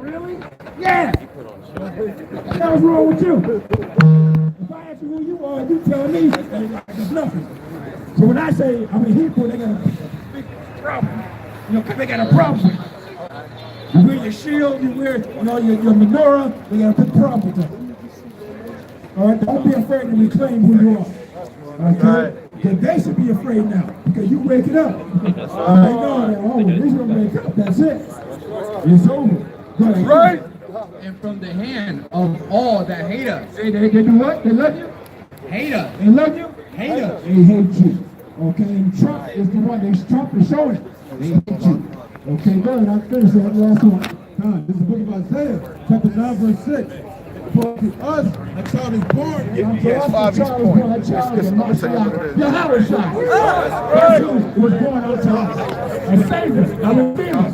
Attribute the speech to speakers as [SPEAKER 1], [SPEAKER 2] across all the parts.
[SPEAKER 1] Really? Yeah. What the hell's wrong with you? If I ask you who you are, you tell me there's nothing. So when I say I'm a Hebrew, they got a big problem. You know, they got a problem with it. You wear your shield, you wear, you know, your menorah, they got a big problem with that. All right, don't be afraid to reclaim who you are. Okay? Because they should be afraid now, because you wake it up. They know that, oh, this gonna wake up, that's it. It's over. That's right.
[SPEAKER 2] And from the hand of all that hate us.
[SPEAKER 1] They do what? They love you?
[SPEAKER 2] Hate us.
[SPEAKER 1] They love you? Hate us. They hate you. Okay, and Trump is the one, Trump is showing it. They hate you. Okay, go ahead, I'll finish that last one.
[SPEAKER 3] This is the book of Isaiah, chapter 9, verse 6. For to us a child is born.
[SPEAKER 1] Yes, 5 East Point. Yasharahla was born unto us. A Savior, a Redeemer.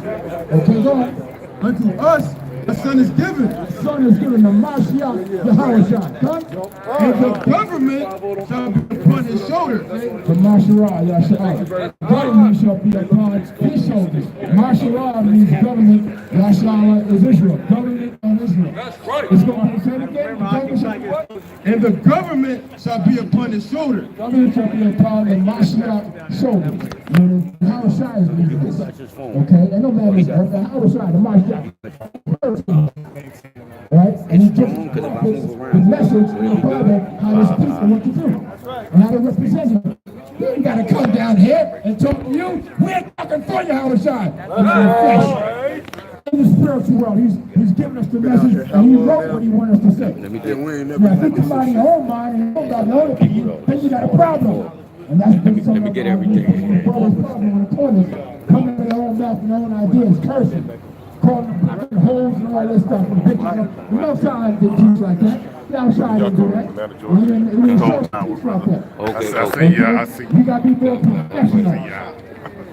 [SPEAKER 1] Okay, go ahead.
[SPEAKER 3] Unto us a son is given.
[SPEAKER 1] A son is given to Masharah, Yasharahla.
[SPEAKER 3] And the government shall be upon his shoulders.
[SPEAKER 1] The Masharah, Yasharahla. Government shall be upon his shoulders. Masharah means government. Yasharahla is Israel. Government on Israel. That's right. It's going to say it again.
[SPEAKER 3] And the government shall be upon his shoulders.
[SPEAKER 1] Government shall be upon the Masharah shoulders. The Hawashai is leading this. Okay? And no matter the Hawashai, the Masharah. Right? And he gives the message about how his people what to do and how to represent him. You ain't got to come down here and talk to you. We're talking for you, Hawashai. In the spiritual world, he's giving us the message, and he wrote what he wanted us to say. Now, if you come out of your own mind and you don't got no opinion, then you got a problem. And that's been some of our brother's problem on the corners, coming with their own mouth and their own ideas, cursing. Calling them holes and all this stuff. And no side didn't teach like that. No side didn't do that. We didn't teach like that.
[SPEAKER 4] Okay. I see.
[SPEAKER 1] You got to be more professional.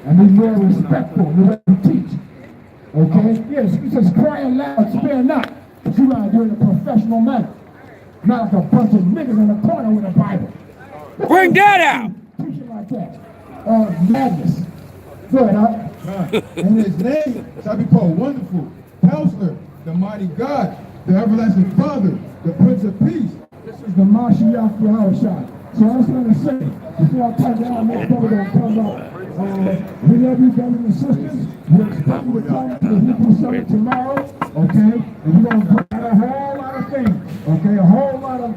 [SPEAKER 1] And be more respectful in the way you teach. Okay? Yes, he says cry aloud, spare not. But you got to do it in a professional manner. Not like a bunch of niggas in the corner with a Bible.
[SPEAKER 5] Bring that out!
[SPEAKER 1] Teaching like that. Madness. Good, huh?
[SPEAKER 3] And his name shall be called Wonderful, Counselor, the Mighty God, the Everlasting Father, the Prince of Peace.
[SPEAKER 1] This is the Mashiach Yahushua. So I was going to say, before I come down, my brother going to come up. We love you, brothers and sisters. We expect you to come to the Hebrew Summit tomorrow, okay? And we're going to bring out a whole lot of things, okay? A whole lot of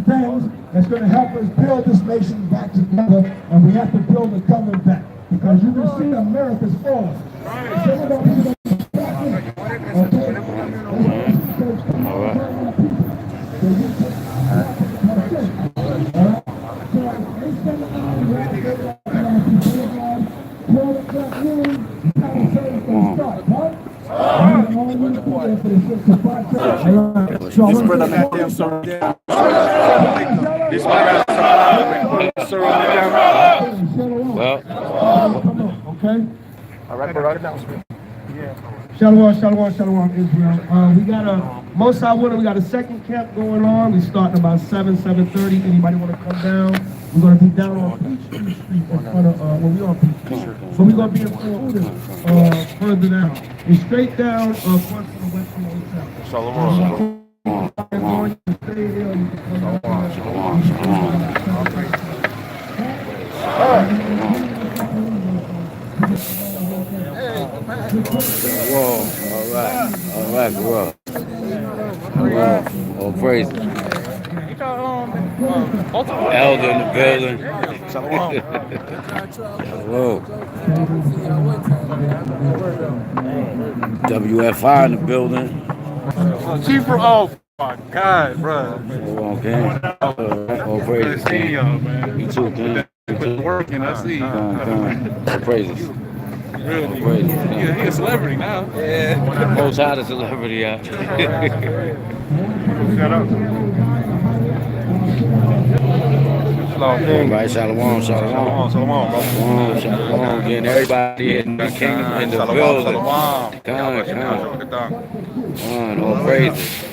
[SPEAKER 1] things that's going to help us build this nation back together, and we have to build the government back. Because you can see America's falling. Some of our people
[SPEAKER 4] This brother got them served down. This brother got served down.
[SPEAKER 5] Well,
[SPEAKER 1] okay.
[SPEAKER 4] All right, announcement.
[SPEAKER 1] Shalom, Israel. We got a Mosai Winter. We got a second camp going on. We starting about 7:30. Anybody want to come down? We're going to be down on Peachtree Street in front of, we on Peachtree. So we're going to be in front further down. It's straight down across from the West Hotel.
[SPEAKER 4] Shalom.
[SPEAKER 5] whoa, all right, whoa. All praise. Elder in the building. Whoa. WFI in the building.
[SPEAKER 4] Chief for oh my God, bro.
[SPEAKER 5] Okay. All praises.
[SPEAKER 4] Seeing y'all, man.
[SPEAKER 5] You too, King.
[SPEAKER 4] Been working, I see.
[SPEAKER 5] All praises.
[SPEAKER 4] Really?
[SPEAKER 5] Praise.
[SPEAKER 4] Yeah, he's a celebrity now. Yeah.
[SPEAKER 5] Most hot a celebrity, yeah.
[SPEAKER 4] Shut up.
[SPEAKER 5] Right, shalom.
[SPEAKER 4] Shalom.
[SPEAKER 5] Getting everybody in the kingdom in the building. Come on, all praises.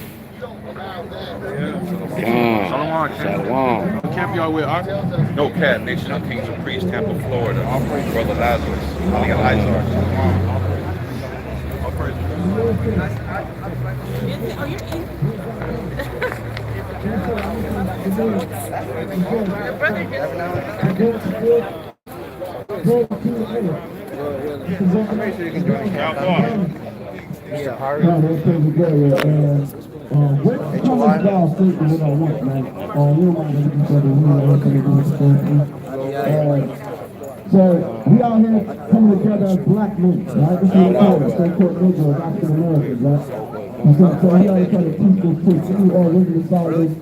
[SPEAKER 5] Shalom.
[SPEAKER 4] Camp y'all with our No Cap Nation of Kings and Priests, Tampa, Florida. Brother Lazarus, Ali Elijah. All praises.
[SPEAKER 1] So we out here coming together as black men, right? This is what they call Negroes, African Americans, right? And so we out here trying to teach this truth. We all live in Psalms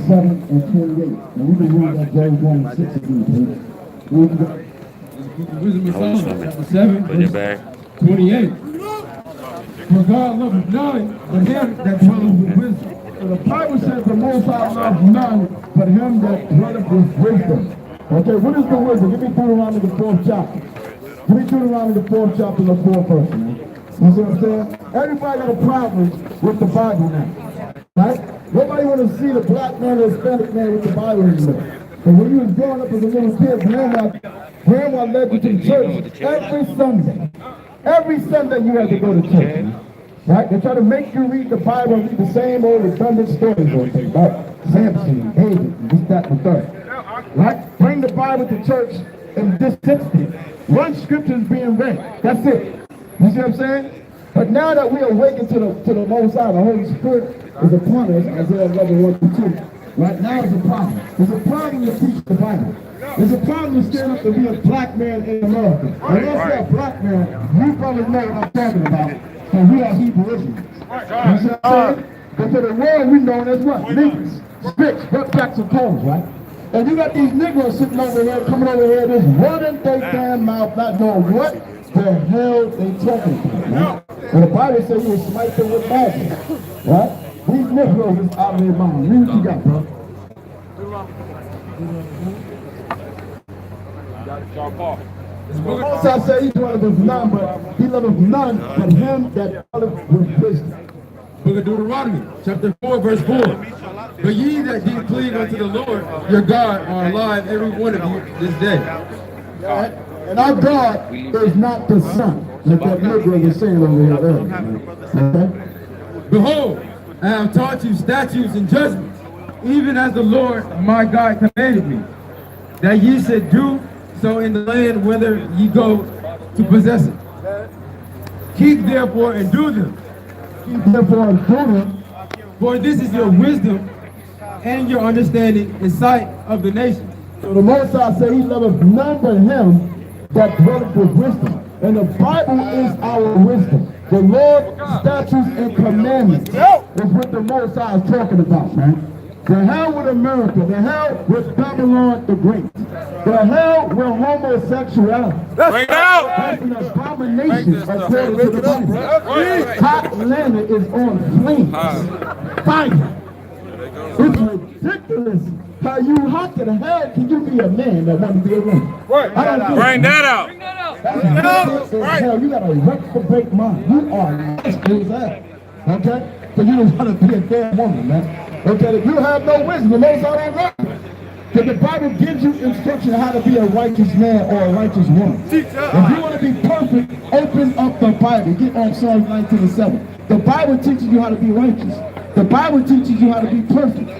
[SPEAKER 1] 7 and 28. And we can read that James 1 and 6 again, please.
[SPEAKER 3] Wisdom of Solomon, chapter 7,
[SPEAKER 5] Put it back.
[SPEAKER 3] verse 28. For God loveth none but him that dwelleth with wisdom.
[SPEAKER 1] So the Bible says the Most High loves none but him that dwelleth with wisdom. Okay, what is the wisdom? Give me Deuteronomy the 4th chapter. Give me Deuteronomy the 4th chapter, the 4th verse, man. You see what I'm saying? Everybody got a problem with the Bible now, right? Nobody want to see the black man or Hispanic man with the Bible anymore. And when you was growing up as a little kid, grandma led you to the church every Sunday. Every Sunday you had to go to church, man. Right? They try to make you read the Bible and read the same old redundant stories all day about Samson and David and this, that, and the third. Right? Bring the Bible to church and just sit there. One scripture is being read. That's it. You see what I'm saying? But now that we awaken to the Most High, the Holy Spirit is upon us, Isaiah 11, 1 through 2. Right now it's a problem. There's a problem to teach the Bible. There's a problem to stand up to be a black man in America. And when I say a black man, you probably know what I'm talking about. So we are Hebrew Israelites. You see what I'm saying? But to the world we known as what? Niggas, spits, wetbacks, and toes, right? And you got these Negroes sitting over here, coming over here, just running their damn mouth, not knowing what the hell they talking about, right? And the Bible says you will smite them with madness, right? These Negroes is out of their mind. Read what you got, bro. Most I say he dwelleth with none, but he loveth none but him that dwelleth with wisdom.
[SPEAKER 3] Book of Deuteronomy, chapter 4, verse 4. But ye that do cleave unto the Lord your God are alive, every one of you, this day.
[SPEAKER 1] Right? And our God is not the sun, like that Negro was saying over here earlier. Okay?
[SPEAKER 3] Behold, I have taught you statutes and judgments, even as the Lord my God commanded me, that ye should do so in the land whither ye go to possess it. Keep therefore and do them.
[SPEAKER 1] Keep therefore and do them.
[SPEAKER 3] For this is your wisdom and your understanding in sight of the nations.
[SPEAKER 1] So the Most High said he loveth none but him that dwelleth with wisdom. And the Bible is our wisdom. The Lord, statutes, and commandments is what the Most High is talking about, man. The hell with America, the hell with Babylon the Great, the hell with homosexuality.
[SPEAKER 4] Bring it out!
[SPEAKER 1] That's an abomination according to the Bible. Hot Atlanta is on flames. Fire. It's ridiculous how you hot to the hell can you be a man that wants to be a woman?
[SPEAKER 4] Bring that out!
[SPEAKER 1] Hell, you got a reprobate mind. You are nasty as hell. Okay? So you don't want to be a damn woman, man. Okay, if you have no wisdom, the Most High don't love you. Because the Bible gives you instruction on how to be a righteous man or a righteous woman. If you want to be perfect, open up the Bible. Get on Psalms 19 and 7. The Bible teaches you how to be righteous. The Bible teaches you how to be perfect.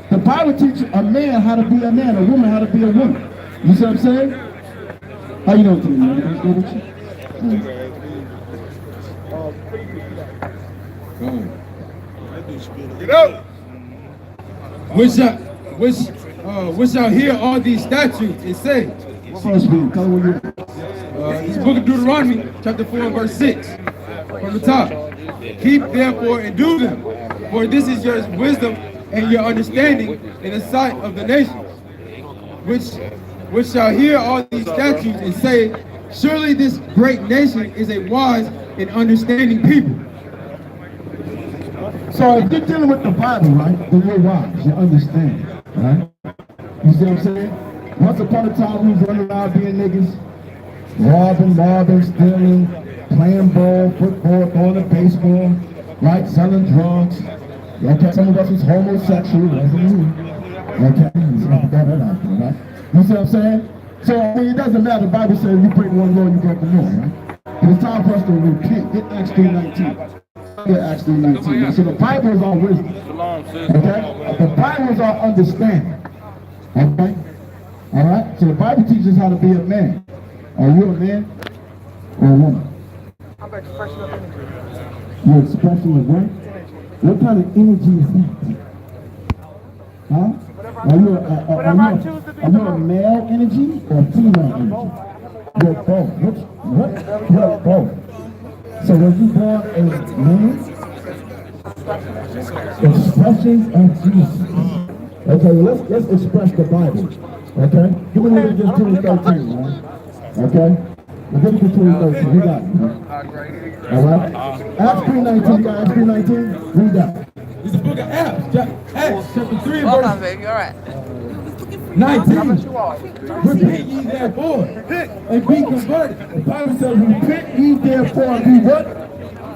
[SPEAKER 1] The Bible teaches a man how to be a man, a woman how to be a woman. You see what I'm saying? How you doing today, man? Everything good with you?
[SPEAKER 3] Get out! Which shall hear all these statutes and say.
[SPEAKER 1] First read, tell me what
[SPEAKER 3] This book of Deuteronomy, chapter 4, verse 6. From the top. Keep therefore and do them, for this is your wisdom and your understanding in the sight of the nations, which shall hear all these statutes and say, surely this great nation is a wise and understanding people.
[SPEAKER 1] So if you're dealing with the Bible, right, then you're wise, you understand, right? You see what I'm saying? Once upon a time, we was running around being niggas, robbing, stealing, playing ball, football, throwing a baseball, right, selling drugs. Okay, some of us was homosexual, wasn't you? Okay, so I forgot that out there, right? You see what I'm saying? So, I mean, it doesn't matter. The Bible says you break one law, you break the law, right? It's time for us to repent. Get Acts 3:19. Get Acts 3:19. So the Bible is our wisdom. Okay? The Bible is our understanding. Okay? All right? So the Bible teaches how to be a man. Are you a man or a woman?
[SPEAKER 6] I'm an expression of energy.
[SPEAKER 1] Your expression of what? What kind of energy is that? Huh? Are you a male energy or female energy? You're both. What? You're both. So was you born a man? Expressions of Jesus. Okay, let's express the Bible. Okay? Give me Leviticus 20:13, man. Okay? Leviticus 20:13. We got it, man. All right? Acts 3:19, guys. Acts 3:19. Read that.
[SPEAKER 3] It's the book of Acts, chapter 3 and
[SPEAKER 6] Welcome,
[SPEAKER 3] verse
[SPEAKER 6] baby. All right.
[SPEAKER 3] 19. Repent ye therefore and be converted.
[SPEAKER 1] The Bible says, repent ye therefore and be what?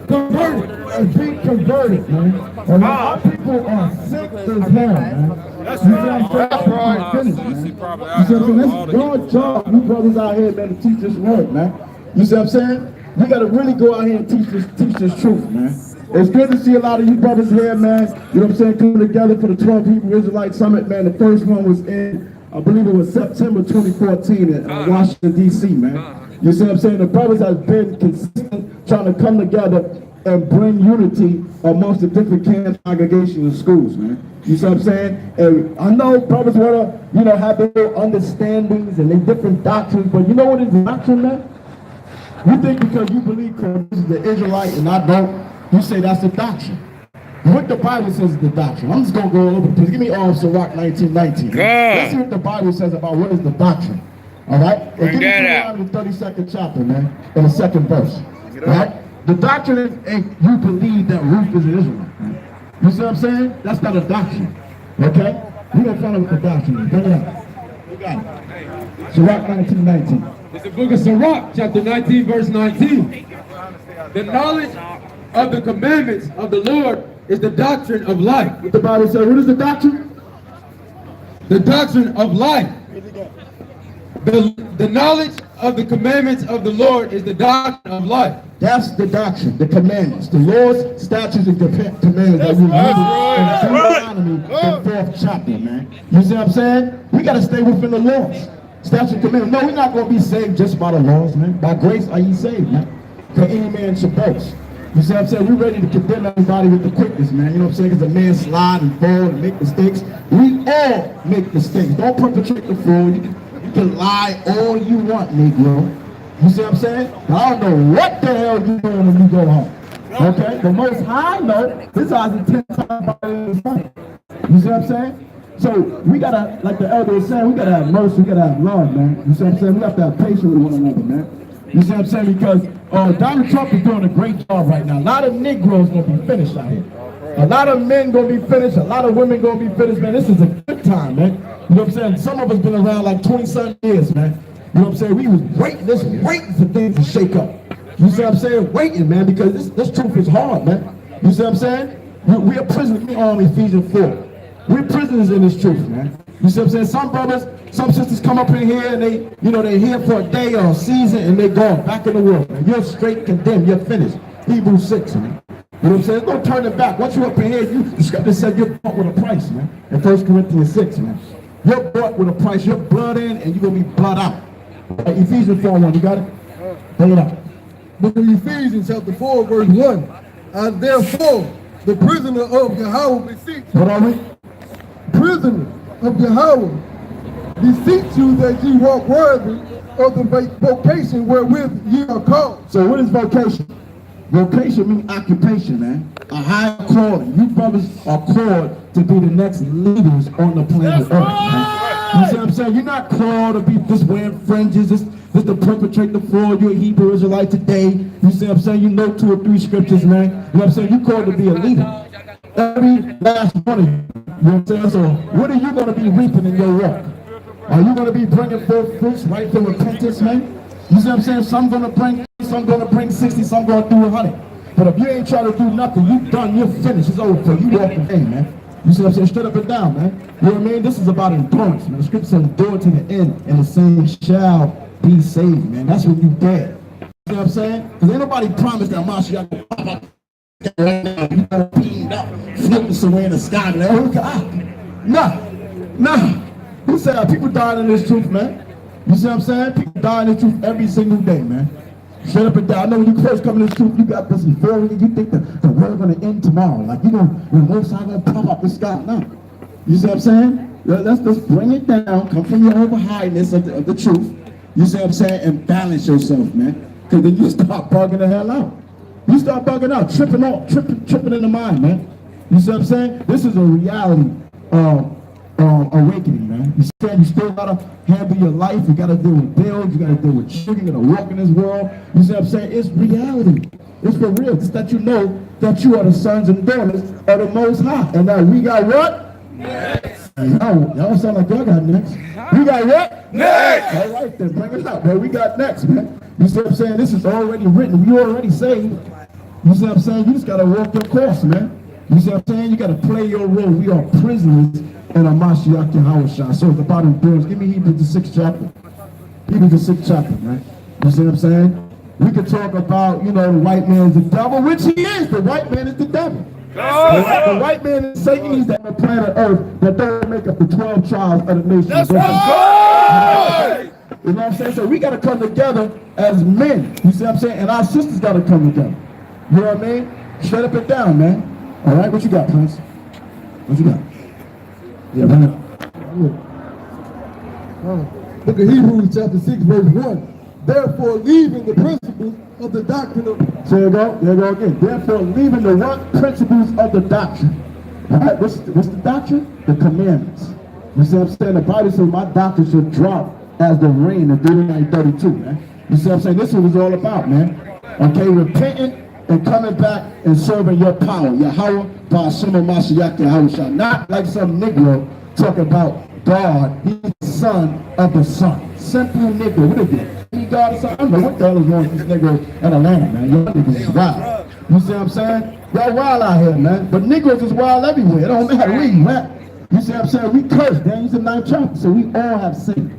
[SPEAKER 3] Converted.
[SPEAKER 1] And be converted, man. And our people are sick as hell, man.
[SPEAKER 4] That's
[SPEAKER 1] You
[SPEAKER 4] right.
[SPEAKER 1] see what I'm saying?
[SPEAKER 4] That's right.
[SPEAKER 1] You see what I'm saying? That's God's job. You brothers out here, man, to teach this word, man. You see what I'm saying? We got to really go out here and teach this truth, man. It's good to see a lot of you brothers here, man. You know what I'm saying? Coming together for the 12 Hebrew Israelite Summit, man. The first one was in, I believe it was September 2014 in Washington, D.C., man. You see what I'm saying? The brothers have been consistent trying to come together and bring unity amongst the different congregations and schools, man. You see what I'm saying? And I know brothers want to, have their understandings and their different doctrines, but you know what is doctrine, man? You think because you believe Christ is the Israelite and I don't, you say that's the doctrine. What the Bible says is the doctrine. I'm just going to go over this. Give me Sirach 19:19. Let's see what the Bible says about what is the doctrine. All right?
[SPEAKER 5] Bring
[SPEAKER 1] Give me
[SPEAKER 5] that out.
[SPEAKER 1] the 32nd chapter, man, in the second verse. All right? The doctrine ain't you believe that Ruth is an Israelite. Man. You see what I'm saying? That's not a doctrine. Okay? We're going to follow what the doctrine is. Bring it up. We got it. Sirach 19:19.
[SPEAKER 3] It's the book of Sirach, chapter 19, verse 19. The knowledge of the commandments of the Lord is the doctrine of life.
[SPEAKER 1] What the Bible says, what is the doctrine?
[SPEAKER 3] The doctrine of life. The knowledge of the commandments of the Lord is the doctrine of life.
[SPEAKER 1] That's the doctrine, the commandments, the Lord's statutes and commandments that we read in Deuteronomy, the 4th chapter, man. You see what I'm saying? We got to stay within the laws, statutes and commandments. No, we're not going to be saved just by the laws, man. By grace are ye saved, man. For any man should boast. You see what I'm saying? We're ready to condemn everybody with the quickness, man. You know what I'm saying? Because a man slide and fall and make mistakes. We all make mistakes. Don't perpetrate the fraud. You can lie all you want, Negro. You see what I'm saying? But I don't know what the hell you're doing when you go home. Okay? The Most High know his eyes are 10 times better than his mind. You see what I'm saying? So we gotta, like the elder was saying, we gotta have mercy, we gotta have love, man. You see what I'm saying? We have to have patience with one another, man. You see what I'm saying? Because Donald Trump is doing a great job right now. A lot of Negroes gonna be finished out here. A lot of men gonna be finished. A lot of women gonna be finished, man. This is a good time, man. You know what I'm saying? Some of us been around like 20-some years, man. You know what I'm saying? We was waiting for things to shake up. You see what I'm saying? Waiting, man, because this truth is hard, man. You see what I'm saying? We are prisoners. We are on Ephesians 4. We're prisoners in this truth, man. You see what I'm saying? Some brothers, some sisters come up in here and they're here for a day or a season and they're gone back in the world. Man. You're straight condemned. You're finished. Hebrews 6, man. You know what I'm saying? Don't turn it back. Once you're up in here, the scripture said you're bought with a price, man. In 1 Corinthians 6, man. You're bought with a price. You're blood in and you're going to be blood out. Ephesians 4:1. You got it? Bring it up.
[SPEAKER 7] Book of Ephesians chapter 4, verse 1. And therefore, the prisoner of Yahweh beseech you.
[SPEAKER 1] What are we?
[SPEAKER 7] Prisoner of Yahweh, beseech you that ye walk worthy of the vocation wherewith ye are called.
[SPEAKER 1] So what is vocation? Vocation means occupation, man. A higher calling. You brothers are called to be the next leaders on the planet Earth, man. You see what I'm saying? You're not called to be just wearing fringes, just to perpetrate the fraud. You're a Hebrew Israelite today. You see what I'm saying? You know 2 or 3 scriptures, man. You know what I'm saying? You're called to be a leader. Every last one of you. You know what I'm saying? So what are you going to be reaping in your walk? Are you going to be bringing forth fruits right for repentance, man? You see what I'm saying? Some going to bring 60, some going to do 100. But if you ain't trying to do nothing, you done, you're finished. It's over for you. You walking in, man. You see what I'm saying? Straight up and down, man. You know what I mean? This is about endurance, man. The scripture says endure to the end, and the same shall be saved, man. That's when you dead. You know what I'm saying? Because ain't nobody promised that Mashiach will pop up right now, you know, beamed up, floating somewhere in the sky. Like, oh, God. Nah. Who said that? People dying in this truth, man. You see what I'm saying? People dying in this truth every single day, man. Straight up and down. I know when you first come in this truth, you got this euphoria. You think the world's going to end tomorrow. Like, you know, the most high going to pop up the sky. No. You see what I'm saying? Let's just bring it down. Come from your over-highness of the truth. You see what I'm saying? And balance yourself, man. Because then you start bugging the hell out. You start bugging out, tripping in the mind, man. You see what I'm saying? This is a reality awakening, man. You still gotta handle your life. You gotta deal with bills. You gotta deal with children. You gotta walk in this world. You see what I'm saying? It's reality. It's for real. Just that you know that you are the sons and daughters of the Most High. And now we got what? Next. Y'all sound like y'all got next. We got what? Next. All right, then bring it out, man. We got next, man. You see what I'm saying? This is already written. We already saved. You see what I'm saying? You just gotta walk your course, man. You see what I'm saying? You gotta play your role. We are prisoners in a Mashiach Yahushua. So at the bottom of the verse, give me Hebrews the 6th chapter. Hebrews the 6th chapter, man. You see what I'm saying? We could talk about, you know, the white man is the devil, which he is. The white man is the devil. The white man is Satan. He's on the planet Earth that don't make up the 12 tribes of the nation. That's right. You know what I'm saying? So we got to come together as men. You see what I'm saying? And our sisters got to come together. You know what I mean? Straight up and down, man. All right, what you got, Prince? What you got? Yeah, right.
[SPEAKER 7] Book of Hebrews chapter 6 verse 1. Therefore leaving the principles of the doctrine of...
[SPEAKER 1] So there you go again. Therefore leaving the what? Principles of the doctrine. All right, what's the doctrine? The commandments. You see what I'm saying? The Bible says my doctrine should drop as the rain in Deuteronomy 32, man. You see what I'm saying? This is what it's all about, man. Okay, repenting and coming back and serving your power. Yahweh, Ba'ashim Mashiach Yahushua. Not like some Negro talking about God. He's the son of the sun. Simple Negro. What is it? He God or something? I don't know what the hell is wrong with these Negroes in Atlanta, man. Y'all niggas is wild. You see what I'm saying? Y'all wild out here, man. But Negroes is wild everywhere. It don't matter where you at. You see what I'm saying? We cursed. Daniel's in 9th chapter. So we all have sinned.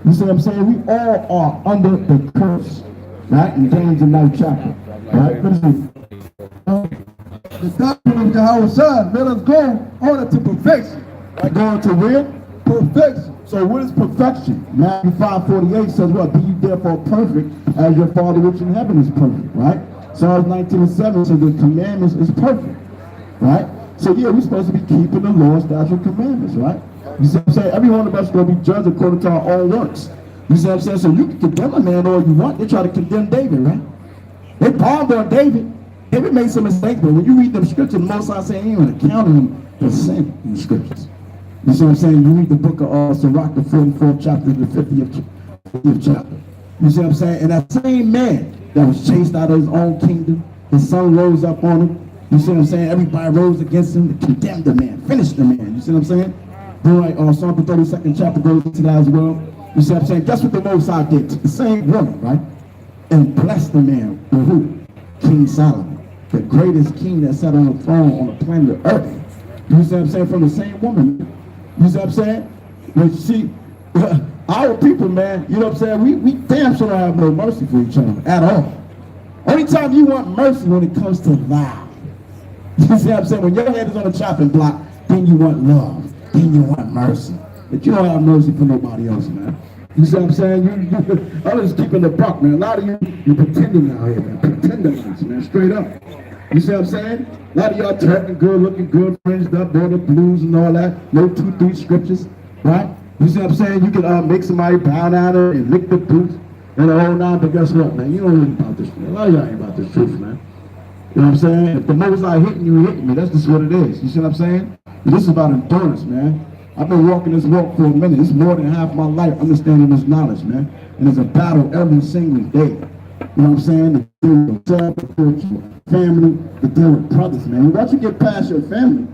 [SPEAKER 1] You see what I'm saying? We all are under the curse. Right? In James in 9th chapter. Right? Listen.
[SPEAKER 7] The doctrine of Yahushua, let us go on to perfection.
[SPEAKER 1] Like going to where?
[SPEAKER 7] Perfection.
[SPEAKER 1] So what is perfection? Matthew 5:48 says what? Be ye therefore perfect as your Father which in heaven is perfect. Right? Psalms 19:7 says the commandments is perfect. Right? So yeah, we're supposed to be keeping the law, statutes, and commandments. Right? You see what I'm saying? Every one of us is going to be judged according to our own works. You see what I'm saying? So you can condemn a man all you want. They try to condemn David, right? They bombed on David. David made some mistakes, but when you read them scriptures, the Most High saying he ain't going to count him for sin in the scriptures. You see what I'm saying? You read the book of Sirach, the 44th chapter, the 50th chapter. You see what I'm saying? And that same man that was chased out of his own kingdom, his son rose up on him. You see what I'm saying? Everybody rose against him to condemn the man, finish the man. You see what I'm saying? Then like Psalm 32nd chapter goes into that as well. You see what I'm saying? Guess what the Most High did? The same woman, right? And blessed the man with who? King Solomon. The greatest king that sat on the throne on the planet Earth. You see what I'm saying? From the same woman. You see what I'm saying? But see, our people, man, you know what I'm saying? We damn sure don't have no mercy for each other at all. Only time you want mercy when it comes to lie. You see what I'm saying? When your head is on the chopping block, then you want love. Then you want mercy. But you don't have mercy for nobody else, man. You see what I'm saying? I'm just keeping the buck, man. A lot of you're pretending out here, man. Pretending, man, straight up. You see what I'm saying? A lot of y'all talking good, looking good, fringed up, all the blues and all that. No 2-3 scriptures, right? You see what I'm saying? You can make somebody bow down and lick the boots and the whole nine, but guess what, man? You don't know about this, man. A lot of y'all ain't about this truth, man. You know what I'm saying? If the Most High hitting you, hitting me. That's just what it is. You see what I'm saying? And this is about endurance, man. I've been walking this walk for a minute. It's more than half my life understanding this knowledge, man. And it's a battle every single day. You know what I'm saying? To deal with yourself, to deal with your family, to deal with brothers, man. And once you get past your family,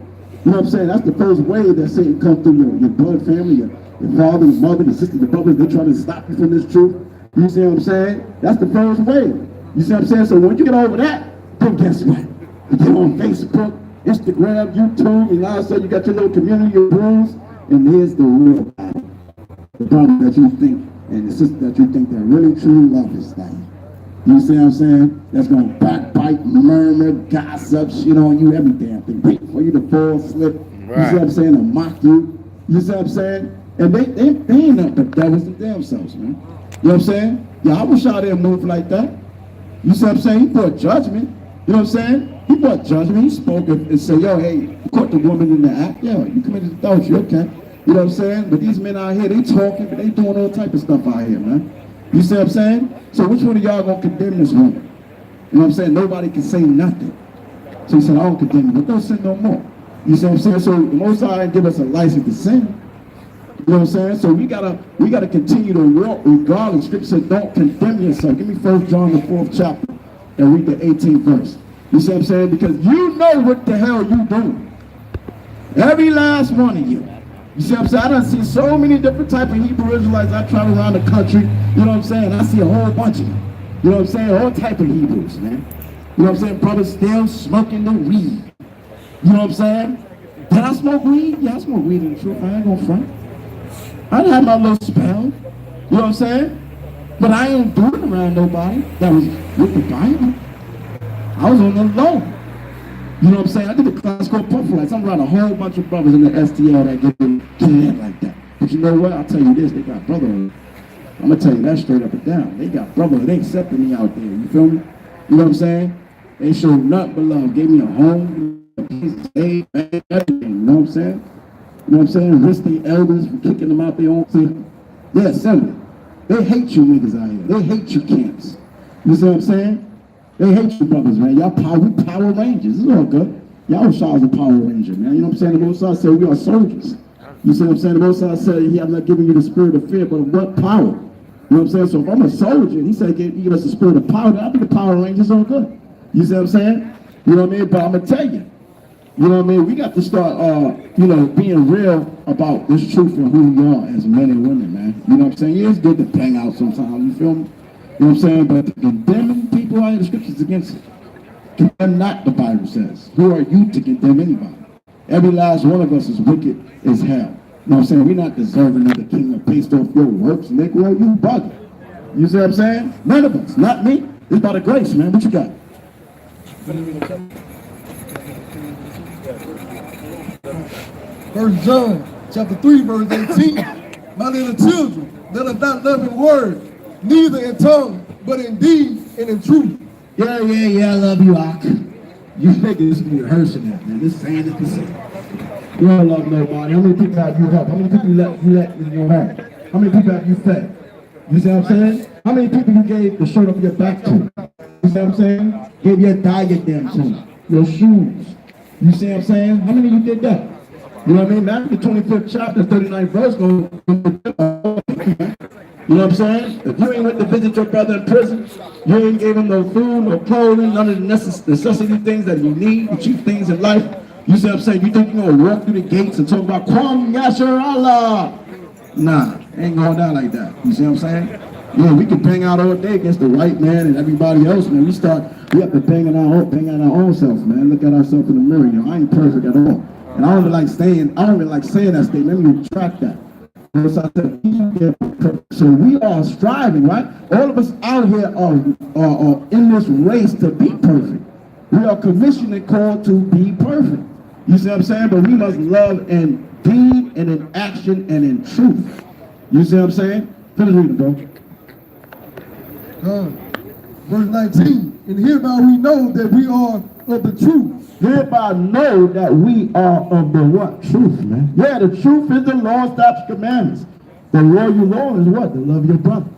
[SPEAKER 1] you know what I'm saying? That's the first way that Satan comes through your blood family, your father, your mother, your sister, your brothers. They're trying to stop you from this truth. You see what I'm saying? That's the first way. You see what I'm saying? So when you get over that, then guess what? You get on Facebook, Instagram, YouTube, and all of a sudden you got your little community, your rules, and here's the real battle. The brother that you think and the sister that you think that really truly love this thing. You see what I'm saying? That's gonna backbite, murmur, gossip, shit on you, every damn thing. Wait for you to fall, slip. You see what I'm saying? To mock you. You see what I'm saying? And they ain't nothing but devils and themselves, man. You know what I'm saying? Yeah, I wish I didn't move like that. You see what I'm saying? He brought judgment. You know what I'm saying? He brought judgment. He spoke and said, yo, hey, you caught the woman in the act. Yeah, you committed adultery, okay. You know what I'm saying? But these men out here, they talking, but they doing all type of stuff out here, man. You see what I'm saying? So which one of y'all gonna condemn this woman? You know what I'm saying? Nobody can say nothing. So he said, I don't condemn you, but don't sin no more. You see what I'm saying? So the Most High didn't give us a license to sin. You know what I'm saying? So we gotta continue to walk regardless. Scripture said, don't condemn yourself. Give me 1 John the 4th chapter and read the 18th verse. You see what I'm saying? Because you know what the hell you doing. Every last one of you. You see what I'm saying? I done seen so many different type of Hebrew Israelites. I travel around the country. You know what I'm saying? I see a whole bunch of them. You know what I'm saying? All type of Hebrews, man. You know what I'm saying? Brothers still smoking the weed. You know what I'm saying? Did I smoke weed? Yeah, I smoke weed in the truth. I ain't gonna front. I done had my little spell. You know what I'm saying? But I ain't doing around nobody that was with the Bible. I was on the low. You know what I'm saying? I did a class called Puff Lights. I'm around a whole bunch of brothers in the STL that get in like that. But you know what? I'll tell you this, they got brother. I'm gonna tell you that straight up and down. They got brother. They accepted me out there. You feel me? You know what I'm saying? They showed nothing but love. Gave me a home, everything. You know what I'm saying? You know what I'm saying? Risk the elders for kicking them out their own city. They're assembly. They hate you niggas out here. They hate you camps. You see what I'm saying? They hate you brothers, man. Y'all Power Rangers. It's all good. Y'all Shah's a Power Ranger, man. You know what I'm saying? The Most High said we are soldiers. You see what I'm saying? The Most High said he have not given you the spirit of fear, but of what power? You know what I'm saying? So if I'm a soldier, he said he give us the spirit of power, then I'll be the Power Rangers, all good. You see what I'm saying? You know what I mean? But I'm gonna tell you. You know what I mean? We got to start, you know, being real about this truth and who we are as men and women, man. You know what I'm saying? Yeah, it's good to bang out sometimes, you feel me? You know what I'm saying? But condemning people out in the scriptures against it. Condemn not, the Bible says. Who are you to condemn anybody? Every last one of us is wicked as hell. You know what I'm saying? We're not deserving of the kingdom based off your works, Negro. You bugging. You see what I'm saying? None of us. Not me. It's by the grace, man. What you got?
[SPEAKER 7] 1 John chapter 3, verse 18. My little children, let us not love in word, neither in tongue, but in deed and in truth.
[SPEAKER 1] Yeah, I love you, Ak. You niggas be rehearsing that, man. This saying is the same. You don't love nobody. How many people have you helped? How many people you let in your home? How many people have you fed? You see what I'm saying? How many people you gave the shirt off your back to? You see what I'm saying? Gave your diadem to, your shoes. You see what I'm saying? How many of you did that? You know what I mean? Matthew 25th chapter, 39th verse you know what I'm saying? If you ain't went to visit your brother in prison, you ain't gave him no food, no clothing, none of the necessity things that you need, the chief things in life. You see what I'm saying? You think you're gonna walk through the gates and talk about Kwam Yasharahla? Nah, ain't going down like that. You see what I'm saying? Yeah, we can bang out all day against the white man and everybody else, man. We have to bang on our own self, man. Look at ourselves in the mirror. You know, I ain't perfect at all. And I don't even like saying that statement. Let me retract that. So we are striving, right? All of us out here are in this race to be perfect. We are commissioned and called to be perfect. You see what I'm saying? But we must love in deed and in action and in truth. You see what I'm saying? Finish reading, bro.
[SPEAKER 7] Verse 19. And hereby we know that we are of the truth.
[SPEAKER 1] Hereby know that we are of the what? Truth, man. Yeah, the truth is the law, statutes, commandments. The royal law is what? To love your brother.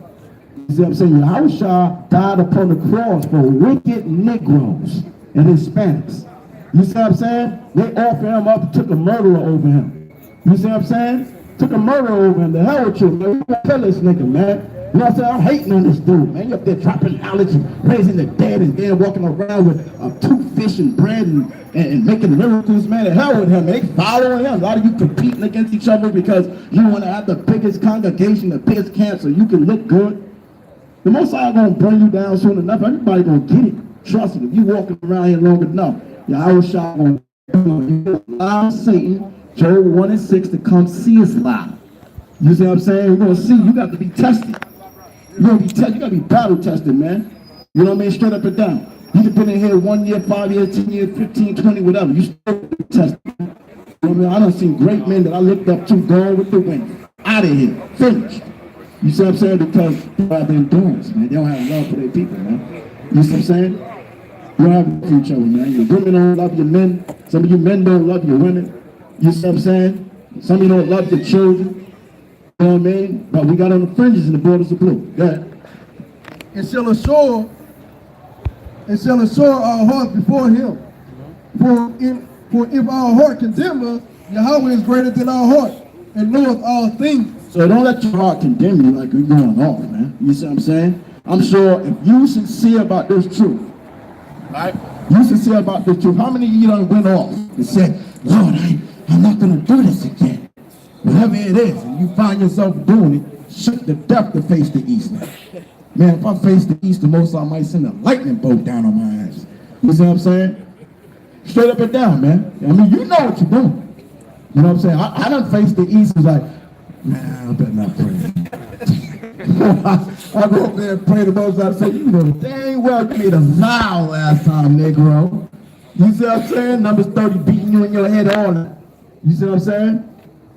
[SPEAKER 1] You see what I'm saying? Yahushua died upon the cross for wicked Negroes and Hispanics. You see what I'm saying? They offered him up, took a murderer over him. You see what I'm saying? Took a murderer over him. The hell with you, man. You kill this nigga, man. You know what I'm saying? I'm hating on this dude, man. You up there dropping knowledge and raising the dead and then walking around with 2 fish and bread and making miracles, man. The hell with him, man. They following him. A lot of you competing against each other because you want to have the biggest congregation, the biggest camp, so you can look good. The Most High gonna bring you down soon enough. Everybody gonna get it. Trust me. If you walking around here long enough, Yahushua gonna allow Satan, Job 1:6, to come see us live. You see what I'm saying? You're gonna see. You got to be tested. You gotta be battle tested, man. You know what I mean? Straight up and down. You can put in here 1 year, 5 years, 10 years, 15, 20, whatever. You still test. You know what I mean? I done seen great men that I looked up to gone with the wind. Out of here. Finished. You see what I'm saying? Because people have endurance, man. They don't have love for their people, man. You see what I'm saying? You don't have love for each other, man. Your women don't love your men. Some of you men don't love your women. You see what I'm saying? Some of you don't love your children. You know what I mean? But we got on the fringes and the borders of blue. Yeah.
[SPEAKER 7] And shall assure our hearts before him. For if our heart condemn us, Yahweh is greater than our heart and knoweth all things.
[SPEAKER 1] So don't let your heart condemn you like you're going off, man. You see what I'm saying? I'm sure if you sincere about this truth, right? You sincere about this truth, how many of you done went off and said, Lord, I'm not going to do this again. Whatever it is, and you find yourself doing it, shook the death to face the east. Man, if I face the east, the Most I might send a lightning bolt down on my ass. You see what I'm saying? Straight up and down, man. I mean, you know what you're doing. You know what I'm saying? I done faced the east and was like, man, I better not pray. I go up there and pray the Most I say, you know dang well you made a vow last time, Negro. You see what I'm saying? Numbers 30 beating you in your head all night. You see what I'm saying?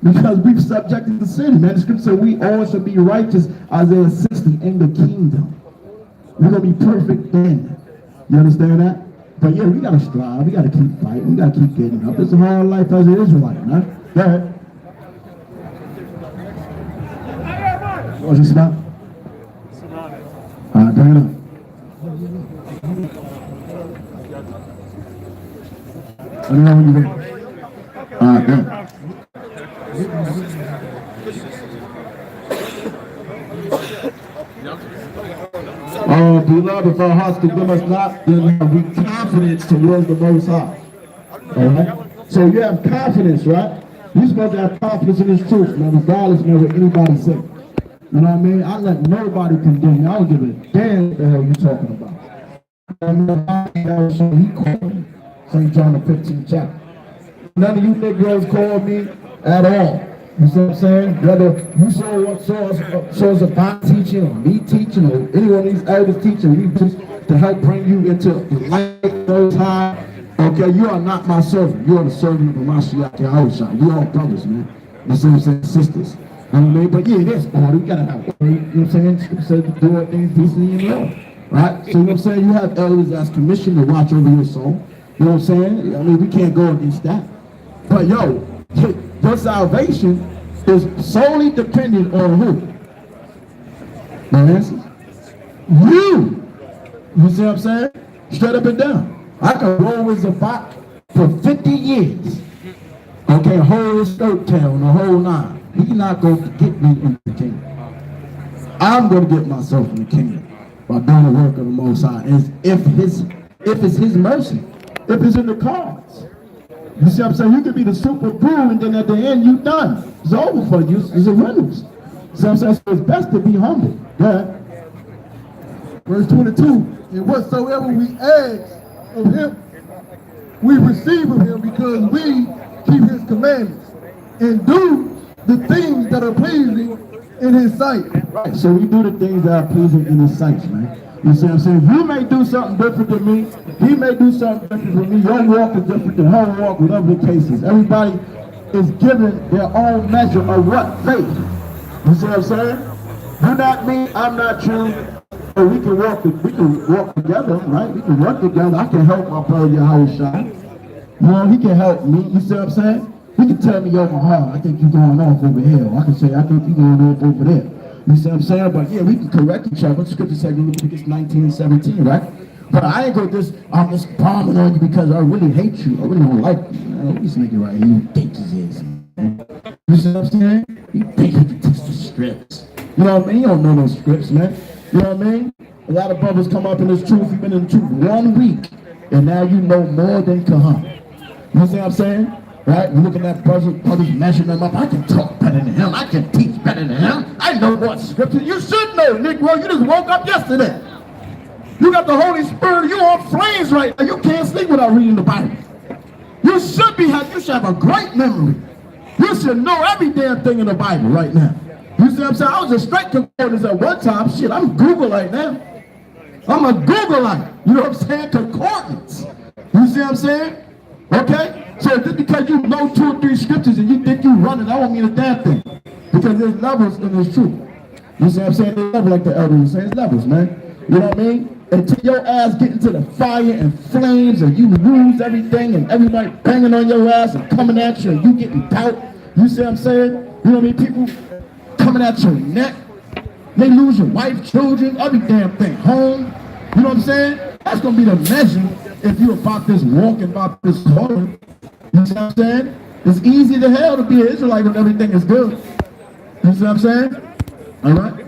[SPEAKER 1] Because we've subjected to sin, man. The scripture said we all should be righteous, Isaiah 60, in the kingdom. We're going to be perfect then. You understand that? But yeah, we got to strive. We got to keep fighting. We got to keep getting up. It's a hard life as an Israelite, man. Go ahead. What's your spot? All right, bring it up. Let me know when you're ready. All right, go. Oh, beloved, if our hearts condemn us not, then have we confidence towards the Most High. All right? So you have confidence, right? You're supposed to have confidence in this truth, man, regardless of what anybody says. You know what I mean? I let nobody condemn me. I don't give a damn what the hell you're talking about. He called me. St. John the 15th chapter. None of you Negroes called me at all. You see what I'm saying? Whether you saw us a Bible teaching or me teaching or any one of these elders teaching, we just to help bring you into the light those high. Okay, you are not my servant. You are the servant of the Masharah, Yasharahla. We all brothers, man. You see what I'm saying? Sisters. You know what I mean? But yeah, it is order. You gotta have order. You know what I'm saying? Scripture says to do things decently and well. Right? So you know what I'm saying? You have elders that's commissioned to watch over your soul. You know what I'm saying? I mean, we can't go against that. But yo, your salvation is solely dependent on who? My answer? You! You see what I'm saying? Straight up and down. I can roll with Zabak for 50 years. Okay, whole skirt tail and the whole nine. He's not going to get me into the kingdom. I'm going to get myself in the kingdom by doing the work of the Most High. And if it's His mercy, if it's in the cards. You see what I'm saying? You could be the super brew and then at the end you done. It's over for you. It's a rental. See what I'm saying? So it's best to be humble. Yeah.
[SPEAKER 7] Verse 22, and whatsoever we ask of him, we receive of him because we keep his commandments and do the things that are pleasing in his sight.
[SPEAKER 1] Right, so we do the things that are pleasing in his sight, man. You see what I'm saying? You may do something different than me. He may do something different from me. Your walk is different than her walk, whatever the case is. Everybody is given their own measure of what? Faith. You see what I'm saying? You're not me, I'm not you. So we can walk together, right? We can work together. I can help my brother Yahweh. You know, he can help me. You see what I'm saying? He can tell me, yo, my heart, I think you're going off over here. Or I can say, I think you're going off over there. You see what I'm saying? But yeah, we can correct each other. Scripture says in Leviticus 19:17, right? But I ain't gonna I'm just bombing on you because I really hate you. I really don't like you. Man, this nigga right here, you think he is. Man. You see what I'm saying? You think he can teach the scripts. You know what I mean? You don't know those scripts, man. You know what I mean? A lot of brothers come up in this truth. You've been in the truth 1 week, and now you know more than Kahan. You see what I'm saying? Right? We're looking at brothers measuring them up. I can talk better than him. I can teach better than him. I know what scripture. You should know, Negro. You just woke up yesterday. You got the Holy Spirit. You on flames right now. You can't sleep without reading the Bible. You should have a great memory. You should know every damn thing in the Bible right now. You see what I'm saying? I was a straight concordance at one time. Shit, I'm Google right now. I'm a Googleite. You know what I'm saying? Concordance. You see what I'm saying? Okay? So just because you know 2 or 3 scriptures and you think you run it, I won't mean a damn thing. Because there's levels in this truth. You see what I'm saying? There's levels like the elders say. There's levels, man. You know what I mean? Until your ass get into the fire and flames and you lose everything and everybody banging on your ass and coming at you and you getting doubt. You see what I'm saying? You know what I mean? People coming at your neck. They lose your wife, children, every damn thing. Home. You know what I'm saying? That's going to be the measure if you're about this walk and about this calling. You see what I'm saying? It's easy to hell to be an Israelite when everything is good. You see what I'm saying? All right?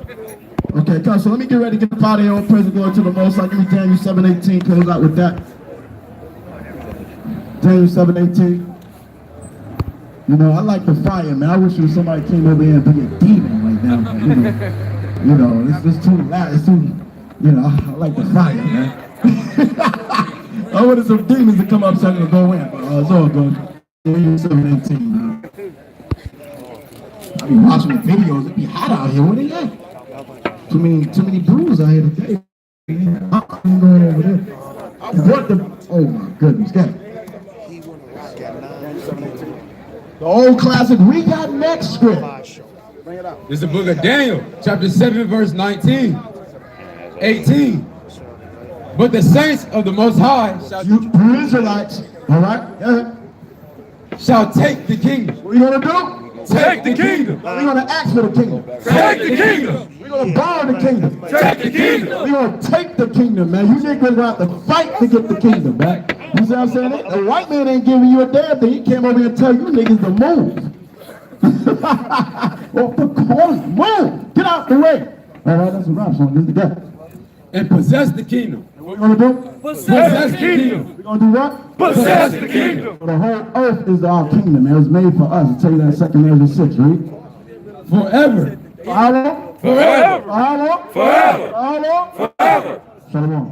[SPEAKER 1] Okay, come, so let me get ready to get up out of here. All praise and glory to the Most High. Give me Daniel 7:18. Close out with that. Daniel 7:18. You know, I like the fire, man. I wish there was somebody came over here and be a demon right now. You know, it's too loud. It's too, you know, I like the fire, man. I wanted some demons to come up so I can go in, but it's all good. Daniel 7:18, man. I be watching the videos. It be hot out here. Where they at? Too many brews out here today. I'm going over there. What the? Oh my goodness, God. The old classic. We got next script.
[SPEAKER 3] This is the book of Daniel, chapter 7, verse 19, 18. But the saints of the Most High
[SPEAKER 1] You Israelites, all right?
[SPEAKER 3] shall take the kingdom.
[SPEAKER 1] What are you gonna do?
[SPEAKER 3] Take the kingdom.
[SPEAKER 1] We're gonna ask for the kingdom.
[SPEAKER 3] Take the kingdom.
[SPEAKER 1] We're gonna borrow the kingdom.
[SPEAKER 3] Take the kingdom.
[SPEAKER 1] We're gonna take the kingdom, man. You niggas gonna have to fight to get the kingdom back. You see what I'm saying? The white man ain't giving you a damn thing. He came over here and tell you niggas to move. Well, move. Get out the way. All right, that's a rap song. This is the guy.
[SPEAKER 3] And possess the kingdom.
[SPEAKER 1] What we gonna do?
[SPEAKER 3] Possess the kingdom.
[SPEAKER 1] We gonna do what?
[SPEAKER 3] Possess the kingdom.
[SPEAKER 1] The whole earth is our kingdom. It was made for us. I'll tell you that in 2 Ezra 6, right?
[SPEAKER 3] Forever.
[SPEAKER 1] For how long?
[SPEAKER 3] Forever.
[SPEAKER 1] For how long?
[SPEAKER 3] Forever.
[SPEAKER 1] For how long?
[SPEAKER 3] Forever.
[SPEAKER 1] Shalom.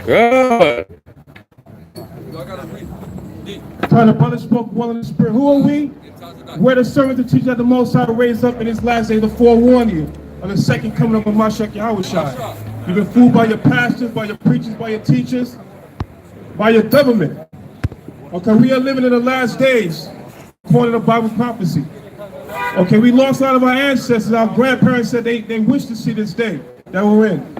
[SPEAKER 5] Good.
[SPEAKER 7] Tell the brother spoke well in the spirit. Who are we? We're the servants and teachers that the Most High raised up in his last day to forewarn you of the second coming of Masharah Yahweh. You've been fooled by your pastors, by your preachers, by your teachers, by your government. Okay, we are living in the last days, according to Bible prophecy. Okay, we lost a lot of our ancestors. Our grandparents said they wish to see this day that we're in.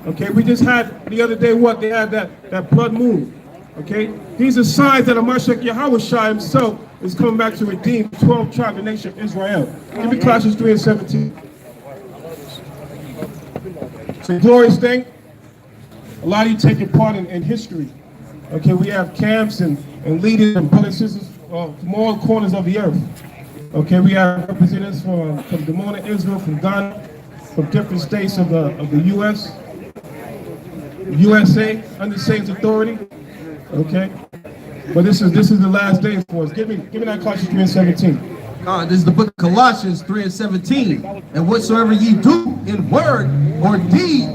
[SPEAKER 7] Okay, we just had the other day what? They had that blood moon. Okay, these are signs that Masharah Yahweh himself is coming back to redeem the 12 tribes of the nation of Israel. Give me Colossians 3:17. It's a glorious thing. A lot of you taking part in history. Okay, we have camps and leaders and brothers and sisters from all corners of the earth. Okay, we have representatives from the morning Israel, from Ghana, from different states of the U.S., USA, under Satan's authority. Okay, but this is the last day for us. Give me that Colossians 3:17.
[SPEAKER 2] This is the book of Colossians 3:17. And whatsoever ye do in word or deed,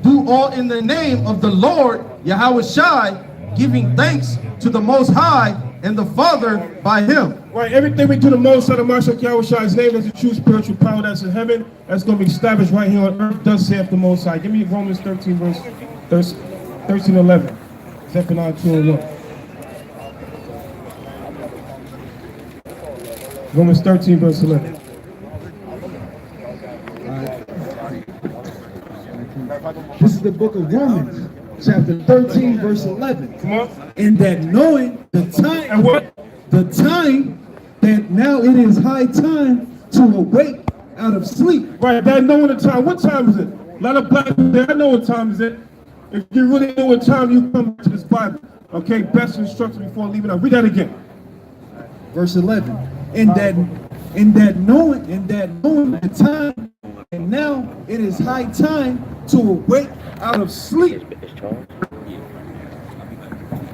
[SPEAKER 2] do all in the name of the Lord Yahweh Shai, giving thanks to the Most High and the Father by him.
[SPEAKER 7] Right, everything we do the Most High, the Masharah Yahweh Shai's name, is the true spiritual power that's in heaven. That's going to be established right here on earth. Thus saith the Most High. Give me Romans 13, verse 13:11. Zephaniah 2:1. Romans 13, verse 11.
[SPEAKER 8] This is the book of Romans, chapter 13, verse 11.
[SPEAKER 7] Come on.
[SPEAKER 8] And that knowing the time,
[SPEAKER 7] And what?
[SPEAKER 8] the time that now it is high time to awake out of sleep.
[SPEAKER 7] Right, that knowing the time. What time is it? A lot of black people there, I know what time is it. If you really know what time, you come to this Bible. Okay, best instruction before leaving out. Read that again.
[SPEAKER 8] Verse 11. And that knowing the time, and now it is high time to awake out of sleep.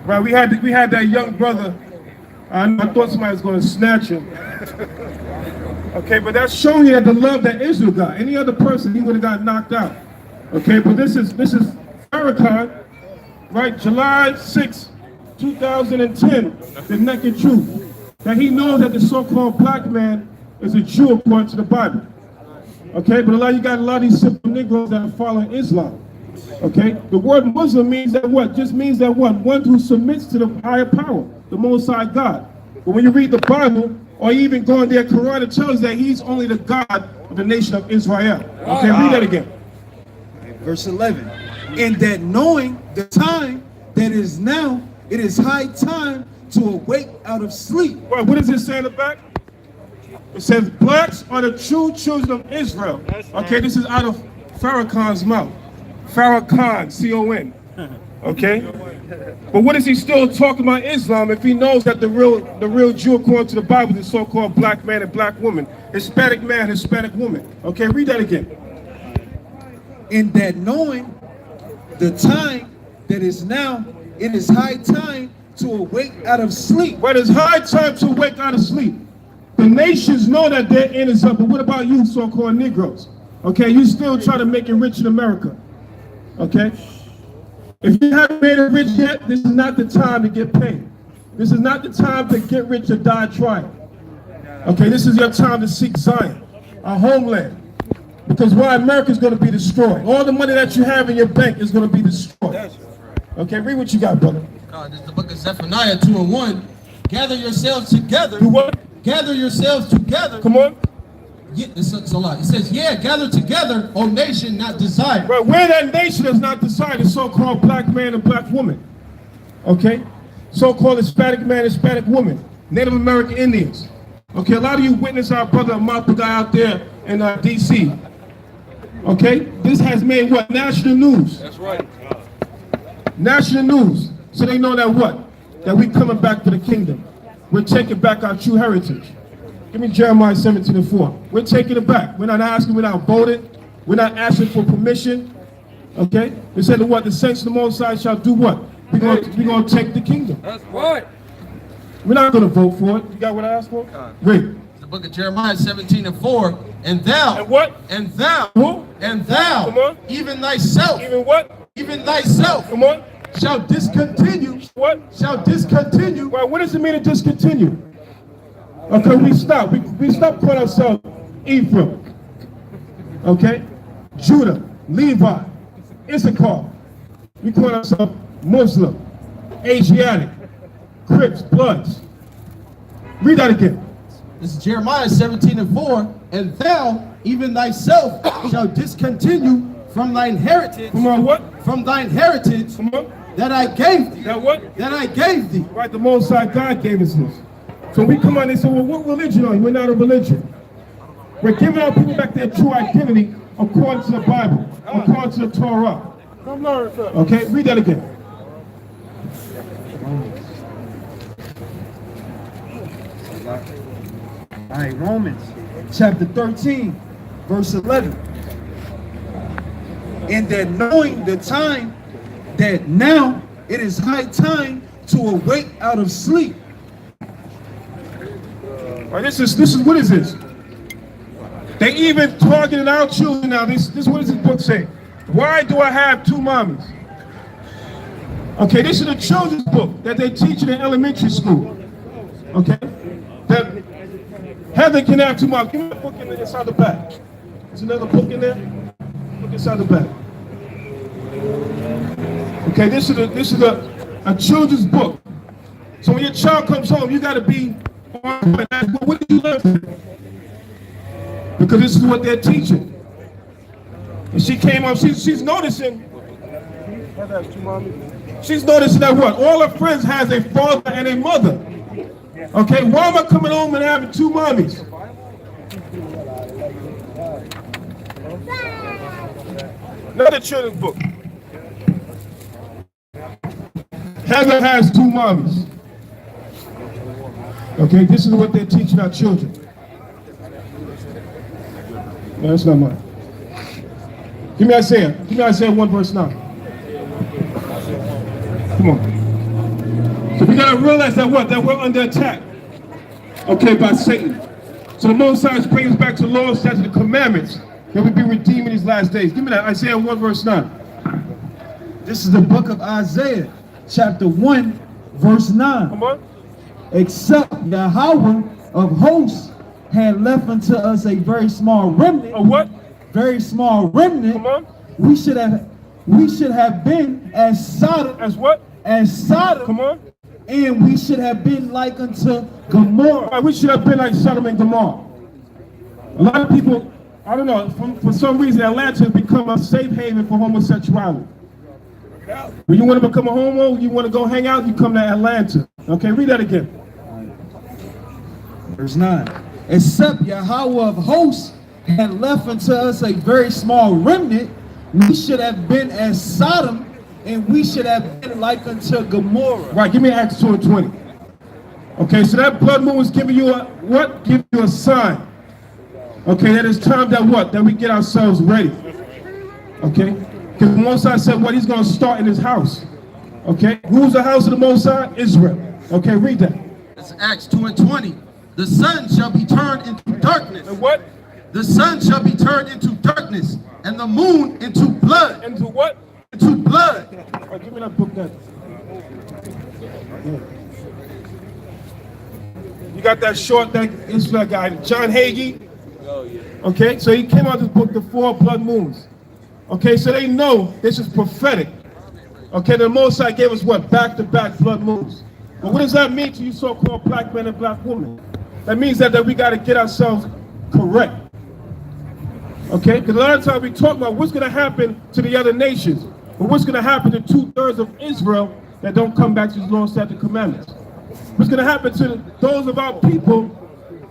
[SPEAKER 7] Right, we had that young brother. I thought somebody was going to snatch him. Okay, but that's showing you that the love that Israel got. Any other person, he would have got knocked out. Okay, but this is Farrakhan, right? July 6, 2010, the naked truth. That he knows that the so-called black man is a Jew according to the Bible.
[SPEAKER 3] Okay, but you got a lot of these simple Negroes that are following Islam. Okay, the word Muslim means that what? Just means that what? One who submits to the higher power, the Most High God. But when you read the Bible, or even go in their Quran, it tells that he's only the God of the nation of Israel. Okay, read that again.
[SPEAKER 8] Verse 11. And that knowing the time that is now, it is high time to awake out of sleep.
[SPEAKER 3] Right, what does it say in the back? It says, blacks are the true children of Israel. Okay, this is out of Farrakhan's mouth. Farrakhan, C-O-N. Okay? But what is he still talking about Islam if he knows that the real Jew according to the Bible is the so-called black man and black woman, Hispanic man, Hispanic woman? Okay, read that again.
[SPEAKER 8] In that knowing the time that is now, it is high time to awake out of sleep.
[SPEAKER 3] But it's high time to wake out of sleep. The nations know that their end is up, but what about you so-called Negroes? Okay, you still try to make it rich in America. Okay? If you haven't made it rich yet, this is not the time to get paid. This is not the time to get rich or die trying. Okay, this is your time to seek Zion, our homeland. Because why America's going to be destroyed. All the money that you have in your bank is going to be destroyed. Okay, read what you got, brother.
[SPEAKER 2] This is the book of Zephaniah 2:1. Gather yourselves together.
[SPEAKER 3] Do what?
[SPEAKER 2] Gather yourselves together.
[SPEAKER 3] Come on.
[SPEAKER 2] Yeah, it's a lot. It says, yeah, gather together, O nation not desired.
[SPEAKER 3] Right, where that nation is not desired, the so-called black man and black woman. Okay? So-called Hispanic man, Hispanic woman. Native American Indians. Okay, a lot of you witness our brother Martha guy out there in D.C. Okay? This has made what? National news.
[SPEAKER 4] That's right.
[SPEAKER 3] National news. So they know that what? That we coming back for the kingdom. We're taking back our true heritage. Give me Jeremiah 17:4. We're taking it back. We're not asking, we're not voting. We're not asking for permission. Okay? They said that what? The saints of the Most High shall do what? We're going to take the kingdom.
[SPEAKER 4] That's right.
[SPEAKER 3] We're not going to vote for it. You got what I asked for? Read.
[SPEAKER 2] The book of Jeremiah 17:4. And thou.
[SPEAKER 3] And what?
[SPEAKER 2] And thou.
[SPEAKER 3] Who?
[SPEAKER 2] And thou.
[SPEAKER 3] Come on.
[SPEAKER 2] Even thyself.
[SPEAKER 3] Even what?
[SPEAKER 2] Even thyself.
[SPEAKER 3] Come on.
[SPEAKER 2] Shall discontinue.
[SPEAKER 3] What?
[SPEAKER 2] Shall discontinue.
[SPEAKER 3] Well, what does it mean to discontinue? Okay, we stop. We stop calling ourselves Ephraim. Okay? Judah, Levi, Issachar. We call ourselves Muslim, Asiatic, Crips, Bloods. Read that again.
[SPEAKER 2] This is Jeremiah 17:4. And thou, even thyself, shall discontinue from thine heritage.
[SPEAKER 3] Come on, what?
[SPEAKER 2] From thine heritage.
[SPEAKER 3] Come on.
[SPEAKER 2] That I gave thee.
[SPEAKER 3] That what?
[SPEAKER 2] That I gave thee.
[SPEAKER 3] Right, the Most High God gave us this. So we come on and say, well, what religion are you? We're not a religion. We're giving our people back their true identity according to the Bible, according to the Torah. Okay, read that again.
[SPEAKER 8] All right, Romans chapter 13, verse 11. And that knowing the time that now it is high time to awake out of sleep.
[SPEAKER 3] All right, this is what is this? They even targeting our children now. This what does this book say? Why do I have two mommies? Okay, this is a children's book that they teach in elementary school. Okay, that Heather can have two mommies. Give me a book in there inside the back. There's another book in there. Look inside the back. Okay, this is a children's book. So when your child comes home, you got to be on point. What did you learn from it? Because this is what they're teaching. And she came up, she's noticing. She's noticing that what? All her friends has a father and a mother. Okay, why am I coming home and having two mommies? Another children's book. Heather has two mommies. Okay, this is what they're teaching our children. No, that's not mine. Give me Isaiah. Give me Isaiah 1 verse 9. Come on. So we gotta realize that what? That we're under attack. Okay, by Satan. So the Most High is bringing us back to the law, statutes, and the commandments that we be redeemed in these last days. Give me that Isaiah 1 verse 9.
[SPEAKER 8] This is the book of Isaiah, chapter 1, verse 9.
[SPEAKER 3] Come on.
[SPEAKER 8] Except Yahweh of hosts had left unto us a very small remnant.
[SPEAKER 3] A what?
[SPEAKER 8] very small remnant,
[SPEAKER 3] Come on.
[SPEAKER 8] we should have been as Sodom.
[SPEAKER 3] As what?
[SPEAKER 8] As Sodom.
[SPEAKER 3] Come on.
[SPEAKER 8] And we should have been like unto Gomorrah.
[SPEAKER 3] Right, we should have been like Sodom and Gomorrah. A lot of people, I don't know, for some reason Atlanta has become a safe haven for homosexuality. When you want to become a homo, you want to go hang out, you come to Atlanta. Okay, read that again.
[SPEAKER 8] Verse 9. Except Yahweh of hosts had left unto us a very small remnant, we should have been as Sodom, and we should have been like unto Gomorrah.
[SPEAKER 3] Right, give me Acts 2:20. Okay, so that blood moon is giving you a what? Giving you a sign. Okay, that it's time that what? That we get ourselves ready. Okay? Because the Most High said what? He's going to start in his house. Okay? Who's the house of the Most High? Israel. Okay, read that.
[SPEAKER 2] It's Acts 2:20. The sun shall be turned into darkness.
[SPEAKER 3] And what?
[SPEAKER 2] The sun shall be turned into darkness, and the moon into blood.
[SPEAKER 3] Into what?
[SPEAKER 2] Into blood.
[SPEAKER 3] Oh, give me that book then. You got that short, that Israel guy, John Hagee. Okay, so he came out with this book, The Four Blood Moons. Okay, so they know this is prophetic. Okay, the Most High gave us what? Back-to-back blood moons. But what does that mean to you so-called black men and black women? That means that we got to get ourselves correct. Okay, because a lot of times we talk about what's going to happen to the other nations. But what's going to happen to 2/3 of Israel that don't come back to His law, statute, commandments? What's going to happen to those of our people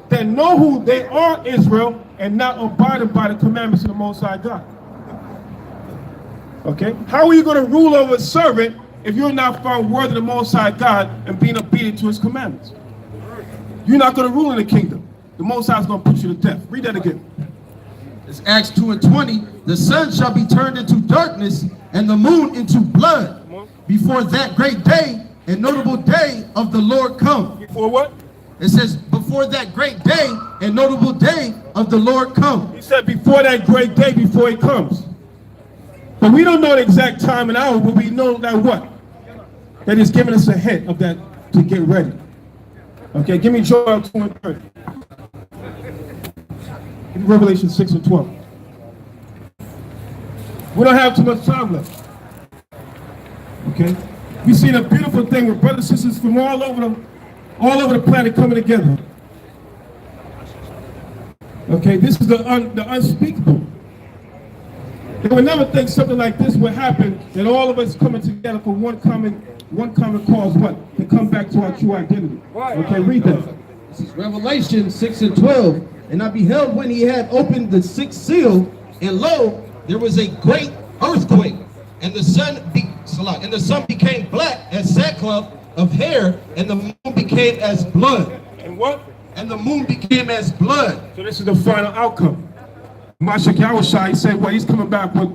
[SPEAKER 3] that know who they are, Israel, and not abiding by the commandments of the Most High God? Okay? How are you going to rule over a servant if you're not found worthy of the Most High God and being obedient to His commandments? You're not going to rule in the kingdom. The Most High is going to put you to death. Read that again.
[SPEAKER 2] It's Acts 2:20. The sun shall be turned into darkness, and the moon into blood, before that great day and notable day of the Lord come.
[SPEAKER 3] Before what?
[SPEAKER 2] It says, before that great day and notable day of the Lord come.
[SPEAKER 3] He said before that great day, before He comes. But we don't know the exact time and hour, but we know that what? That He's giving us a hint of that to get ready. Okay, give me Joel 2:30. Give me Revelation 6:12. We don't have too much time left. Okay? We've seen a beautiful thing with brothers and sisters from all over the planet coming together. Okay, this is the unspeakable. They would never think something like this would happen, that all of us coming together for one common cause, what? To come back to our true identity. Okay, read that.
[SPEAKER 2] This is Revelation 6:12. And I beheld when He had opened the sixth seal, and lo, there was a great earthquake, and the sun became black as sackcloth of hair, and the moon became as blood.
[SPEAKER 3] And what?
[SPEAKER 2] And the moon became as blood.
[SPEAKER 3] So this is the final outcome. Masharah, he said, well, He's coming back with,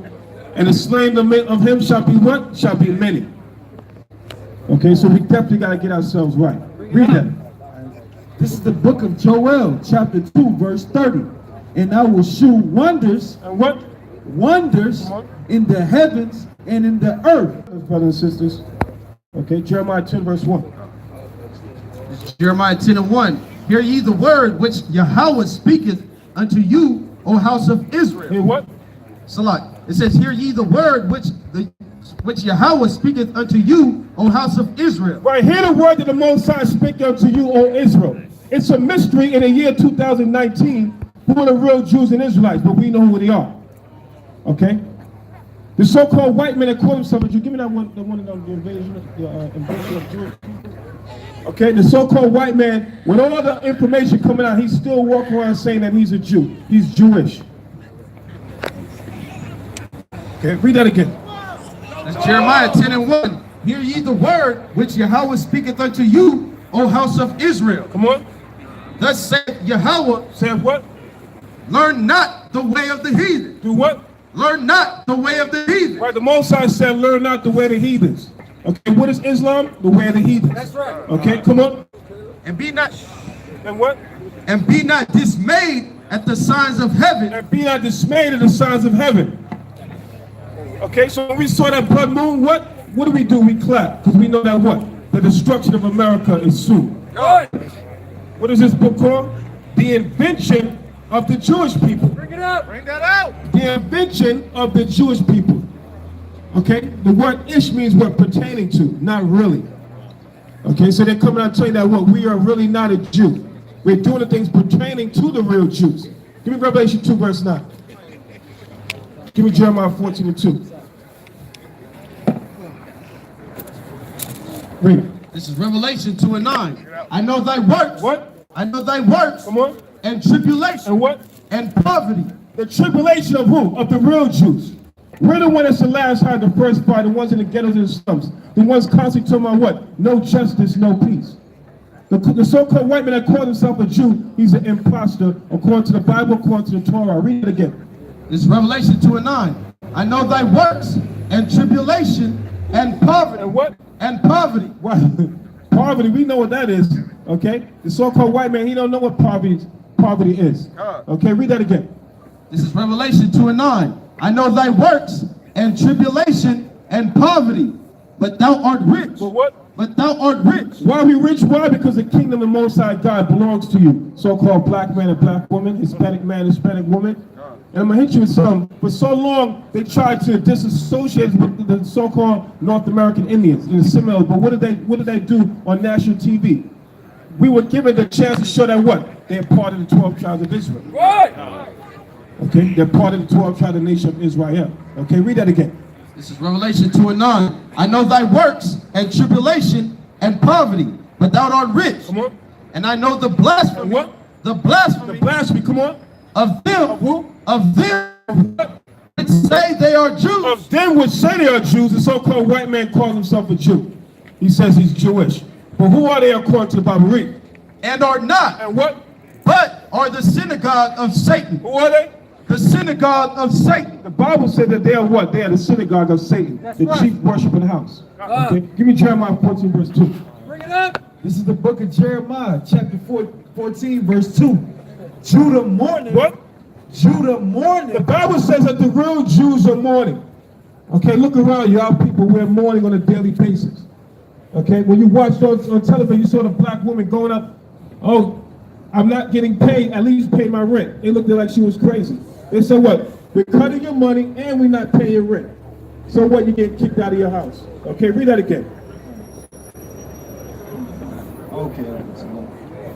[SPEAKER 3] and the slain of Him shall be what? Shall be many. Okay, so we definitely got to get ourselves right. Read that.
[SPEAKER 8] This is the book of Joel, chapter 2, verse 30. And I will shew wonders.
[SPEAKER 3] And what?
[SPEAKER 8] Wonders in the heavens and in the earth.
[SPEAKER 3] Brothers and sisters. Okay, Jeremiah 10, verse 1.
[SPEAKER 2] Jeremiah 10:1. Hear ye the word which Yahweh speaketh unto you, O house of Israel.
[SPEAKER 3] Hear what?
[SPEAKER 2] Salah. It says, hear ye the word which Yahweh speaketh unto you, O house of Israel.
[SPEAKER 3] Right, hear the word that the Most High speak unto you, O Israel. It's a mystery in the year 2019 who are the real Jews and Israelites, but we know who they are. Okay? The so-called white men that call themselves a Jew. Give me that one, the invasion of Jews. Okay, the so-called white man, with all the information coming out, he's still walking around saying that he's a Jew. He's Jewish. Okay, read that again.
[SPEAKER 2] That's Jeremiah 10:1. Hear ye the word which Yahweh speaketh unto you, O house of Israel.
[SPEAKER 3] Come on.
[SPEAKER 2] Thus saith Yahweh,
[SPEAKER 3] Saith what?
[SPEAKER 2] learn not the way of the heathen.
[SPEAKER 3] Do what?
[SPEAKER 2] Learn not the way of the heathen.
[SPEAKER 3] Right, the Most High said, learn not the way of the heathens. Okay, what is Islam? The way of the heathens.
[SPEAKER 6] That's right.
[SPEAKER 3] Okay, come on.
[SPEAKER 2] And be not dismayed at the signs of heaven.
[SPEAKER 3] And be not dismayed at the signs of heaven. Okay, so when we saw that blood moon, what do? We clap, because we know that what? The destruction of America is soon.
[SPEAKER 6] Good.
[SPEAKER 3] What is this book called? The Invention
[SPEAKER 8] of the Jewish people.
[SPEAKER 4] Bring it up. Bring that out.
[SPEAKER 8] The invention of the Jewish people. Okay? The word ish means what? Pertaining to, not really. Okay, so they're coming out telling you that what we are really not a Jew. We're doing the things pertaining to the real Jews. Give me Revelation 2 verse 9. Give me Jeremiah 14 and 2. Read it.
[SPEAKER 2] This is Revelation 2 and 9. I know thy works.
[SPEAKER 8] What?
[SPEAKER 2] I know thy works.
[SPEAKER 8] Come on.
[SPEAKER 2] And tribulation.
[SPEAKER 8] And what?
[SPEAKER 2] And poverty.
[SPEAKER 8] The tribulation of who? Of the real Jews. We're the ones that's the last high, the first part, the ones in the ghettos and the slums. The ones constantly talking about what? No justice, no peace. The so-called white man that calls himself a Jew, he's an imposter according to the Bible, according to the Torah. Read it again.
[SPEAKER 2] This is Revelation 2 and 9. I know thy works and tribulation and poverty.
[SPEAKER 8] And what?
[SPEAKER 2] And poverty.
[SPEAKER 8] What? Poverty, we know what that is. Okay? The so-called white man, he don't know what poverty is. Okay, read that again.
[SPEAKER 2] This is Revelation 2 and 9. I know thy works and tribulation and poverty, but thou art rich.
[SPEAKER 8] But what?
[SPEAKER 2] But thou art rich.
[SPEAKER 8] Why are we rich? Why? Because the kingdom of the Most High God belongs to you. So-called black man and black woman, Hispanic man, Hispanic woman. And I'm going to hit you with something. For so long, they tried to disassociate with the so-called North American Indians and the Seminoles. But what did they do on national TV? We were given the chance to show that what? They're part of the 12 tribes of Israel.
[SPEAKER 4] Right.
[SPEAKER 8] Okay? They're part of the 12 tribes of the nation of Israel. Okay? Read that again.
[SPEAKER 2] This is Revelation 2 and 9. I know thy works and tribulation and poverty, but thou art rich.
[SPEAKER 8] Come on.
[SPEAKER 2] And I know the blasphemy.
[SPEAKER 8] What?
[SPEAKER 2] The blasphemy.
[SPEAKER 8] The blasphemy. Come on.
[SPEAKER 2] Of them.
[SPEAKER 8] Of who?
[SPEAKER 2] Of them which say they are Jews.
[SPEAKER 8] Of them which say they are Jews, the so-called white man calls himself a Jew. He says he's Jewish. But who are they according to the Bible? Read.
[SPEAKER 2] And are not.
[SPEAKER 8] And what?
[SPEAKER 2] But are the synagogue of Satan.
[SPEAKER 8] Who are they?
[SPEAKER 2] The synagogue of Satan.
[SPEAKER 8] The Bible said that they are what? They are the synagogue of Satan.
[SPEAKER 6] That's
[SPEAKER 8] the
[SPEAKER 6] right.
[SPEAKER 8] chief worshiping house. Okay? Give me Jeremiah 14 verse 2.
[SPEAKER 6] Bring it up.
[SPEAKER 9] This is the book of Jeremiah, chapter 14, verse 2. Judah mourning.
[SPEAKER 8] What?
[SPEAKER 9] Judah mourning.
[SPEAKER 8] The Bible says that the real Jews are mourning. Okay, look around you. Our people, we're mourning on a daily basis. Okay, when you watched on television, you saw the black woman going up, oh, I'm not getting paid, at least pay my rent. They looked at her like she was crazy. They said what? We're cutting your money and we're not paying your rent. So what? You get kicked out of your house. Okay, read that again.
[SPEAKER 9] Okay.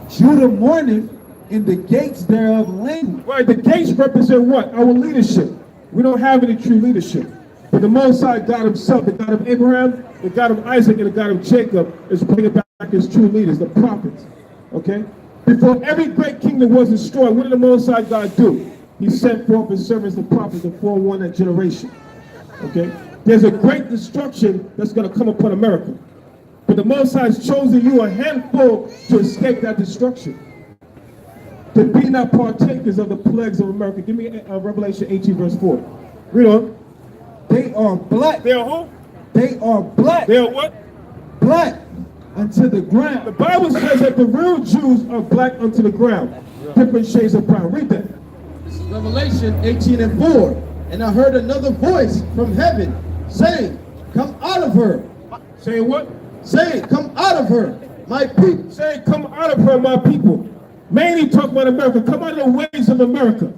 [SPEAKER 9] Judah mourning, in the gates thereof language.
[SPEAKER 8] Right, the gates represent what? Our leadership. We don't have any true leadership. But the Most High God himself, the God of Abraham, the God of Isaac, and the God of Jacob is bringing back his true leaders, the prophets. Okay? Before every great kingdom was destroyed, what did the Most High God do? He sent forth his servants, the prophets, to forewarn that generation. Okay? There's a great destruction that's going to come upon America. But the Most High has chosen you, a handful, to escape that destruction. To be not partakers of the plagues of America. Give me Revelation 18 verse 4. Read on.
[SPEAKER 9] They are black.
[SPEAKER 8] They are who?
[SPEAKER 9] They are black.
[SPEAKER 8] They are what?
[SPEAKER 9] Black unto the ground.
[SPEAKER 8] The Bible says that the real Jews are black unto the ground. Different shades of brown. Read that.
[SPEAKER 2] This is Revelation 18 and 4. And I heard another voice from heaven saying, come out of her.
[SPEAKER 8] Saying what?
[SPEAKER 2] Saying, come out of her, my people.
[SPEAKER 8] Saying, come out of her, my people. Mainly talking about America. Come out of the ways of America.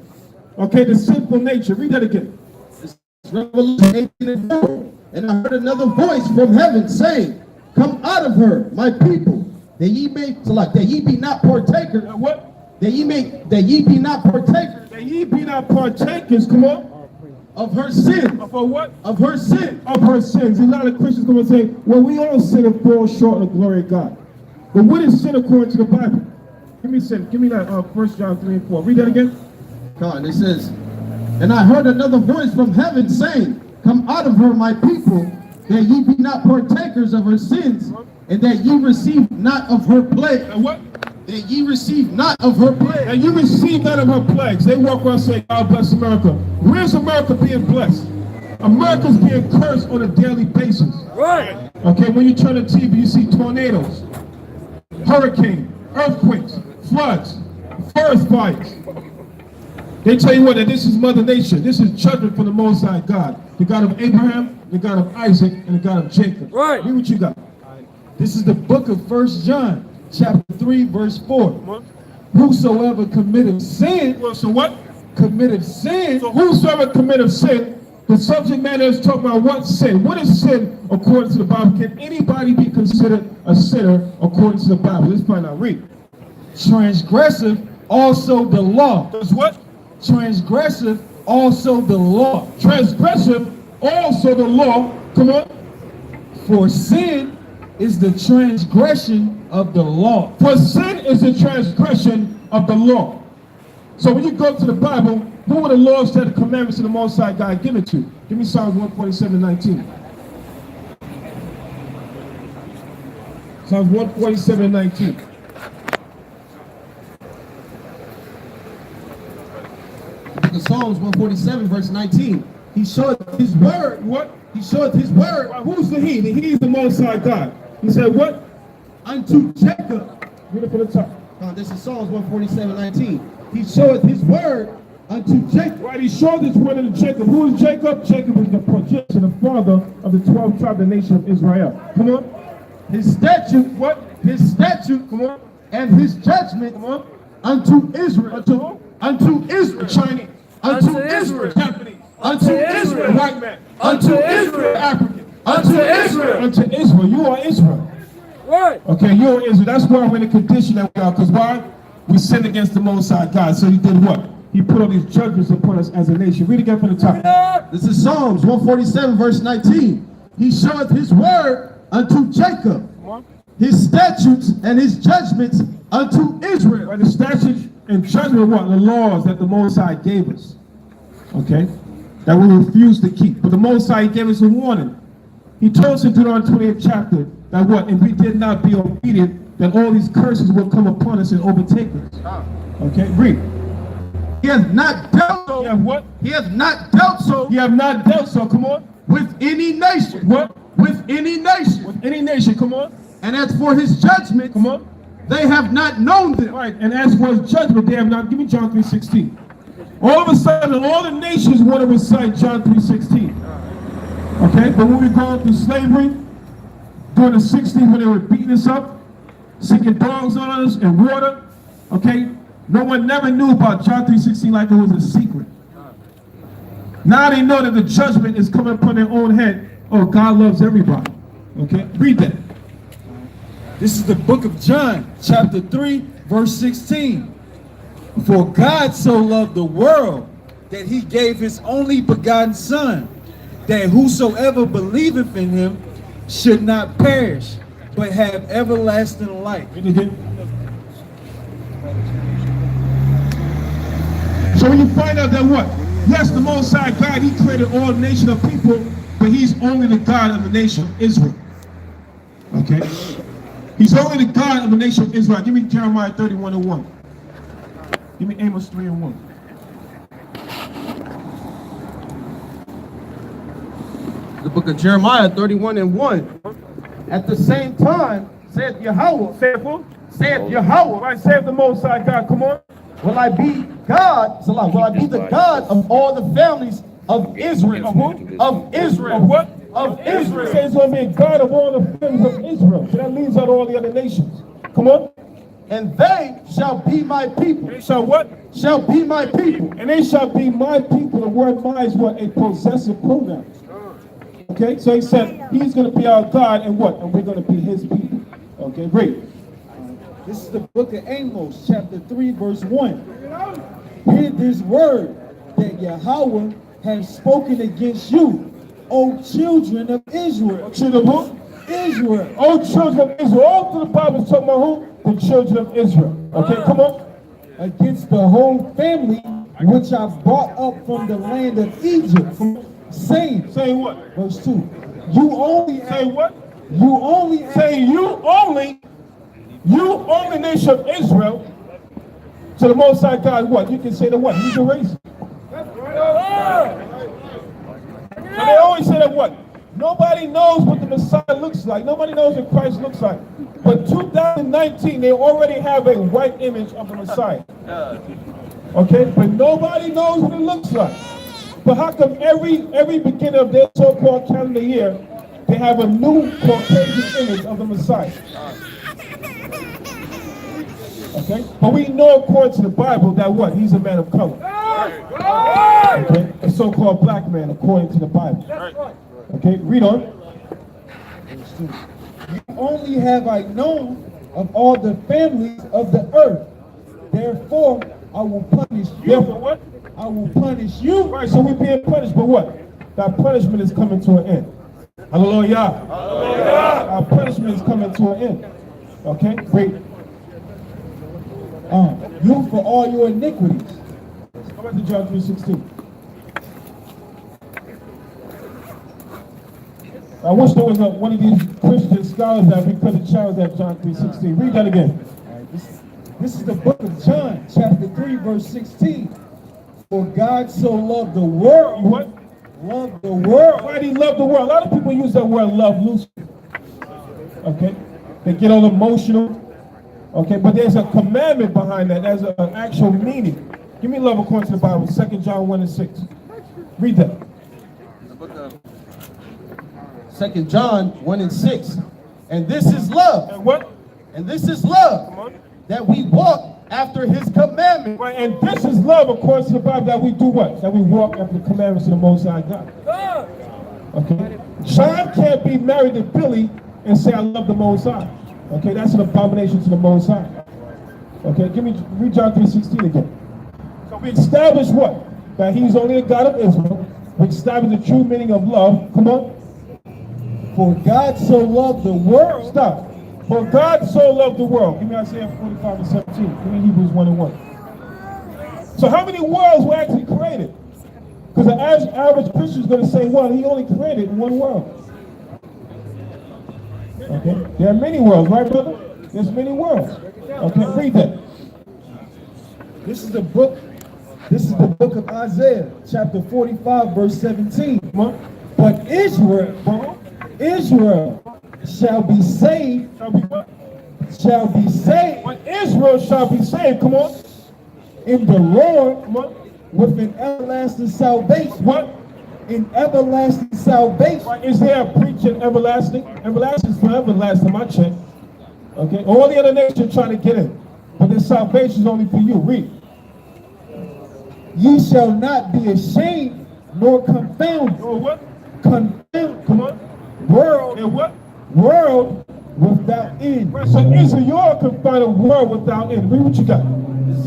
[SPEAKER 8] Okay, the sinful nature. Read that again.
[SPEAKER 2] This is Revelation 18 and 4. And I heard another voice from heaven saying, come out of her, my people, that ye may select, that ye be not partakers.
[SPEAKER 8] What?
[SPEAKER 2] That ye be not partakers.
[SPEAKER 8] That ye be not partakers, come on.
[SPEAKER 2] Of her sin.
[SPEAKER 8] Of her what?
[SPEAKER 2] Of her sin.
[SPEAKER 8] Of her sins. A lot of Christians come and say, well, we all sin and fall short of the glory of God. But what is sin according to the Bible? Give me sin. Give me that 1 John 3 and 4. Read that again.
[SPEAKER 2] God, it says, and I heard another voice from heaven saying, come out of her, my people, that ye be not partakers of her sins, and that ye receive not of her plague.
[SPEAKER 8] And what?
[SPEAKER 2] That ye receive not of her plague.
[SPEAKER 8] And you receive none of her plagues. They walk around saying, God bless America. Where's America being blessed? America's being cursed on a daily basis.
[SPEAKER 4] Right.
[SPEAKER 8] Okay, when you turn the TV, you see tornadoes, hurricanes, earthquakes, floods, forest fires. They tell you what, that this is Mother Nature. This is judgment from the Most High God. The God of Abraham, the God of Isaac, and the God of Jacob.
[SPEAKER 4] Right.
[SPEAKER 8] Read what you got.
[SPEAKER 9] This is the book of 1 John, chapter 3, verse 4.
[SPEAKER 8] whosoever committed sin,
[SPEAKER 1] Well, so what?
[SPEAKER 8] committed sin,
[SPEAKER 1] So whosoever committed sin, the subject matter is talking about what sin. What is sin according to the Bible? Can anybody be considered a sinner according to the Bible? Let's find out. Read.
[SPEAKER 8] transgressive also the law.
[SPEAKER 1] Does what?
[SPEAKER 8] Transgressive also the law.
[SPEAKER 1] Transgressive also the law. Come on.
[SPEAKER 8] For sin is the transgression of the law.
[SPEAKER 1] For sin is the transgression of the law. So when you go to the Bible, who were the laws, that the commandments of the Most High God given to? Give me Psalms 147:19. Psalms 147:19.
[SPEAKER 2] The Psalms 147 verse 19. He showed his word.
[SPEAKER 1] What?
[SPEAKER 2] He showed his word
[SPEAKER 1] Who's the he? The he is the Most High God. He said what?
[SPEAKER 2] unto Jacob.
[SPEAKER 1] Read it from the top.
[SPEAKER 2] This is Psalms 147:19. He showed his word unto Jacob.
[SPEAKER 1] Right, he showed this word unto Jacob. Who is Jacob? Jacob is the projection, the father of the 12 tribe, the nation of Israel. Come on.
[SPEAKER 2] His statute,
[SPEAKER 1] What?
[SPEAKER 2] his statute,
[SPEAKER 1] Come on.
[SPEAKER 2] and his judgment
[SPEAKER 1] Come on.
[SPEAKER 2] unto Israel.
[SPEAKER 1] Unto who?
[SPEAKER 2] Unto Israel.
[SPEAKER 1] Chinese.
[SPEAKER 2] Unto Israel.
[SPEAKER 1] Japanese.
[SPEAKER 2] Unto Israel.
[SPEAKER 1] White man.
[SPEAKER 2] Unto Israel.
[SPEAKER 1] African.
[SPEAKER 2] Unto Israel.
[SPEAKER 1] Unto Israel. You are Israel.
[SPEAKER 6] Right.
[SPEAKER 1] Okay, you are Israel. That's why we're in the condition that we are. Because why? We sinned against the Most High God. So he did what? He put all these judgments upon us as a nation. Read again from the top.
[SPEAKER 2] This is Psalms 147 verse 19. He showeth his word unto Jacob, his statutes and his judgments unto Israel.
[SPEAKER 1] Right, the statutes and judgment, what? The laws that the Most High gave us. Okay? That we refuse to keep. But the Most High gave us a warning. He told us in Deuteronomy 28th chapter that what? If we did not be obedient, then all these curses will come upon us and overtake us. Okay? Read.
[SPEAKER 2] He hath not dealt so.
[SPEAKER 1] You have what?
[SPEAKER 2] He hath not dealt so
[SPEAKER 1] You have not dealt so. Come on.
[SPEAKER 2] with any nation.
[SPEAKER 1] What?
[SPEAKER 2] With any nation.
[SPEAKER 1] With any nation. Come on.
[SPEAKER 2] And as for his judgment,
[SPEAKER 1] Come on.
[SPEAKER 2] they have not known them.
[SPEAKER 1] Right. And as for his judgment, they have not. Give me John 3:16. All of a sudden, all the nations want to recite John 3:16. Okay? But when we were going through slavery, during the 60s, when they were beating us up, sinking dogs on us and water, okay? No one never knew about John 3:16 like it was a secret. Now they know that the judgment is coming upon their own head. Oh, God loves everybody. Okay? Read that.
[SPEAKER 8] This is the book of John, chapter 3, verse 16. For God so loved the world that he gave his only begotten Son, that whosoever believeth in him should not perish, but have everlasting life.
[SPEAKER 1] Read it again. So when you find out that what? Yes, the Most High God, he created all nation of people, but he's only the God of the nation of Israel. Okay? He's only the God of the nation of Israel. Give me Jeremiah 31:1. Give me Amos 3:1.
[SPEAKER 2] The book of Jeremiah 31:1. At the same time, saith Yahweh, saith Yahweh,
[SPEAKER 1] Right, save the Most High God. Come on.
[SPEAKER 2] will I be God, will I be the God of all the families of Israel. Of Israel.
[SPEAKER 1] Of what?
[SPEAKER 2] Of Israel.
[SPEAKER 1] It says he's going to be a God of all the families of Israel. So that leaves out all the other nations. Come on.
[SPEAKER 2] And they shall be my people.
[SPEAKER 1] They shall what?
[SPEAKER 2] Shall be my people.
[SPEAKER 1] And they shall be my people. The word my is what? A possessive pronoun. Okay, so he said he's going to be our God and what? And we're going to be his people. Okay, great.
[SPEAKER 8] This is the book of Amos, chapter 3, verse 1. Hear this word that Yahweh has spoken against you, O children of Israel.
[SPEAKER 1] Children of who?
[SPEAKER 8] Israel.
[SPEAKER 1] Oh, children of Israel. All through the Bible is talking about who? The children of Israel. Okay, come on.
[SPEAKER 8] Against the whole family which I brought up from the land of Egypt, saying,
[SPEAKER 1] Saying what?
[SPEAKER 8] verse 2, you only
[SPEAKER 1] Say what?
[SPEAKER 8] you only
[SPEAKER 1] Saying you only nation of Israel. To the Most High God, what? You can say that what? He's a racist. And they always say that what? Nobody knows what the Messiah looks like. Nobody knows what Christ looks like. But 2019, they already have a white image of the Messiah. Okay? But nobody knows what it looks like. But how come every beginning of their so-called calendar year, they have a new Caucasian image of the Messiah?
[SPEAKER 10] Okay? But we know according to the Bible that what? He's a man of color. Okay? A so-called black man according to the Bible. Okay? Read on.
[SPEAKER 8] Only have I known of all the families of the earth. Therefore, I will punish you.
[SPEAKER 10] Therefore what?
[SPEAKER 8] I will punish you.
[SPEAKER 10] Right, so we're being punished, but what? That punishment is coming to an end. Hallelujah. Hallelujah. Our punishment is coming to an end. Okay? Great.
[SPEAKER 8] You for all your iniquities.
[SPEAKER 10] Come back to John 3:16. I wish there was one of these Christian scholars that we could have challenged that John 3:16. Read that again.
[SPEAKER 8] This is the book of John, chapter 3, verse 16. For God so loved the world.
[SPEAKER 10] What?
[SPEAKER 8] Loved the world.
[SPEAKER 10] Why did he love the world? A lot of people use that word love loosely. Okay? They get all emotional. Okay? But there's a commandment behind that. There's an actual meaning. Give me love according to the Bible. 2 John 1:6. Read that.
[SPEAKER 2] 2 John 1:6. And this is love.
[SPEAKER 10] And what?
[SPEAKER 2] And this is love.
[SPEAKER 10] Come on.
[SPEAKER 2] That we walk after his commandment.
[SPEAKER 10] Right, and this is love according to the Bible, that we do what? That we walk after the commandments of the Most High God. Okay? John can't be married to Billy and say, I love the Most High. Okay, that's an abomination to the Most High. Okay, read John 3:16 again. So we establish what? That he's only the God of Israel. We establish the true meaning of love. Come on.
[SPEAKER 8] For God so loved the world.
[SPEAKER 10] Stop. For God so loved the world. Give me Isaiah 45:17. Give me Hebrews 1:1. So how many worlds were actually created? Because the average Christian is going to say, well, he only created one world. Okay? There are many worlds, right, brother? There's many worlds. Okay, read that.
[SPEAKER 8] This is the book of Isaiah, chapter 45, verse 17. But Israel shall be saved. Shall be saved.
[SPEAKER 10] But Israel shall be saved. Come on.
[SPEAKER 8] In the Lord. Come on. With an everlasting salvation.
[SPEAKER 10] What?
[SPEAKER 8] In everlasting salvation.
[SPEAKER 10] Right. Is there a preaching everlasting? Everlasting is forever, last time I checked. Okay. All the other nations trying to get in. But this salvation is only for you. Read.
[SPEAKER 8] Ye shall not be ashamed nor confounded.
[SPEAKER 10] Or what?
[SPEAKER 8] Confounded.
[SPEAKER 10] Come on.
[SPEAKER 8] World.
[SPEAKER 10] And what?
[SPEAKER 8] World without end.
[SPEAKER 10] Right. So Israel can find a world without end. Read what you got.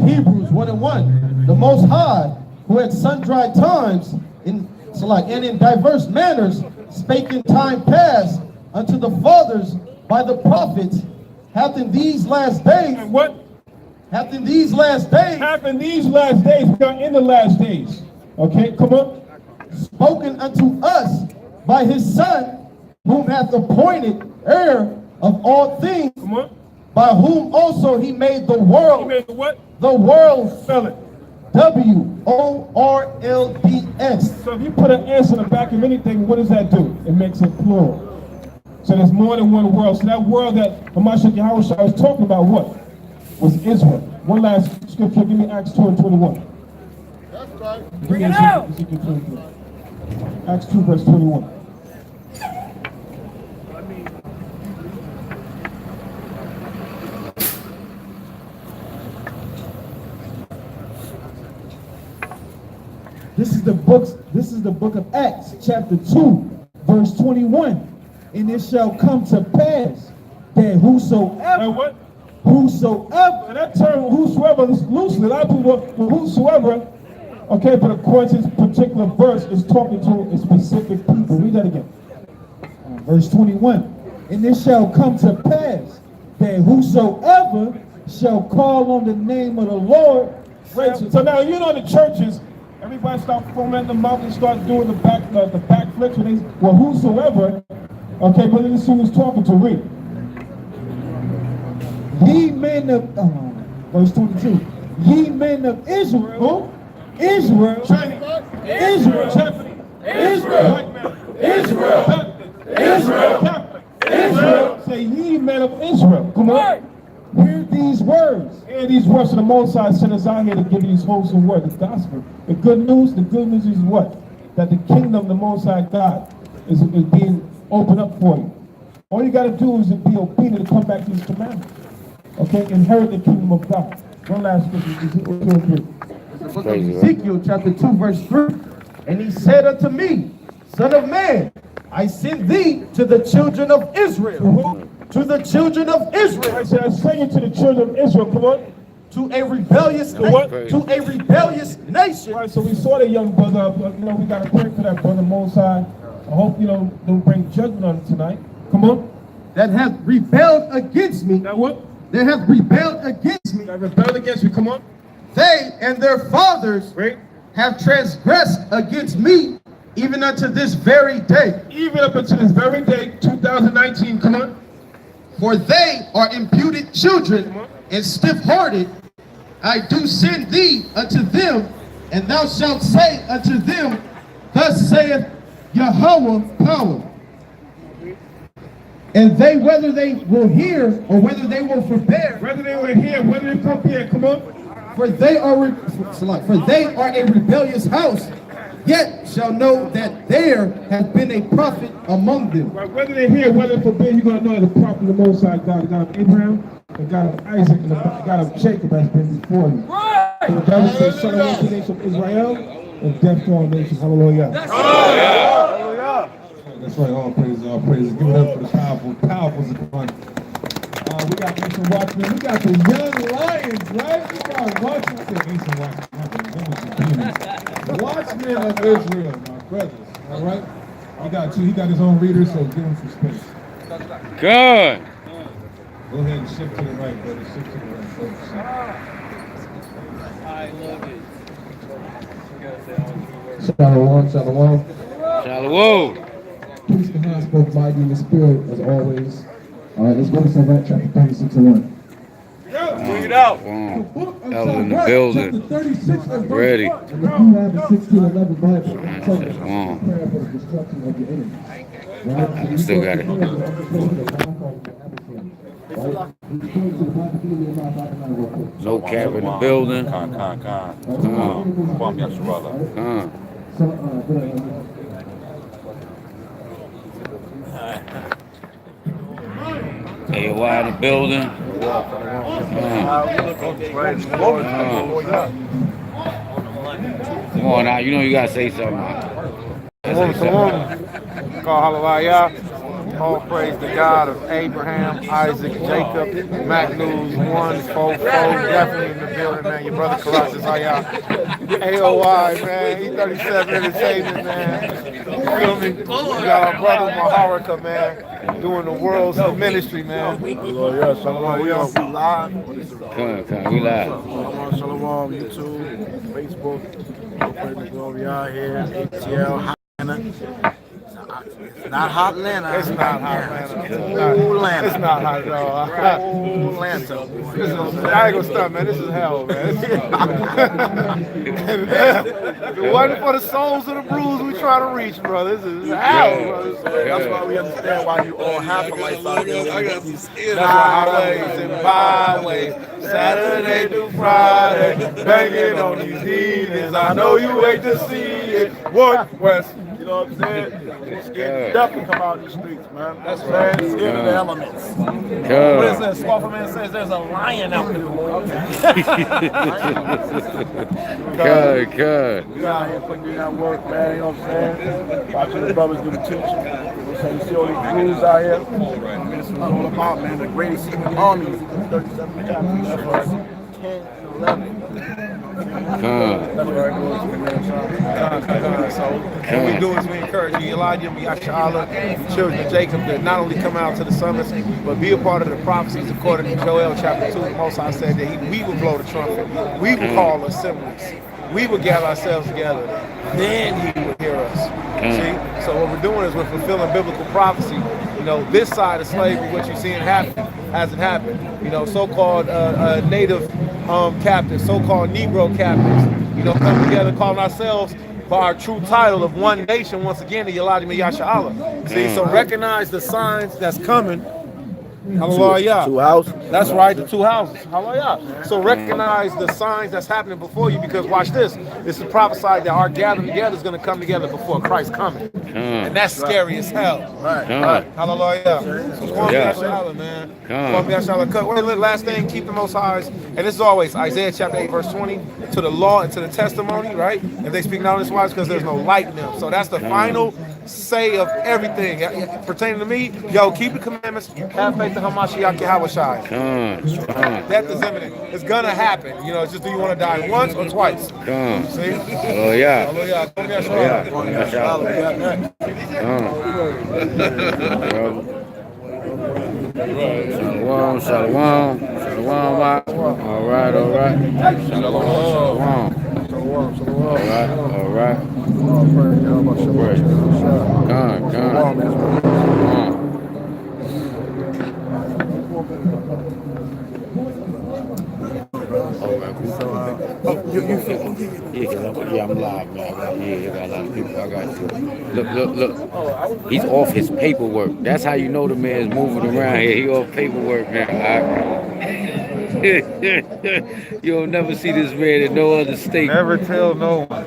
[SPEAKER 2] Hebrews 1:1. The Most High, who at sundry times and in diverse manners spake in time past unto the fathers by the prophets, hath in these last days.
[SPEAKER 10] And what?
[SPEAKER 2] Hath in these last days.
[SPEAKER 10] Hath in these last days. We are in the last days. Okay, come on.
[SPEAKER 2] Spoken unto us by his Son, whom hath appointed heir of all things.
[SPEAKER 10] Come on.
[SPEAKER 2] By whom also he made the world.
[SPEAKER 10] He made the what?
[SPEAKER 2] The world.
[SPEAKER 10] Spell it.
[SPEAKER 2] WORLDS.
[SPEAKER 10] So if you put an S in the back of anything, what does that do? It makes it plural. So there's more than one world. So that world that Masharah was talking about, what? Was Israel. One last scripture. Give me Acts 2:21.
[SPEAKER 7] That's right.
[SPEAKER 10] Bring it out. Acts 2 verse 21.
[SPEAKER 8] This is the book of Acts, chapter 2, verse 21. And it shall come to pass that whosoever.
[SPEAKER 10] And what?
[SPEAKER 8] Whosoever.
[SPEAKER 10] And that term whosoever is loosely. A lot of people, whosoever, okay, but according to this particular verse, is talking to a specific people. Read that again.
[SPEAKER 8] Verse 21. And it shall come to pass that whosoever shall call on the name of the Lord.
[SPEAKER 10] Right. So now you know the churches, everybody start foaming the mouth and start doing the backflips. Well, whosoever, okay, but this is who he's talking to. Read.
[SPEAKER 8] Ye men of, verse 22. Ye men of Israel.
[SPEAKER 10] Who?
[SPEAKER 8] Israel.
[SPEAKER 10] Chinese.
[SPEAKER 8] Israel.
[SPEAKER 10] Japanese.
[SPEAKER 8] Israel. Israel. Israel.
[SPEAKER 10] Catholic. Israel. Say ye men of Israel. Come on.
[SPEAKER 8] Hear these words.
[SPEAKER 10] Hear these words of the Most High sent us out here to give you these wholesome word, the gospel. The good news is what? That the kingdom of the Most High God is being opened up for you. All you got to do is be obedient to come back to his commandments. Okay, inherit the kingdom of God. One last scripture, Ezekiel 2 and 3.
[SPEAKER 2] Book of Ezekiel chapter 2 verse 3. And he said unto me, Son of man, I send thee to the children of Israel. To the children of Israel.
[SPEAKER 10] I said, I send you to the children of Israel. Come on.
[SPEAKER 2] To a rebellious nation. To a rebellious nation.
[SPEAKER 10] All right, so we saw the young brother. We got to pray for that brother Most High. I hope don't bring judgment on him tonight. Come on.
[SPEAKER 2] That hath rebelled against me.
[SPEAKER 10] That what?
[SPEAKER 2] They have rebelled against me.
[SPEAKER 10] That rebelled against me. Come on.
[SPEAKER 2] They and their fathers have transgressed against me, even unto this very day.
[SPEAKER 10] Even up until this very day, 2019. Come on.
[SPEAKER 2] For they are imputed children and stiff-hearted. I do send thee unto them, and thou shalt say unto them, Thus saith Yahweh power. And they, whether they will hear or whether they will forbear,
[SPEAKER 10] whether they will hear, whether they compare, come on.
[SPEAKER 2] For they are a rebellious house, yet shall know that there has been a prophet among them.
[SPEAKER 10] Right, whether they hear, whether they forbid, you're going to know the prophet of the Most High God, the God of Abraham, the God of Isaac, and the God of Jacob has been before you. Right. So the Bible says, Shalom to the nation of Israel, and death to all nations. Hallelujah.
[SPEAKER 3] Hallelujah. That's right, all praises, all praises. Give it up for the powerful Zapan. We got Nation Watchmen. We got the young lions, right? We got Watchmen. I said Nation Watchmen. Watchmen of Israel, my brothers. All right? He got his own readers, so give him some space.
[SPEAKER 5] Good.
[SPEAKER 3] Go ahead and shift to the right, brother. Shift to the right.
[SPEAKER 1] Shalom, shalom.
[SPEAKER 5] Shalom.
[SPEAKER 1] Peace to God, spoke mighty in the spirit, as always. Let's go to Sirach chapter 36 and 1.
[SPEAKER 3] Bring it out.
[SPEAKER 5] Elder in the building. Ready.
[SPEAKER 1] And if you have a 1611 Bible, prayer for the destruction of your enemies. Right?
[SPEAKER 5] I still got it. No cap in the building.
[SPEAKER 4] Yasharahla.
[SPEAKER 5] AOI in the building. Come on now, you know you gotta say something.
[SPEAKER 11] Call hallelujah. All praise the God of Abraham, Isaac, Jacob, Magnus, 144, definitely in the building, man. Your brother Caracas, how y'all? AOI, man. E37 Entertainment, man. You feel me? We got our brother Masharah, man, doing the world's ministry, man.
[SPEAKER 3] Hallelujah. Shalom.
[SPEAKER 11] We on live.
[SPEAKER 5] Come on, we live.
[SPEAKER 11] Shalom, YouTube, Facebook. All praise the glory out here. ATL, It's not hot Atlanta.
[SPEAKER 3] It's not hot Atlanta.
[SPEAKER 11] Atlanta.
[SPEAKER 3] It's not hot at all.
[SPEAKER 11] Atlanta.
[SPEAKER 3] I ain't gonna stop, man. This is hell, man. If it wasn't for the souls of the bruise we try to reach, bro, this is hell, bro.
[SPEAKER 11] That's why we understand why you all have a life out there.
[SPEAKER 3] Highways and byways, Saturday through Friday, banging on these heathens. I know you wait to see it. West.
[SPEAKER 11] You know what I'm saying? Definitely come out in the streets, man. That's right. Scared of the elements.
[SPEAKER 5] What
[SPEAKER 11] is that? Swafferman says there's a lion out there.
[SPEAKER 5] Good.
[SPEAKER 11] We out here putting in that work, man. You know what I'm saying? Watching the brothers do the teaching. You see all these crews out here. This is all about, man. The greatest human army is 37 captains. That's right. 10 to 11. That's right.
[SPEAKER 3] So what we do is we encourage you, Elijah, Yasharahla, the children of Jacob, to not only come out to the summits, but be a part of the prophecies according to Joel chapter 2. The Most High said that we would blow the trumpet, we would call assemblies, we would gather ourselves together, then he would hear us. See? So what we're doing is we're fulfilling biblical prophecy. You know, this side of slavery, what you're seeing happen, hasn't happened. You know, so-called native captives, so-called Negro captives, you know, come together calling ourselves by our true title of one nation, once again, the Yasharahla. See, so recognize the signs that's coming
[SPEAKER 11] Hallelujah.
[SPEAKER 5] Two houses.
[SPEAKER 11] That's right, the two houses. Hallelujah. So recognize the signs that's happening before you, because watch this. This is prophesied that our gathering together is going to come together before Christ coming. And that's scary as hell. Right. Hallelujah. So call me Yasharahla, man. Call me Yasharahla. Wait, look, last thing, keep the Most Highs. And this is always Isaiah chapter 8, verse 20, to the law and to the testimony, right? If they speak not this wise, because there's no light in them. So that's the final say of everything pertaining to me. Yo, keep the commandments, have faith in Hamashiach Yahawashi. Death is imminent. It's gonna happen. You know, it's just, do you want to die once or twice? See?
[SPEAKER 5] Oh yeah. Shalom, shalom, shalom. All right. Shalom. All right. I'm live, man. Yeah, got a lot of people. I got you. Look. He's off his paperwork. That's how you know the man's moving around here. He off paperwork, man. You'll never see this man in no other state.
[SPEAKER 11] Never tell no one.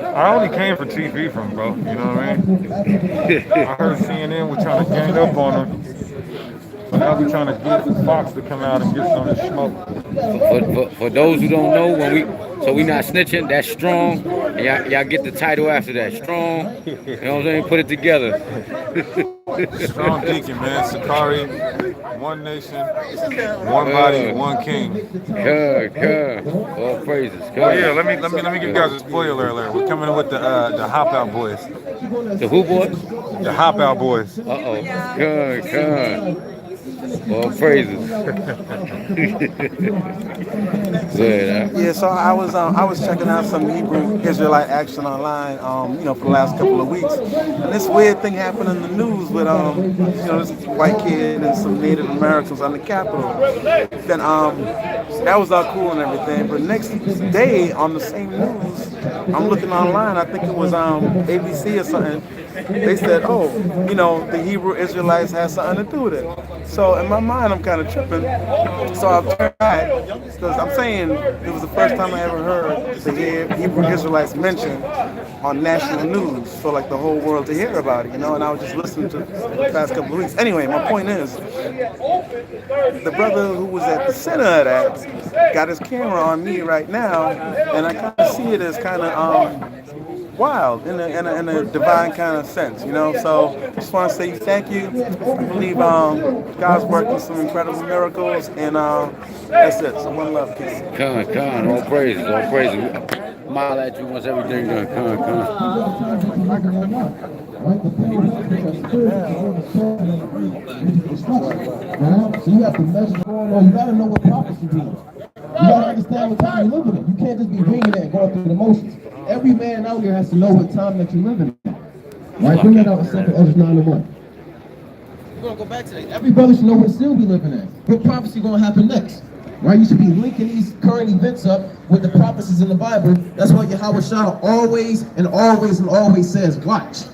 [SPEAKER 11] I only came for TV from, bro. You know what I mean? I heard CNN was trying to gang up on him. So now we're trying to get Fox to come out and get some of this smoke.
[SPEAKER 5] For those who don't know, we not snitching, that's strong. And y'all get the title after that. Strong. You know what I'm saying? Put it together.
[SPEAKER 11] Strong deacon, man. Sakari, one nation, one body, one king.
[SPEAKER 5] Good. All praises.
[SPEAKER 11] Oh yeah, let me give you guys a spoiler alert. We're coming in with the Hop Out Boys.
[SPEAKER 5] The who boys?
[SPEAKER 11] The Hop Out Boys.
[SPEAKER 5] Good. All praises.
[SPEAKER 12] Yeah, so I was checking out some Hebrew Israelite action online, for the last couple of weeks, and this weird thing happened in the news with this white kid and some Native Americans on the Capitol. Then that was all cool and everything, but next day on the same news, I'm looking online. I think it was ABC or something. They said, the Hebrew Israelites had something to do with it. So in my mind, I'm kind of tripping. So I've turned back, because I'm saying it was the first time I ever heard the Hebrew Israelites mentioned on national news for like the whole world to hear about it, and I was just listening to the past couple of weeks. Anyway, my point is, the brother who was at the center of that got his camera on me right now, and I kind of see it as kind of wild in a divine kind of sense, So I just want to say thank you. I believe God's working some incredible miracles, and that's it. So one love, peace.
[SPEAKER 5] Con, all praises. Smile at you once everything done.
[SPEAKER 1] So you have to measure. You gotta know what prophecy means. You gotta understand what time you're living in. You can't just be reading it and going through the motions. Every man out here has to know what time that you're living in. Right? Bring that out in 2nd Ezra 9:1. We're gonna go back to that. Every brother should know what still we living in. What prophecy gonna happen next? Right? You should be linking these current events up with the prophecies in the Bible. That's why Yahawashi always says, watch.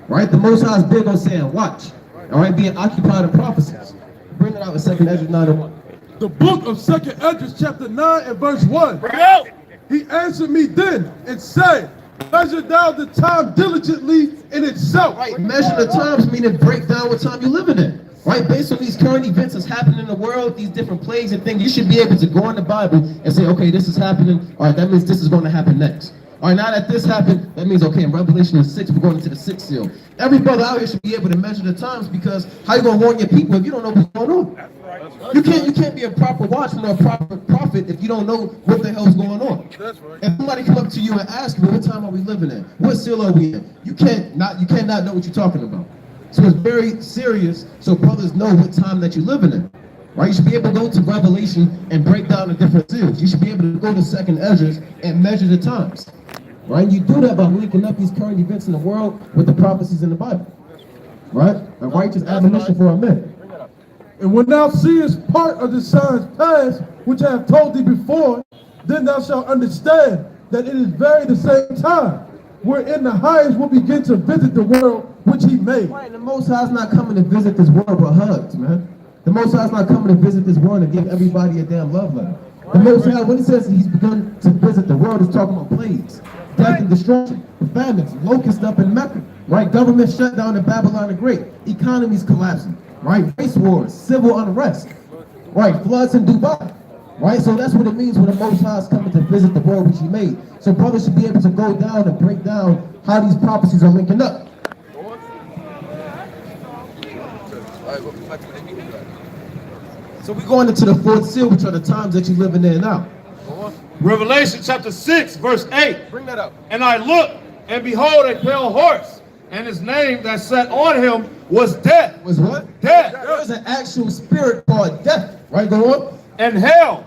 [SPEAKER 1] Right? The Most High is big on saying, watch. All right? Being occupied in prophecies. Bring it out in 2nd Ezra 9:1.
[SPEAKER 7] The book of 2nd Ezra chapter 9 and verse 1. Bring it out. He answered me then and said, measure down the time diligently in itself.
[SPEAKER 1] Right, measure the times, meaning break down what time you're living in. Right, based on these current events that's happening in the world, these different plagues and things, you should be able to go in the Bible and say, okay, this is happening. All right, that means this is going to happen next. All right, now that this happened, that means, okay, in Revelation 6, we're going into the 6th seal. Every brother out here should be able to measure the times, because how you going to warn your people if you don't know what's going on? You can't be a proper watchman or a proper prophet if you don't know what the hell's going on. That's right. If somebody come up to you and ask you, what time are we living in? What seal are we in? You cannot know what you're talking about. So it's very serious, so brothers know what time that you're living in. Right? You should be able to go to Revelation and break down the different seals. You should be able to go to 2nd Ezra and measure the times. Right? You do that by linking up these current events in the world with the prophecies in the Bible. Right? A righteous admonition for a man.
[SPEAKER 7] And when thou seest part of the signs past, which I have told thee before, then thou shalt understand that it is very the same time, wherein the highest will begin to visit the world which he made.
[SPEAKER 2] Right, the Most High is not coming to visit this world with hugs, man. The Most High is not coming to visit this world and give everybody a damn love letter. The Most High, when he says he's begun to visit the world, he's talking about plagues, death and destruction, famines, locusts up in Mecca, right? Government shut down in Babylon the Great, economies collapsing, right? Race wars, civil unrest, right? Floods in Dubai, right? So that's what it means when the Most High is coming to visit the world which he made. So brothers should be able to go down and break down how these prophecies are linking up. So we're going into the fourth seal, which are the times that you're living in now.
[SPEAKER 11] Revelation chapter 6, verse 8.
[SPEAKER 2] Bring that up.
[SPEAKER 11] And I looked, and behold, a pale horse, and his name that sat on him was Death.
[SPEAKER 2] Was what?
[SPEAKER 11] Death.
[SPEAKER 2] There was an actual spirit called death. Right, go on.
[SPEAKER 11] And hell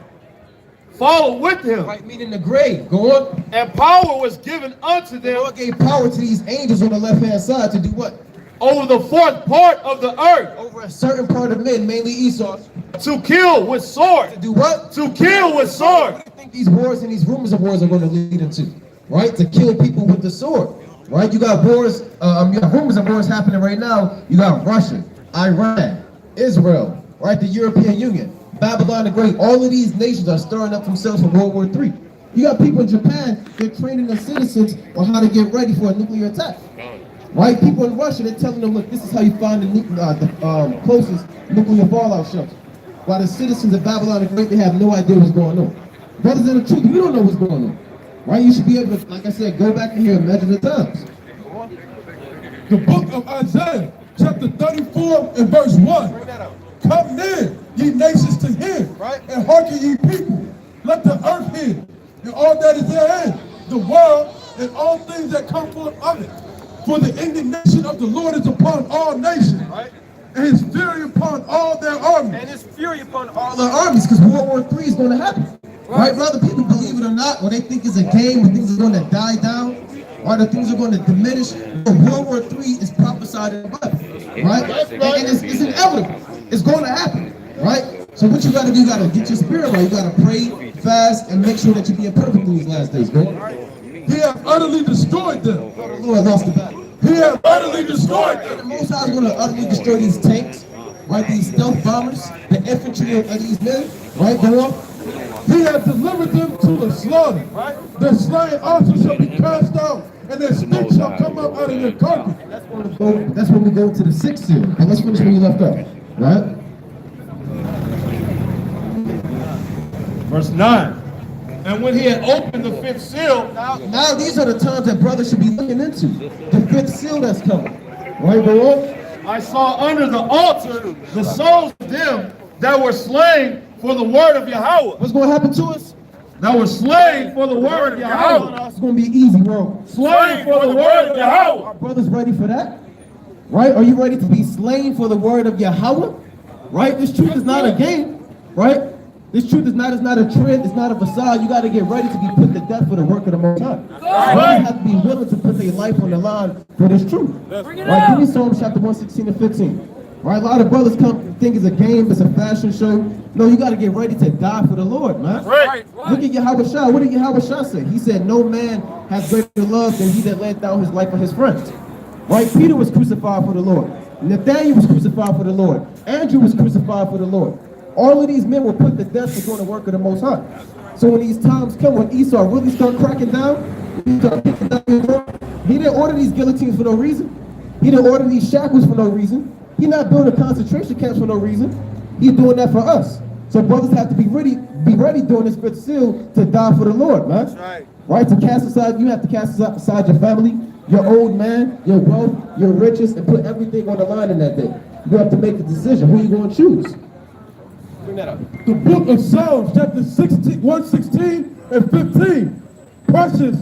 [SPEAKER 11] followed with him.
[SPEAKER 2] Right, meaning the grave. Go on.
[SPEAKER 11] And power was given unto them.
[SPEAKER 2] The Lord gave power to these angels on the left-hand side to do what?
[SPEAKER 11] Over the fourth part of the earth.
[SPEAKER 2] Over a certain part of men, mainly Esau.
[SPEAKER 11] To kill with sword.
[SPEAKER 2] To do what?
[SPEAKER 11] To kill with sword.
[SPEAKER 2] What do you think these wars and these rumors of wars are going to lead into? Right? To kill people with the sword. Right? You got wars, you got rumors of wars happening right now. You got Russia, Iran, Israel, right? The European Union, Babylon the Great. All of these nations are stirring up themselves for World War III. You got people in Japan, they're training their citizens on how to get ready for a nuclear attack. Right? People in Russia, they're telling them, look, this is how you find the closest nuclear fallout shelter. While the citizens of Babylon the Great, they have no idea what's going on. Brothers in the truth, we don't know what's going on. Right? You should be able to, like I said, go back in here and measure the times.
[SPEAKER 7] The book of Isaiah, chapter 34 and verse 1. Come near, ye nations, to him, and hearken ye people. Let the earth hear, and all that is therein, the world, and all things that come forth of it. For the indignation of the Lord is upon all nations, and his fury upon all their armies.
[SPEAKER 2] And his fury upon all their armies, because World War III is going to happen. Right, brother? People believe it or not, or they think it's a game, when things are going to die down, or the things are going to diminish. But World War III is prophesied in the Bible, right? And it's inevitable. It's going to happen, right? So what you got to do, you got to get your spirit right. You got to pray, fast, and make sure that you're being perfect in these last days, bro.
[SPEAKER 7] He hath utterly destroyed them.
[SPEAKER 2] The Lord lost the battle.
[SPEAKER 7] He hath utterly destroyed them.
[SPEAKER 2] The Most High is going to utterly destroy these tanks, right? These stealth bombers, the infantry of these men, right? Go on.
[SPEAKER 7] He hath delivered them to the slaughter. Their slain also shall be cast out, and their stick shall come up out of their carcass.
[SPEAKER 2] That's when we go to the sixth seal. And let's finish where you left off, right?
[SPEAKER 11] Verse 9. And when he had opened the fifth seal.
[SPEAKER 2] Now these are the times that brothers should be looking into. The fifth seal that's coming. Right, go on.
[SPEAKER 11] I saw under the altar the souls of them that were slain for the word of Yahweh.
[SPEAKER 2] What's going to happen to us?
[SPEAKER 11] That were slain for the word of Yahweh.
[SPEAKER 2] It's going to be an easy world.
[SPEAKER 11] Slain for the word of Yahweh.
[SPEAKER 2] Are brothers ready for that? Right? Are you ready to be slain for the word of Yahweh? Right? This truth is not a game. Right? This truth is not a trend, it's not a facade. You got to get ready to be put to death for the work of the Most High. Right? You have to be willing to put their life on the line for this truth. Right? Give me Psalms chapter 116 and 15. Right? A lot of brothers come think it's a game, it's a fashion show. No, you got to get ready to die for the Lord, man.
[SPEAKER 11] Right.
[SPEAKER 2] Look at Yahweh. What did Yahweh say? He said, no man has greater love than he that laid down his life for his friends. Right? Peter was crucified for the Lord. Nathaniel was crucified for the Lord. Andrew was crucified for the Lord. All of these men were put to death for doing the work of the Most High. So when these times come, when Esau really start cracking down, he start kicking down his door, he didn't order these guillotines for no reason. He didn't order these shackles for no reason. He's not building concentration camps for no reason. He's doing that for us. So brothers have to be ready during this fifth seal to die for the Lord, man. That's right. Right? To cast aside, you have to cast aside your family, your old man, your wealth, your riches, and put everything on the line in that day. You have to make a decision. Who are you going to choose? Bring that up.
[SPEAKER 7] The book of Psalms, chapter 116 and 15. Precious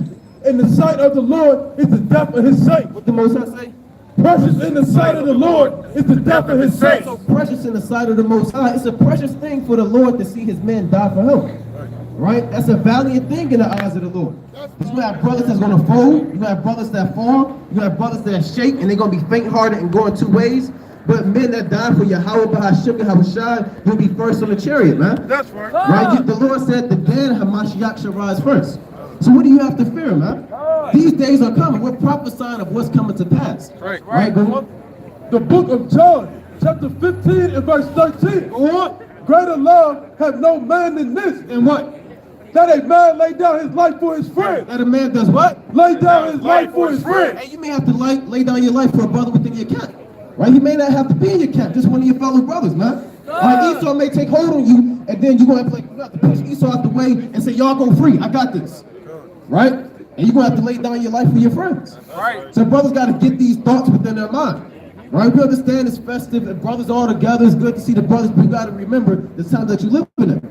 [SPEAKER 7] in the sight of the Lord is the death of his saints.
[SPEAKER 2] What the Most High say?
[SPEAKER 7] Precious in the sight of the Lord is the death of his saints.
[SPEAKER 2] So precious in the sight of the Most High. It's a precious thing for the Lord to see his men die for him. Right? That's a valiant thing in the eyes of the Lord. You have brothers that's going to fold. You have brothers that fall. You have brothers that shake, and they're going to be faint-hearted and going two ways. But men that die for Yahweh, Bahashim, Yahushai, you'll be first on the chariot, man.
[SPEAKER 11] That's right.
[SPEAKER 2] Right? The Lord said the dead, Hamashiach, shall rise first. So what do you have to fear, man? These days are coming. We're prophesying of what's coming to pass. Right? Go on.
[SPEAKER 7] The book of John, chapter 15 and verse 13. What? Greater love have no man than this.
[SPEAKER 2] And what?
[SPEAKER 7] That a man lay down his life for his friend.
[SPEAKER 2] That a man does what?
[SPEAKER 7] Lay down his life for his friend.
[SPEAKER 2] Hey, you may have to lay down your life for a brother within your camp. Right? He may not have to be in your camp, just one of your fellow brothers, man. Right? Esau may take hold on you, and then you're going to have to push Esau out the way and say, y'all go free. I got this. Right? And you're going to have to lay down your life for your friends.
[SPEAKER 11] Right.
[SPEAKER 2] So brothers got to get these thoughts within their mind. Right? We understand it's festive and brothers all together. It's good to see the brothers, but you got to remember the time that you live in it.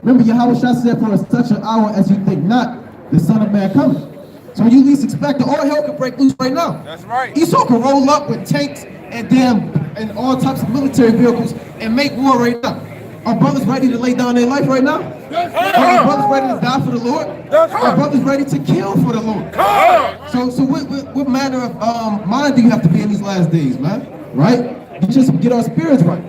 [SPEAKER 2] Remember, Yahweh said, for such an hour as you think not, the Son of Man coming. So when you least expect it, all hell can break loose right now.
[SPEAKER 11] That's right.
[SPEAKER 2] Esau can roll up with tanks and all types of military vehicles and make war right now. Are brothers ready to lay down their life right now? Are brothers ready to die for the Lord? Are brothers ready to kill for the Lord? So what manner of mind do you have to be in these last days, man? Right? You just get our spirits right.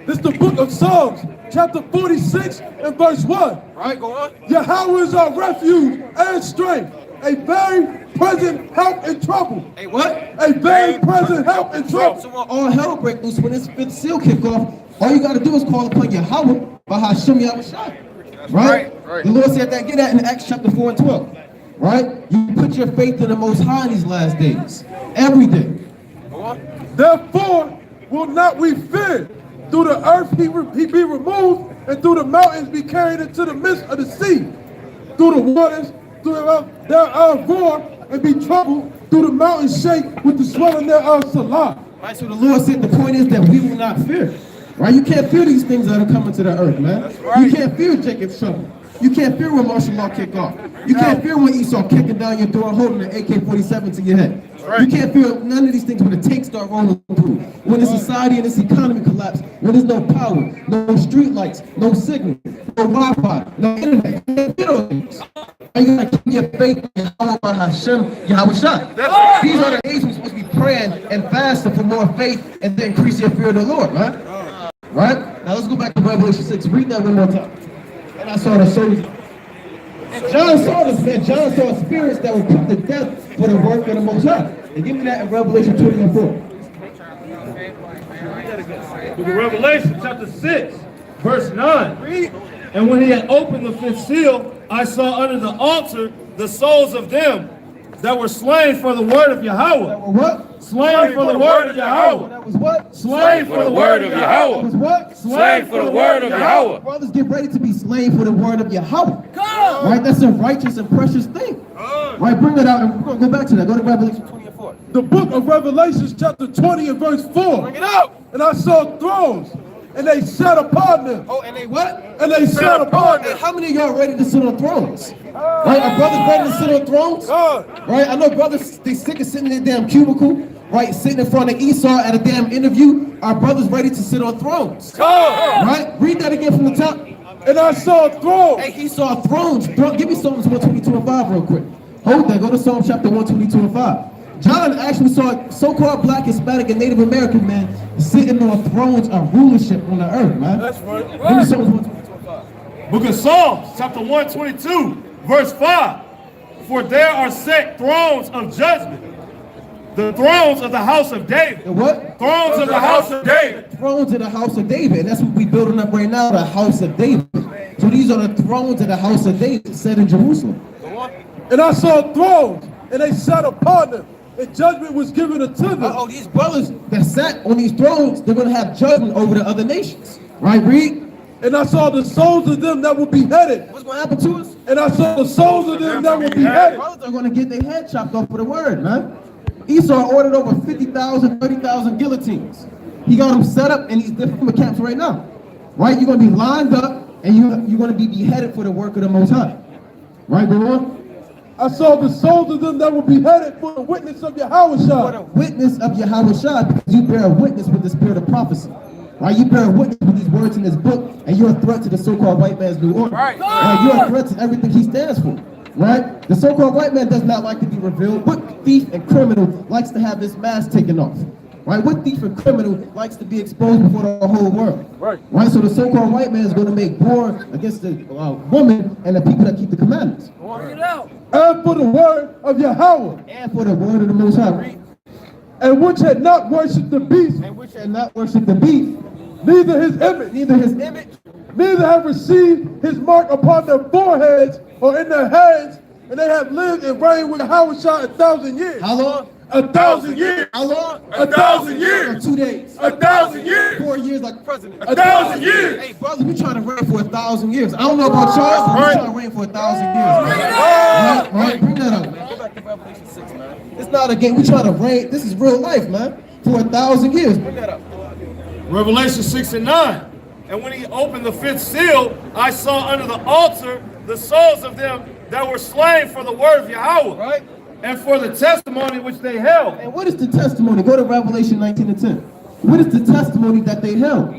[SPEAKER 7] This is the book of Psalms, chapter 46 and verse 1.
[SPEAKER 11] Right, go on.
[SPEAKER 7] Yahweh is our refuge and strength, a very present help in trouble.
[SPEAKER 2] Hey, what?
[SPEAKER 7] A very present help in trouble.
[SPEAKER 2] So when all hell break loose, when this fifth seal kick off, all you got to do is call upon Yahweh by Hashem Yahweh. Right? The Lord said that, get that in Acts chapter 4 and 12. Right? You put your faith in the Most High in these last days. Every day.
[SPEAKER 11] Go on.
[SPEAKER 7] Therefore will not we fear. Through the earth he be removed, and through the mountains be carried into the midst of the sea. Through the waters, thereof roar, and be troubled. Through the mountains shake with the swelling thereof Salah.
[SPEAKER 2] Right, so the Lord said the point is that we will not fear. Right? You can't fear these things that are coming to the earth, man. Right. You can't fear Jacob's trouble. You can't fear when Masharah kick off. You can't fear when Esau kicking down your door and holding an AK-47 to your head. Right. You can't fear none of these things when the tanks start rolling through. When the society and this economy collapse. When there's no power, no street lights, no signal, no Wi-Fi, no internet. You can't fear those things. You gotta keep your faith in Yahweh Hashem, Yahweh Shah. These are the days we're supposed to be praying and fasting for more faith and then increase your fear of the Lord, right? Right? Now let's go back to Revelation 6. Read that one more time. And I saw the soldiers. And John saw this, man. John saw spirits that were put to death for the work of the Most High. And give me that in Revelation 20 and 4.
[SPEAKER 10] Book of Revelation, chapter 6, verse 9. And when he had opened the fifth seal, I saw under the altar the souls of them that were slain for the word of Yahweh.
[SPEAKER 2] That were what?
[SPEAKER 10] Slain for the word of Yahweh.
[SPEAKER 2] That was what?
[SPEAKER 10] Slain for the word of Yahweh.
[SPEAKER 2] Was what?
[SPEAKER 10] Slain for the word of Yahweh.
[SPEAKER 2] Brothers, get ready to be slain for the word of Yahweh. Right? That's a righteous and precious thing. Right? Bring that out, and we're going to go back to that. Go to Revelation 20 and 4.
[SPEAKER 7] The book of Revelations, chapter 20 and verse 4.
[SPEAKER 11] Bring it out.
[SPEAKER 7] And I saw thrones, and they sat upon them.
[SPEAKER 2] Oh, and they what?
[SPEAKER 7] And they sat upon them.
[SPEAKER 2] How many of y'all ready to sit on thrones? Right? Are brothers ready to sit on thrones? Right? I know brothers, they sick of sitting in their damn cubicle, right? Sitting in front of Esau at a damn interview. Are brothers ready to sit on thrones? Right? Read that again from the top.
[SPEAKER 7] And I saw thrones.
[SPEAKER 2] Hey, he saw thrones. Give me Psalms 122 and 5 real quick. Hold that. Go to Psalm chapter 122 and 5. John actually saw so-called black, Hispanic, and Native American men sitting on thrones of rulership on the earth, man.
[SPEAKER 10] That's right.
[SPEAKER 2] Give me Psalms 122 and 5.
[SPEAKER 10] Book of Psalms, chapter 122, verse 5. For there are set thrones of judgment, the thrones of the house of David.
[SPEAKER 2] The what?
[SPEAKER 10] Thrones of the house of David.
[SPEAKER 2] Thrones of the house of David. And that's what we're building up right now, the house of David. So these are the thrones of the house of David set in Jerusalem.
[SPEAKER 7] And I saw thrones, and they sat upon them, and judgment was given unto them.
[SPEAKER 2] Oh, these brothers that sat on these thrones, they're going to have judgment over the other nations. Right, read?
[SPEAKER 7] And I saw the souls of them that were beheaded.
[SPEAKER 2] What's going to happen to us?
[SPEAKER 7] And I saw the souls of them that were beheaded.
[SPEAKER 2] Brothers are going to get their head chopped off for the word, man. Esau ordered over 50,000, 30,000 guillotines. He got them set up in these different camps right now. Right? You're going to be lined up, and you're going to be beheaded for the work of the Most High. Right, go on?
[SPEAKER 7] I saw the souls of them that were beheaded for the witness of Yahweh.
[SPEAKER 2] For the witness of Yahweh, because you bear a witness with the spirit of prophecy. Right? You bear a witness with these words in this book, and you're a threat to the so-called white man's new order. Right? You're a threat to everything he stands for. Right? The so-called white man does not like to be revealed. What thief and criminal likes to have this mask taken off? Right? What thief and criminal likes to be exposed before the whole world? Right? So the so-called white man is going to make war against the woman and the people that keep the commandments.
[SPEAKER 7] And for the word of Yahweh.
[SPEAKER 2] And for the word of the Most High.
[SPEAKER 7] and which had not worshipped the beast, neither his image, neither have received his mark upon their foreheads or in their hands, and they have lived and reigned with Yahushua 1,000 years.
[SPEAKER 8] How long?
[SPEAKER 7] 1,000 years.
[SPEAKER 8] How long?
[SPEAKER 7] 1,000 years.
[SPEAKER 8] 2 days.
[SPEAKER 7] 1,000 years.
[SPEAKER 8] 4 years like president.
[SPEAKER 7] 1,000 years.
[SPEAKER 8] Hey, brother, we trying to reign for 1,000 years. I don't know about y'all, but we trying to reign for 1,000 years. Right? Bring that up. Go back to Revelation 6, man. It's not a game. We trying to reign. This is real life, man. For 1,000 years. Bring that up.
[SPEAKER 13] Revelation 6 and 9. And when he opened the fifth seal, I saw under the altar the souls of them that were slain for the word of Yahweh.
[SPEAKER 8] Right?
[SPEAKER 13] And for the testimony which they held.
[SPEAKER 8] And what is the testimony? Go to Revelation 19 and 10. What is the testimony that they held?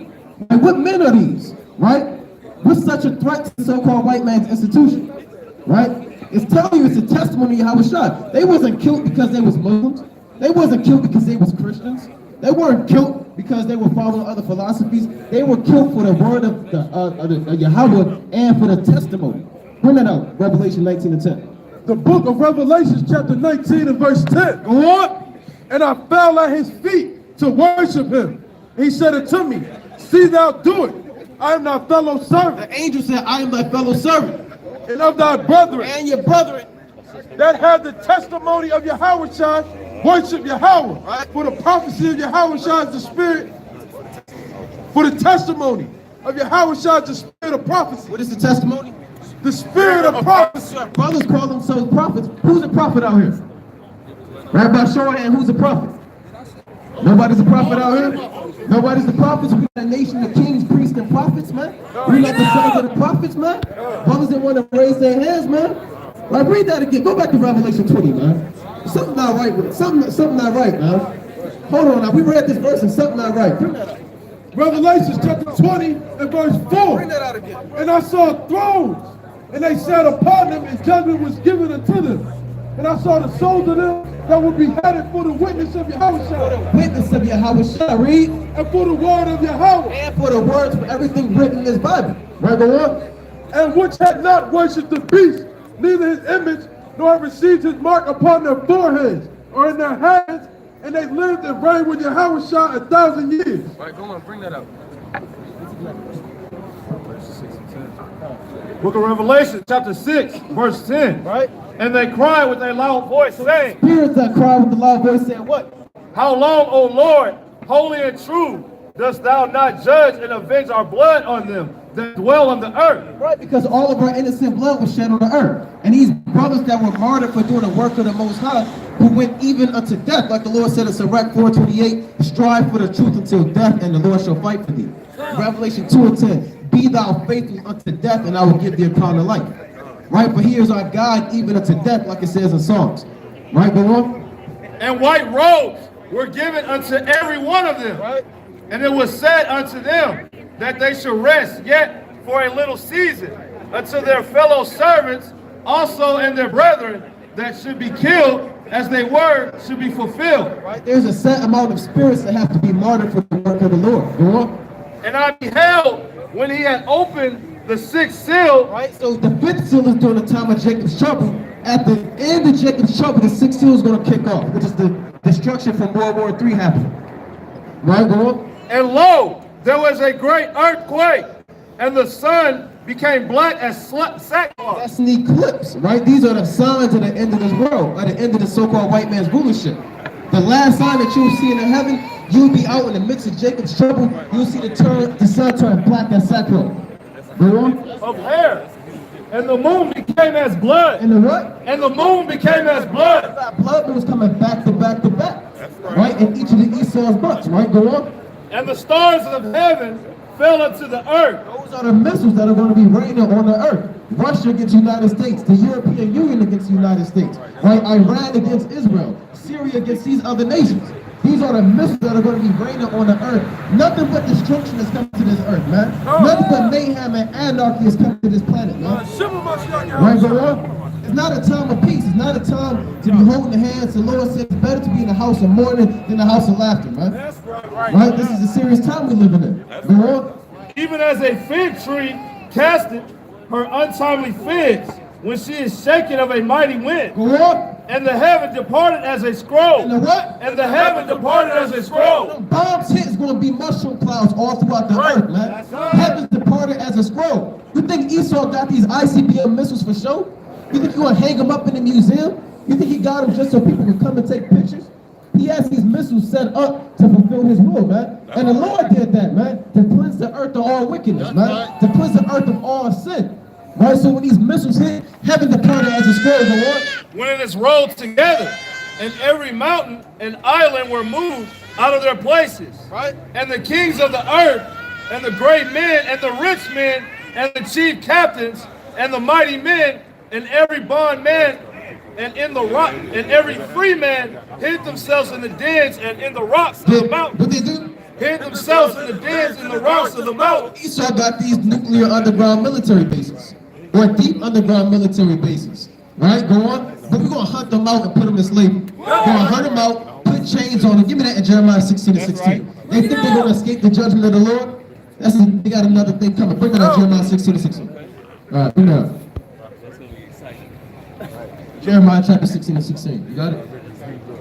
[SPEAKER 8] And what men are these? Right? What's such a threat to the so-called white man's institution? Right? It's telling you it's a testimony of Yahushua. They wasn't killed because they was Muslims. They wasn't killed because they was Christians. They weren't killed because they were following other philosophies. They were killed for the word of the Yahweh and for the testimony. Bring that out. Revelation 19 and 10.
[SPEAKER 7] The book of Revelation, chapter 19 and verse 10. Go on. And I fell at his feet to worship him. He said unto me, see thou do it. I am thy fellow servant.
[SPEAKER 8] The angel said, I am thy fellow servant.
[SPEAKER 7] And of thy brethren.
[SPEAKER 8] And your brethren.
[SPEAKER 7] That have the testimony of Yahushua, worship Yahweh. Right. For the prophecy of Yahushua is the spirit. For the testimony of Yahushua is the spirit of prophecy.
[SPEAKER 8] What is the testimony?
[SPEAKER 7] The spirit of prophecy.
[SPEAKER 8] Brothers call themselves prophets. Who's a prophet out here? Right by show of hand, who's a prophet? Nobody's a prophet out here? Nobody's a prophet. We got a nation of kings, priests, and prophets, man. We got the sons of the prophets, man. Brothers that want to raise their hands, man. Like, read that again. Go back to Revelation 20, man. Something not right with it. Something not right, man. Hold on now. We read this verse and something not right. Bring that up.
[SPEAKER 7] Revelation chapter 20 and verse 4.
[SPEAKER 8] Bring that out again.
[SPEAKER 7] And I saw thrones, and they sat upon them, and judgment was given unto them. And I saw the souls of them that were beheaded for the witness of Yahushua.
[SPEAKER 8] For the witness of Yahushua, read.
[SPEAKER 7] And for the word of Yahweh.
[SPEAKER 8] And for the words for everything written in this Bible. Right, go on.
[SPEAKER 7] And which had not worshipped the beast, neither his image, nor have received his mark upon their foreheads or in their hands, and they lived and reigned with Yahushua 1,000 years.
[SPEAKER 11] Right, go on, bring that up.
[SPEAKER 13] Book of Revelation, chapter 6, verse 10.
[SPEAKER 8] Right?
[SPEAKER 13] And they cried with a loud voice, saying,
[SPEAKER 8] Spirits that cry with a loud voice saying what?
[SPEAKER 13] How long, O Lord, holy and true, dost thou not judge and avenge our blood on them that dwell on the earth?
[SPEAKER 8] Right, because all of our innocent blood was shed on the earth. And these brothers that were martyred for doing the work of the Most High, who went even unto death, like the Lord said in Sirach 4:28, strive for the truth until death, and the Lord shall fight for thee. Revelation 2 and 10, be thou faithful unto death, and I will give thee a crown of life. Right, for he is our God even unto death, like it says in Psalms. Right, go on.
[SPEAKER 13] And white robes were given unto every one of them.
[SPEAKER 8] Right.
[SPEAKER 13] And it was said unto them that they should rest yet for a little season unto their fellow servants also and their brethren that should be killed as they were should be fulfilled.
[SPEAKER 8] Right, there's a set amount of spirits that have to be martyred for the work of the Lord. Go on.
[SPEAKER 13] And I beheld when he had opened the sixth seal.
[SPEAKER 8] Right, so the fifth seal is during the time of Jacob's trouble. At the end of Jacob's trouble, the sixth seal is going to kick off, which is the destruction from World War III happening. Right, go on.
[SPEAKER 13] And lo, there was a great earthquake, and the sun became black as sackcloth.
[SPEAKER 8] That's an eclipse, right? These are the signs of the end of this world, at the end of the so-called white man's rulership. The last sign that you'll see in heaven, you'll be out in the midst of Jacob's trouble. You'll see the sun turn black as sackcloth. Go on.
[SPEAKER 13] Of hair. And the moon became as blood.
[SPEAKER 8] And the what?
[SPEAKER 13] And the moon became as blood.
[SPEAKER 8] That blood was coming back to back to back. Right? In each of the Esau's butts, right? Go on.
[SPEAKER 13] And the stars of heaven fell unto the earth.
[SPEAKER 8] Those are the missiles that are going to be raining on the earth. Russia against the United States, the European Union against the United States, right? Iran against Israel, Syria against these other nations. These are the missiles that are going to be raining on the earth. Nothing but destruction is coming to this earth, man. Nothing but mayhem and anarchy is coming to this planet, man. Right, go on. It's not a time of peace. It's not a time to be holding hands. The Lord says it's better to be in the house of mourning than the house of laughter, man.
[SPEAKER 13] That's right.
[SPEAKER 8] Right? This is a serious time we're living in. Go on.
[SPEAKER 13] Even as a fig tree casteth her untimely figs when she is shaken of a mighty wind.
[SPEAKER 8] Go on.
[SPEAKER 13] And the heaven departed as a scroll.
[SPEAKER 7] And the what?
[SPEAKER 13] And the heaven departed as a scroll.
[SPEAKER 7] Bombs hit is going to be mushroom clouds all throughout the earth, man. Heaven's departed as a scroll. You think Esau got these ICBM missiles for show? You think you're going to hang them up in the museum? You think he got them just so people can come and take pictures? He has these missiles set up to fulfill his will, man. And the Lord did that, man, to cleanse the earth of all wickedness, man. To cleanse the earth of all sin. Right? So when these missiles hit, heaven departed as a scroll, the Lord.
[SPEAKER 13] When it is rolled together, and every mountain and island were moved out of their places. Right. And the kings of the earth, and the great men, and the rich men, and the chief captains, and the mighty men, and every bond man, and in the rock, and every free man hid themselves in the dens and in the rocks of the mountain.
[SPEAKER 7] What they do?
[SPEAKER 13] Hid themselves in the dens and the rocks of the mountain.
[SPEAKER 7] Esau got these nuclear underground military bases, or deep underground military bases. Right? Go on. But we're going to hunt them out and put them in slavery. We're going to hunt them out, put chains on them. Give me that in Jeremiah 16:16. Right. They think they're going to escape the judgment of the Lord? They got another thing coming. Bring it up, Jeremiah 16:16. All right, bring it up. Jeremiah chapter 16:16. You got it?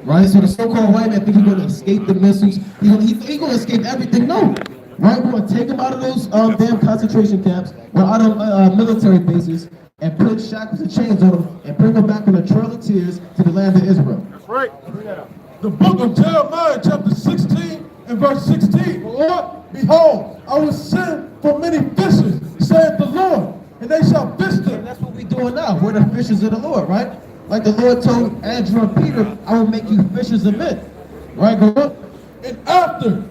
[SPEAKER 7] Right? So the so-called white man think he's going to escape the missiles. He's going to escape everything. No. Right? We're going to take him out of those damn concentration camps or out of military bases and put shackles and chains on them and bring them back on a trail of tears to the land of Israel.
[SPEAKER 10] That's right. The book of Jeremiah chapter 16 and verse 16. Lord, behold, I will send for many fishers, saith the Lord, and they shall fish them.
[SPEAKER 7] And that's what we're doing now. We're the fishers of the Lord, right? Like the Lord told Andrew and Peter, I will make you fishers of men. Right, go on.
[SPEAKER 10] And after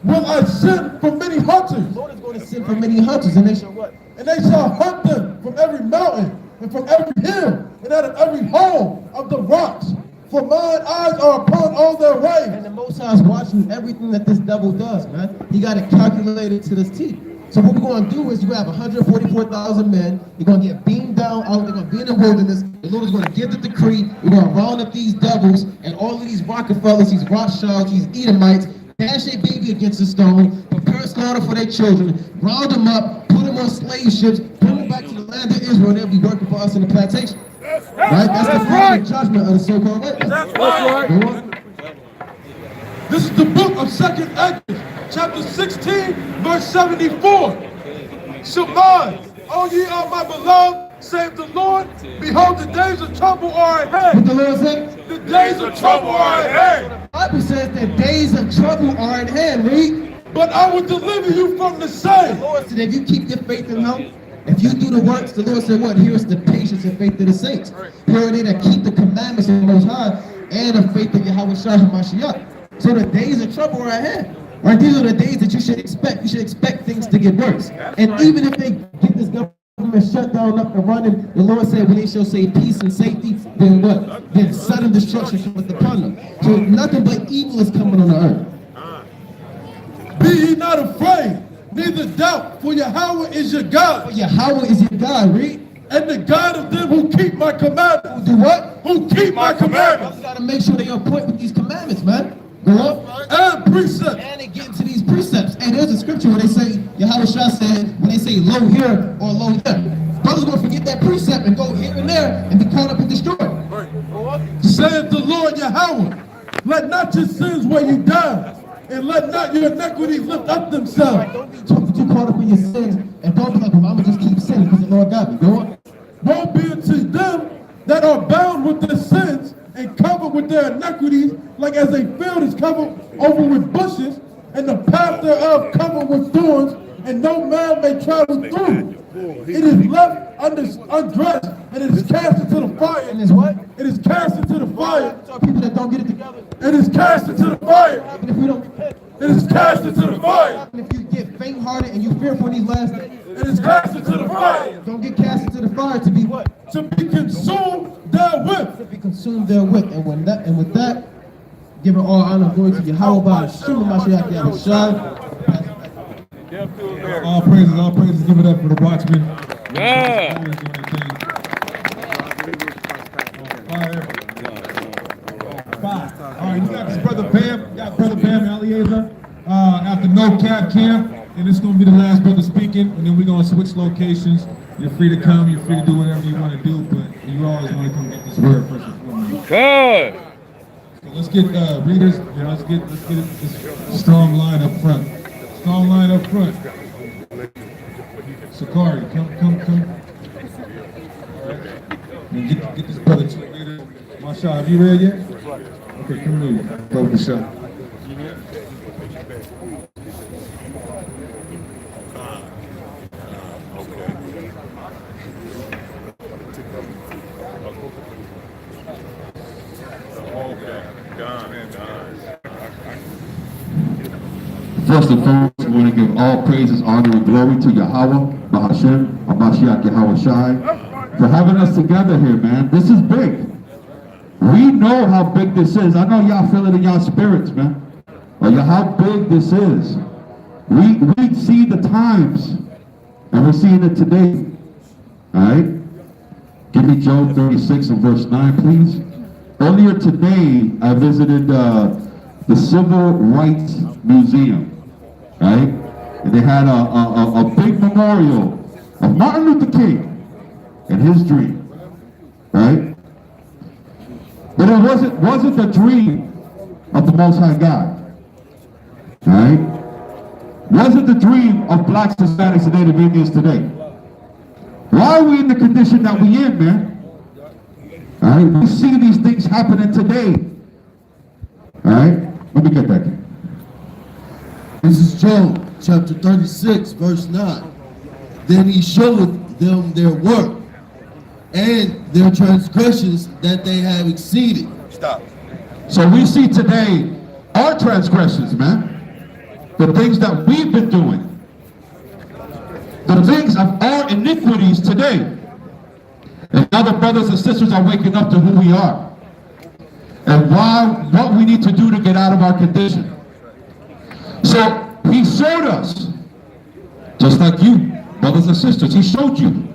[SPEAKER 10] will I send for many hunters.
[SPEAKER 7] The Lord is going to send for many hunters, and they shall what?
[SPEAKER 10] And they shall hunt them from every mountain and from every hill and out of every hole of the rocks. For mine eyes are upon all their ways.
[SPEAKER 7] And the Most High is watching everything that this devil does, man. He got it calculated to this T. So what we're going to do is you have 144,000 men. You're going to get beamed down out. They're going to be in the wilderness. The Lord is going to give the decree. We're going to round up these devils and all of these Rockefellers, these Rothschilds, these Edomites, dash a baby against a stone, prepare slaughter for their children, round them up, put them on slave ships, bring them back to the land of Israel, and they'll be working for us in the plantation. Right? That's the final judgment of the so-called witness.
[SPEAKER 10] That's right. This is the book of 2 Ezra, chapter 16, verse 74. Shema, O ye are my beloved, save the Lord. Behold, the days of trouble are ahead.
[SPEAKER 7] What the Lord said?
[SPEAKER 10] The days of trouble are ahead.
[SPEAKER 7] The Bible says that days of trouble are at hand, read.
[SPEAKER 10] But I will deliver you from the same.
[SPEAKER 7] The Lord said, if you keep your faith in Him, if you do the works, the Lord said what? Here is the patience and faith of the saints. Here are they that keep the commandments of the Most High and the faith of Yasharahla Masharah. So the days of trouble are ahead. Right? These are the days that you should expect. You should expect things to get worse. And even if they get this government shut down up and running, the Lord said when they shall say peace and safety, then what? Then sudden destruction cometh upon them. So nothing but evil is coming on the earth.
[SPEAKER 10] Be ye not afraid, neither doubt, for Yahweh is your God.
[SPEAKER 7] For Yahweh is your God, read.
[SPEAKER 10] And the God of them who keep my commandments.
[SPEAKER 7] Who do what?
[SPEAKER 10] Who keep my commandments.
[SPEAKER 7] You gotta make sure they are point with these commandments, man. Go on.
[SPEAKER 10] And precepts.
[SPEAKER 7] And they get into these precepts. And there's a scripture where they say, Yahweh said, when they say low here or low there, brothers gonna forget that precept and go here and there and be caught up and destroyed.
[SPEAKER 10] Saith the Lord Yahweh, let not your sins weigh you down, and let not your iniquities lift up themselves.
[SPEAKER 7] Don't be too caught up in your sins, and don't be like, well, I'm gonna just keep sinning because the Lord got me. Go on.
[SPEAKER 10] Woe be it to them that are bound with their sins and covered with their iniquities, like as a field is covered over with bushes, and the path thereof covered with thorns, and no man may travel through. It is left undressed, and it is cast into the fire.
[SPEAKER 7] And it's what?
[SPEAKER 10] It is cast into the fire.
[SPEAKER 7] So people that don't get it together.
[SPEAKER 10] It is cast into the fire.
[SPEAKER 7] Even if we don't repent.
[SPEAKER 10] It is cast into the fire.
[SPEAKER 7] And if you get faint-hearted and you fearful in these last days.
[SPEAKER 10] It is cast into the fire.
[SPEAKER 7] Don't get cast into the fire to be what?
[SPEAKER 10] To be consumed therewith.
[SPEAKER 7] To be consumed therewith. And with that, give it all honor and glory to Yahweh by Shema Mashiach Yahushua.
[SPEAKER 9] All praises, give it up for the watchmen.
[SPEAKER 5] Yeah.
[SPEAKER 9] All right, you got this brother Bam, Eliezer, after No Cap Camp, and it's gonna be the last brother speaking, and then we're gonna switch locations. You're free to come, you're free to do whatever you want to do, but you always want to come get this word first and foremost.
[SPEAKER 5] Good.
[SPEAKER 9] So let's get readers. You know, let's get this strong line up front. Strong line up front. Sakari, come. And get this brother to the reader. Masharah, have you read yet? Okay, come read. Go with the shot.
[SPEAKER 14] First and foremost, we want to give all praises, honor, and glory to Yahweh, Bahashem, Amashiach Yahweh Shai, for having us together here, man. This is big. We know how big this is. I know y'all feel it in y'all spirits, man. But how big this is. We see the times, and we're seeing it today. All right? Give me Job 36 and verse 9, please. Earlier today, I visited the Civil Rights Museum. Right? And they had a big memorial of Martin Luther King and his dream. Right? But it wasn't the dream of the Most High God. Right? Wasn't the dream of blacks, Hispanics, and Native Indians today. Why are we in the condition that we in, man? All right? We see these things happening today. All right? Let me get that.
[SPEAKER 7] This is Job chapter 36, verse 9. Then he showed them their work and their transgressions that they have exceeded.
[SPEAKER 14] Stop. So we see today our transgressions, man. The things that we've been doing. The things of our iniquities today. And now the brothers and sisters are waking up to who we are. And what we need to do to get out of our condition. So he showed us, just like you, brothers and sisters, he showed you.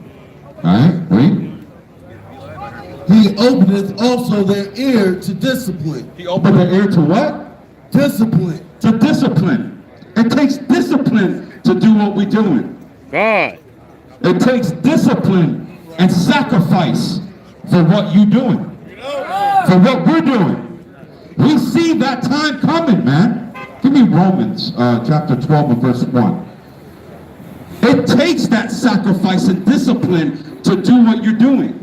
[SPEAKER 14] All right, read.
[SPEAKER 7] He openeth also their ear to discipline.
[SPEAKER 14] He opened their ear to what?
[SPEAKER 7] Discipline.
[SPEAKER 14] To discipline. It takes discipline to do what we're doing.
[SPEAKER 5] God.
[SPEAKER 14] It takes discipline and sacrifice for what you're doing. For what we're doing. We see that time coming, man. Give me Romans chapter 12 and verse 1. It takes that sacrifice and discipline to do what you're doing.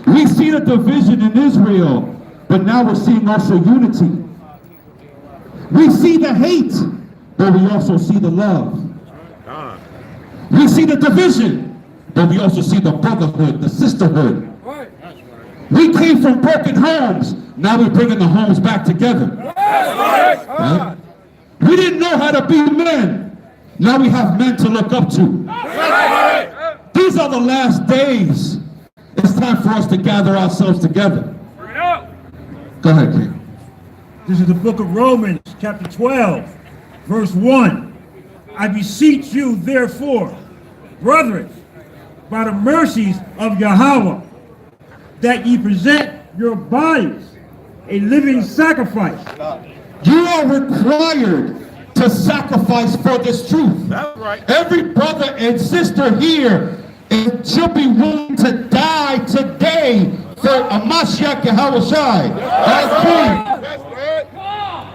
[SPEAKER 14] We see the division in Israel, but now we're seeing also unity. We see the hate, but we also see the love. We see the division, but we also see the brotherhood, the sisterhood. We came from broken homes. Now we're bringing the homes back together. Right? We didn't know how to be men. Now we have men to look up to. These are the last days. It's time for us to gather ourselves together. Go ahead, King.
[SPEAKER 15] This is the book of Romans, chapter 12, verse 1. I beseech you, therefore, brethren, by the mercies of Yahweh, that ye present your bodies a living sacrifice.
[SPEAKER 14] You are required to sacrifice for this truth.
[SPEAKER 4] That's right.
[SPEAKER 14] Every brother and sister here should be willing to die today for Amashiach Yahweh Shai, our King.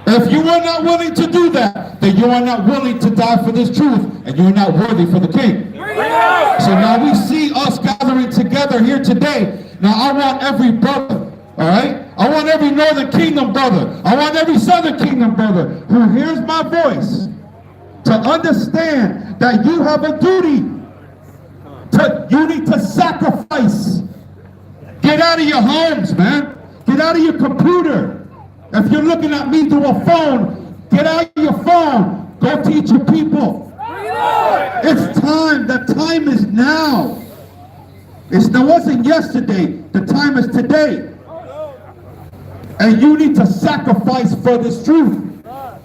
[SPEAKER 14] If you are not willing to do that, then you are not willing to die for this truth, and you are not worthy for the King. So now we see us gathering together here today. Now I want every brother, all right? I want every Northern Kingdom brother, I want every Southern Kingdom brother who hears my voice to understand that you have a duty. You need to sacrifice. Get out of your homes, man. Get out of your computer. If you're looking at me through a phone, get out of your phone. Go teach your people. It's time. The time is now. It wasn't yesterday. The time is today. And you need to sacrifice for this truth. All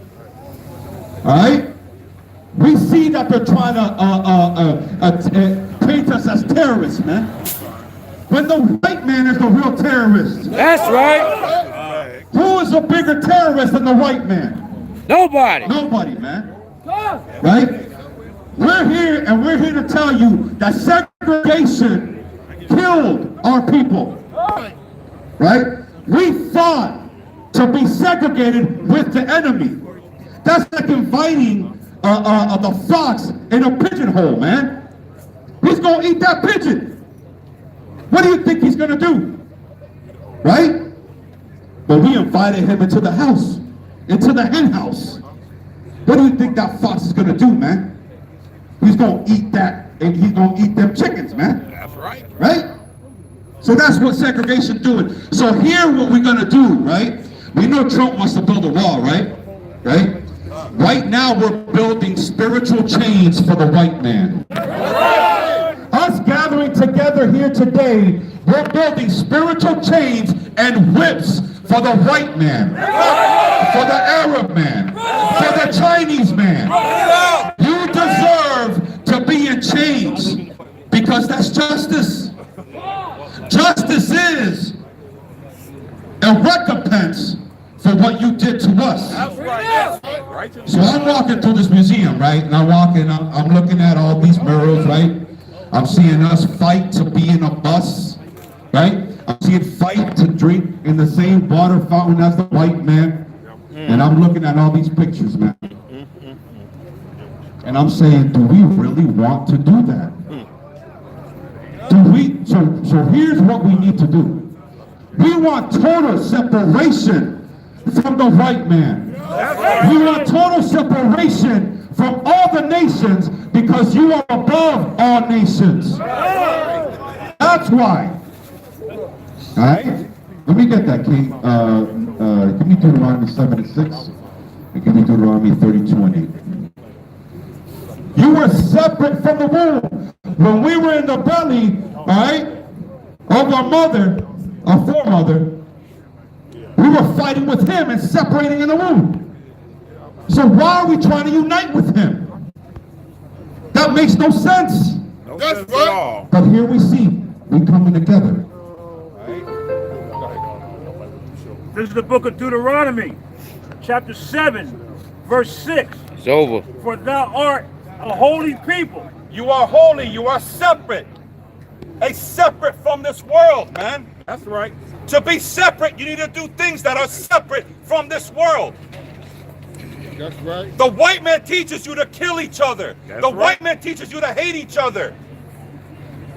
[SPEAKER 14] right? We see that they're trying to paint us as terrorists, man. When the white man is the real terrorist.
[SPEAKER 5] That's right.
[SPEAKER 14] Who is a bigger terrorist than the white man?
[SPEAKER 5] Nobody.
[SPEAKER 14] Nobody, man. Right? We're here, and we're here to tell you that segregation killed our people. Right? We fought to be segregated with the enemy. That's like inviting the fox in a pigeonhole, man. He's going to eat that pigeon. What do you think he's going to do? Right? But we invited him into the house, into the hen house. What do you think that fox is going to do, man? He's going to eat that, and he's going to eat them chickens, man.
[SPEAKER 4] That's right.
[SPEAKER 14] Right? So that's what segregation doing. So here what we're going to do, right? We know Trump wants to build a wall, right? Right? Right now we're building spiritual chains for the white man. Us gathering together here today, we're building spiritual chains and whips for the white man, for the Arab man, for the Chinese man. You deserve to be in chains because that's justice. Justice is a recompense for what you did to us. So I'm walking through this museum, right? And I'm looking at all these murals, right? I'm seeing us fight to be in a bus, right? I'm seeing fight to drink in the same water fountain as the white man. And I'm looking at all these pictures, man. And I'm saying, do we really want to do that? So here's what we need to do. We want total separation from the white man. We want total separation from all the nations because you are above all nations. That's why. All right? Let me get that, King. Give me Deuteronomy 7:6. And give me Deuteronomy 30:20. You were separate from the womb. When we were in the belly, all right, of our mother, our foremother, we were fighting with him and separating in the womb. So why are we trying to unite with him? That makes no sense.
[SPEAKER 11] That's right.
[SPEAKER 14] But here we see, we coming together.
[SPEAKER 15] This is the book of Deuteronomy, chapter 7, verse 6.
[SPEAKER 5] It's over.
[SPEAKER 15] For thou art a holy people.
[SPEAKER 11] You are holy. You are separate. Separate from this world, man. That's right. To be separate, you need to do things that are separate from this world. That's right. The white man teaches you to kill each other. The white man teaches you to hate each other.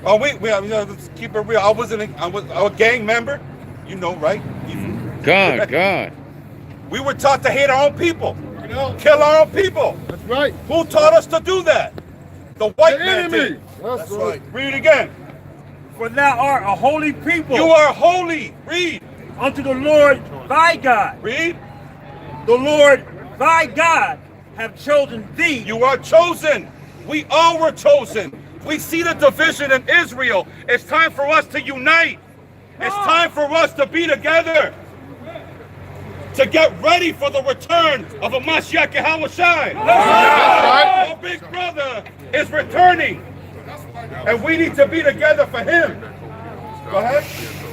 [SPEAKER 11] Oh, let's keep it real. I was a gang member. You know, right?
[SPEAKER 5] God.
[SPEAKER 11] We were taught to hate our own people. Kill our own people. That's right. Who taught us to do that? The white man did. That's right. Read it again.
[SPEAKER 15] For thou art a holy people.
[SPEAKER 11] You are holy. Read.
[SPEAKER 15] Unto the Lord thy God.
[SPEAKER 11] Read.
[SPEAKER 15] The Lord thy God have chosen thee.
[SPEAKER 11] You are chosen. We all were chosen. We see the division in Israel. It's time for us to unite. It's time for us to be together. To get ready for the return of a Mashiach Yahawashi. Our big brother is returning. And we need to be together for him. Go ahead.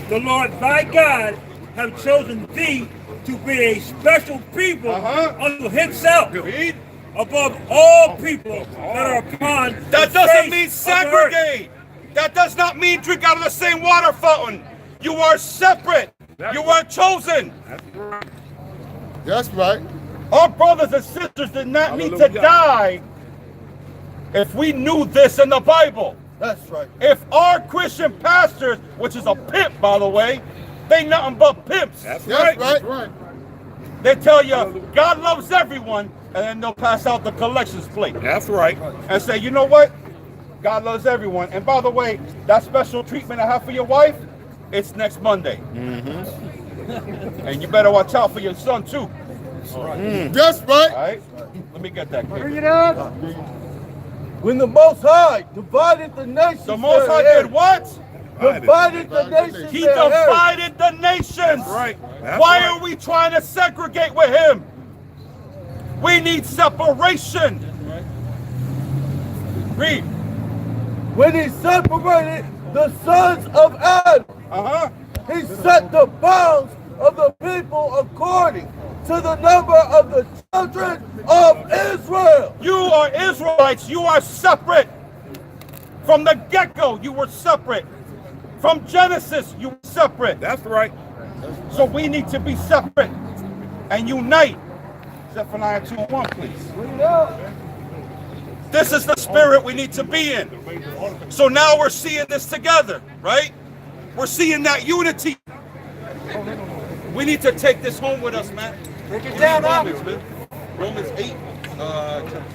[SPEAKER 15] The Lord thy God have chosen thee to be a special people unto himself.
[SPEAKER 11] Read.
[SPEAKER 15] Above all people that are upon
[SPEAKER 11] That doesn't mean segregate. That does not mean drink out of the same water fountain. You are separate. You are chosen. That's right. Our brothers and sisters did not need to die if we knew this in the Bible. That's right. If our Christian pastors, which is a pimp, by the way, they nothing but pimps. That's right. That's right. They tell you God loves everyone, and then they'll pass out the collections plate. That's right. And say, you know what? God loves everyone. And by the way, that special treatment I have for your wife, it's next Monday. And you better watch out for your son too. That's right. All right. Let me get that. Bring it up. When the Most High divided the nations. The Most High did what? Divided the nations. He divided the nations. Right. Why are we trying to segregate with him? We need separation. Read. When he separated the sons of Adam, he set the bounds of the people according to the number of the children of Israel. You are Israelites. You are separate. From the get-go, you were separate. From Genesis, you were separate. That's right.
[SPEAKER 16] So we need to be separate and unite. Zephaniah 2:1, please. This is the spirit we need to be in. So now we're seeing this together, right? We're seeing that unity. We need to take this home with us, man. Take it down, Romans, man. Romans 8,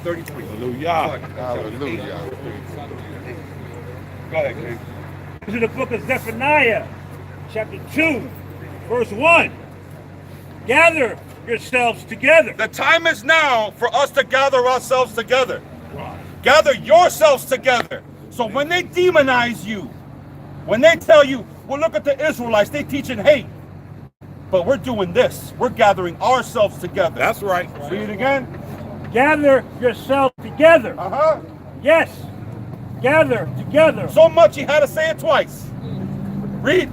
[SPEAKER 16] 33.
[SPEAKER 4] Hallelujah. Hallelujah.
[SPEAKER 16] Go ahead, King.
[SPEAKER 15] This is the book of Zephaniah, chapter 2, verse 1. Gather yourselves together.
[SPEAKER 16] The time is now for us to gather ourselves together. Gather yourselves together. So when they demonize you, when they tell you, well, look at the Israelites, they teaching hate. But we're doing this. We're gathering ourselves together.
[SPEAKER 4] That's right.
[SPEAKER 16] Read it again.
[SPEAKER 15] Gather yourselves together.
[SPEAKER 16] Uh-huh.
[SPEAKER 15] Yes. Gather together.
[SPEAKER 16] So much he had to say it twice. Read.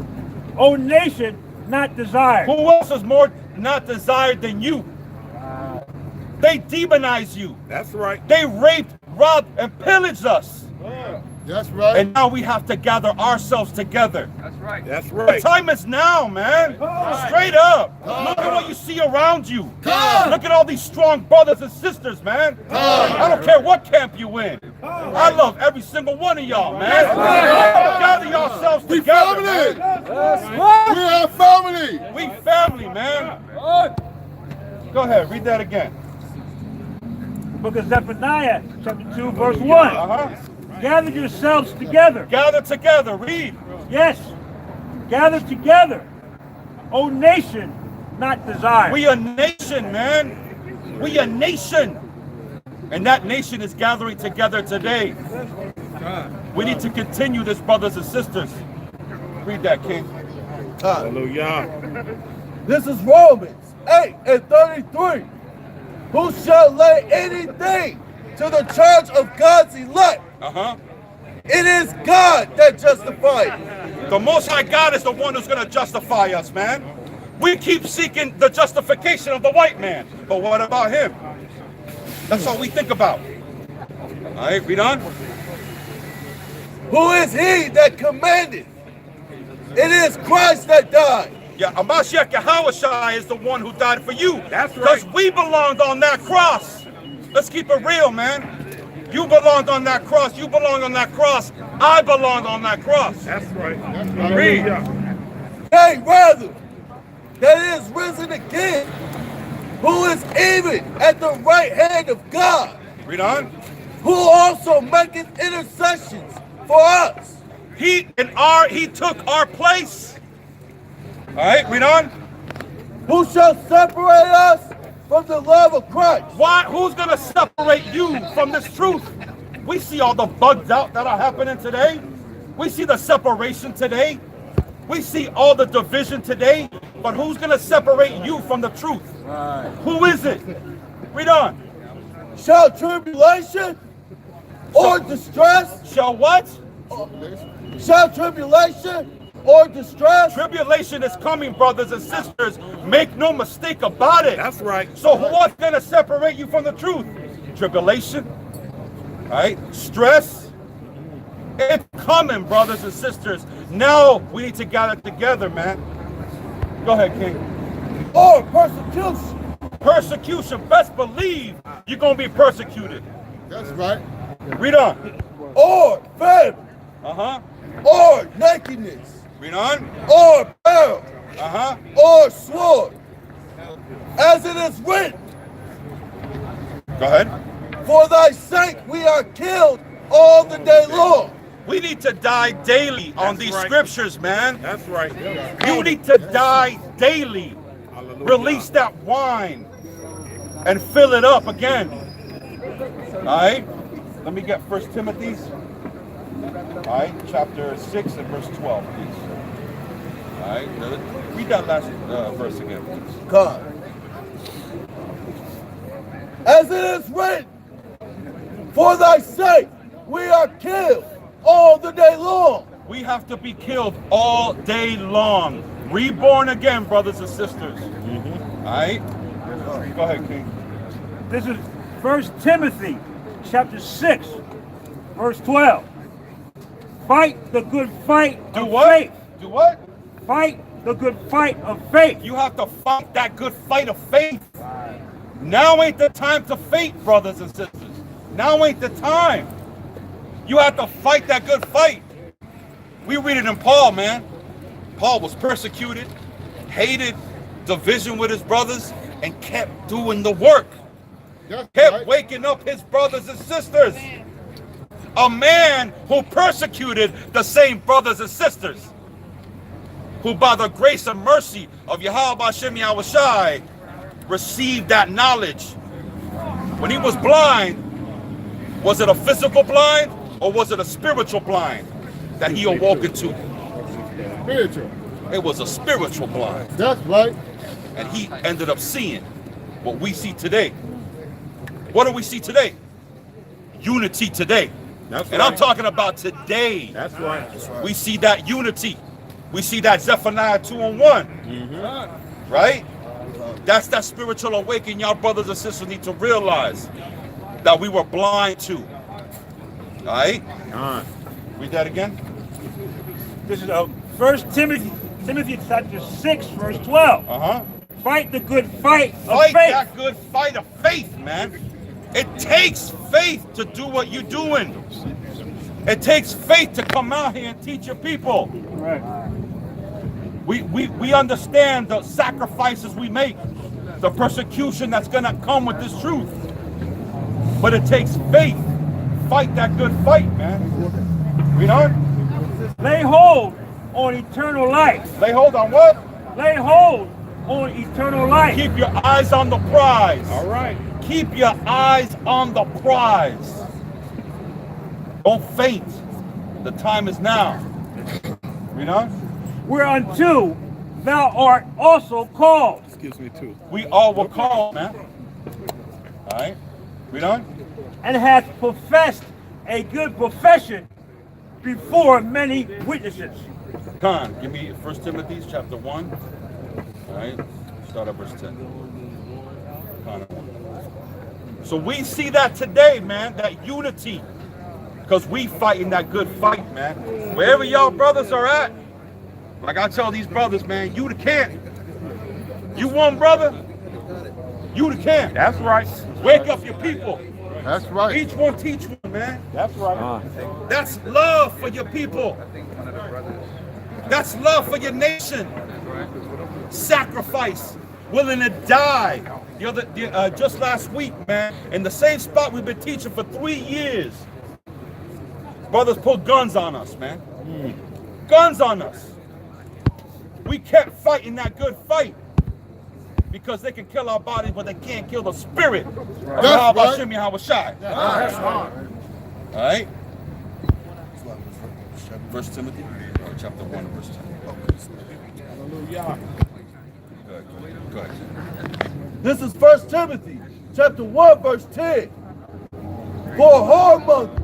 [SPEAKER 15] O nation not desired.
[SPEAKER 16] Who else is more not desired than you? They demonize you.
[SPEAKER 4] That's right.
[SPEAKER 16] They raped, robbed, and pillaged us.
[SPEAKER 4] That's right.
[SPEAKER 16] And now we have to gather ourselves together.
[SPEAKER 4] That's right. That's right.
[SPEAKER 16] The time is now, man. Straight up. Look at what you see around you. Look at all these strong brothers and sisters, man. I don't care what camp you in. I love every single one of y'all, man. Gather yourselves together. Man.
[SPEAKER 4] We are family.
[SPEAKER 16] We family, man. Go ahead, read that again.
[SPEAKER 15] Book of Zephaniah, chapter 2, verse 1. Gather yourselves together.
[SPEAKER 16] Gather together, read.
[SPEAKER 15] Yes. Gather together. O nation not desired.
[SPEAKER 16] We a nation, man. We a nation. And that nation is gathering together today. We need to continue this, brothers and sisters. Read that, King.
[SPEAKER 4] Hallelujah.
[SPEAKER 13] This is Romans 8 and 33. Who shall lay anything to the charge of God's elect? It is God that justifies.
[SPEAKER 16] The Most High God is the one who's going to justify us, man. We keep seeking the justification of the white man. But what about him? That's all we think about. All right, read on.
[SPEAKER 13] Who is he that commanded? It is Christ that died.
[SPEAKER 16] Yeah, Masharah Yahawashai is the one who died for you.
[SPEAKER 4] That's right.
[SPEAKER 16] Because we belonged on that cross. Let's keep it real, man. You belonged on that cross. You belong on that cross. I belong on that cross.
[SPEAKER 4] That's right.
[SPEAKER 16] Read.
[SPEAKER 13] Nay, rather, that is risen again, who is even at the right hand of God.
[SPEAKER 16] Read on.
[SPEAKER 13] Who also maketh intercessions for us.
[SPEAKER 16] He took our place. All right, read on.
[SPEAKER 13] Who shall separate us from the love of Christ?
[SPEAKER 16] Why? Who's going to separate you from this truth? We see all the bugs out that are happening today. We see the separation today. We see all the division today. But who's going to separate you from the truth?
[SPEAKER 13] Right.
[SPEAKER 16] Who is it? Read on.
[SPEAKER 13] Shall tribulation or distress?
[SPEAKER 16] Shall what?
[SPEAKER 13] Shall tribulation or distress?
[SPEAKER 16] Tribulation is coming, brothers and sisters. Make no mistake about it.
[SPEAKER 4] That's right.
[SPEAKER 16] So what's going to separate you from the truth? Tribulation, right? Stress. It's coming, brothers and sisters. Now we need to gather together, man. Go ahead, King.
[SPEAKER 13] Or persecution.
[SPEAKER 16] Persecution. Best believe you're going to be persecuted.
[SPEAKER 4] That's right.
[SPEAKER 16] Read on.
[SPEAKER 13] Or famine. Or nakedness.
[SPEAKER 16] Read on.
[SPEAKER 13] Or peril. Or sword. As it is written.
[SPEAKER 16] Go ahead.
[SPEAKER 13] For thy sake we are killed all the day long.
[SPEAKER 16] We need to die daily on these scriptures, man.
[SPEAKER 4] That's right.
[SPEAKER 16] You need to die daily. Hallelujah. Release that wine and fill it up again. All right. Let me get 1 Timothy. All right, chapter 6 and verse 12, please. All right, read that last verse again, please.
[SPEAKER 13] God. As it is written, for thy sake we are killed all the day long.
[SPEAKER 16] We have to be killed all day long. Reborn again, brothers and sisters. All right? Go ahead, King.
[SPEAKER 15] This is 1 Timothy chapter 6, verse 12. Fight the good fight of faith.
[SPEAKER 16] Do what?
[SPEAKER 15] Fight the good fight of faith.
[SPEAKER 16] You have to fight that good fight of faith. Now ain't the time to faint, brothers and sisters. Now ain't the time. You have to fight that good fight. We read it in Paul, man. Paul was persecuted, hated, division with his brothers, and kept doing the work. Kept waking up his brothers and sisters. A man who persecuted the same brothers and sisters, who by the grace and mercy of Yahweh Hashem Yahushai received that knowledge. When he was blind, was it a physical blind or was it a spiritual blind that he awoke into?
[SPEAKER 17] Spiritual.
[SPEAKER 16] It was a spiritual blind.
[SPEAKER 17] That's right.
[SPEAKER 16] And he ended up seeing what we see today. What do we see today? Unity today.
[SPEAKER 17] That's
[SPEAKER 16] and
[SPEAKER 17] right.
[SPEAKER 16] I'm talking about today.
[SPEAKER 17] That's right. That's right.
[SPEAKER 16] We see that unity. We see that Zephaniah 2:1. Right? That's that spiritual awakening y'all brothers and sisters need to realize that we were blind to. All right? Read that again.
[SPEAKER 15] This is 1 Timothy chapter 6, verse 12. Fight the good fight of faith.
[SPEAKER 16] Fight that good fight of faith, man. It takes faith to do what you're doing. It takes faith to come out here and teach your people.
[SPEAKER 15] Right.
[SPEAKER 16] We understand the sacrifices we make, the persecution that's going to come with this truth. But it takes faith. Fight that good fight, man. You know?
[SPEAKER 15] Lay hold on eternal life.
[SPEAKER 16] Lay hold on what?
[SPEAKER 15] Lay hold on eternal life.
[SPEAKER 16] Keep your eyes on the prize.
[SPEAKER 15] All right.
[SPEAKER 16] Keep your eyes on the prize. Don't faint. The time is now. You know?
[SPEAKER 15] Whereunto thou art also called.
[SPEAKER 17] Excuse me too.
[SPEAKER 16] We all were called, man. All right? We done?
[SPEAKER 15] And hath professed a good profession before many witnesses.
[SPEAKER 16] Con, give me 1 Timothy chapter 1. All right? Start at verse 10. Con. So we see that today, man, that unity. Because we fighting that good fight, man. Wherever y'all brothers are at, like I tell these brothers, man, you the camp. You one brother, you the camp.
[SPEAKER 17] That's right.
[SPEAKER 16] Wake up your people.
[SPEAKER 17] That's right.
[SPEAKER 16] Each one teach one, man.
[SPEAKER 17] That's right.
[SPEAKER 16] That's love for your people. That's love for your nation. Sacrifice, willing to die. Just last week, man, in the same spot we've been teaching for 3 years. Brothers put guns on us, man. Guns on us. We kept fighting that good fight because they can kill our bodies, but they can't kill the spirit of Yahweh Hashem Yahushai.
[SPEAKER 17] That's right.
[SPEAKER 16] All right. 1 Timothy, chapter 1, verse 10.
[SPEAKER 17] Hallelujah.
[SPEAKER 16] Good.
[SPEAKER 13] This is 1 Timothy, chapter 1, verse 10. For whoremongers,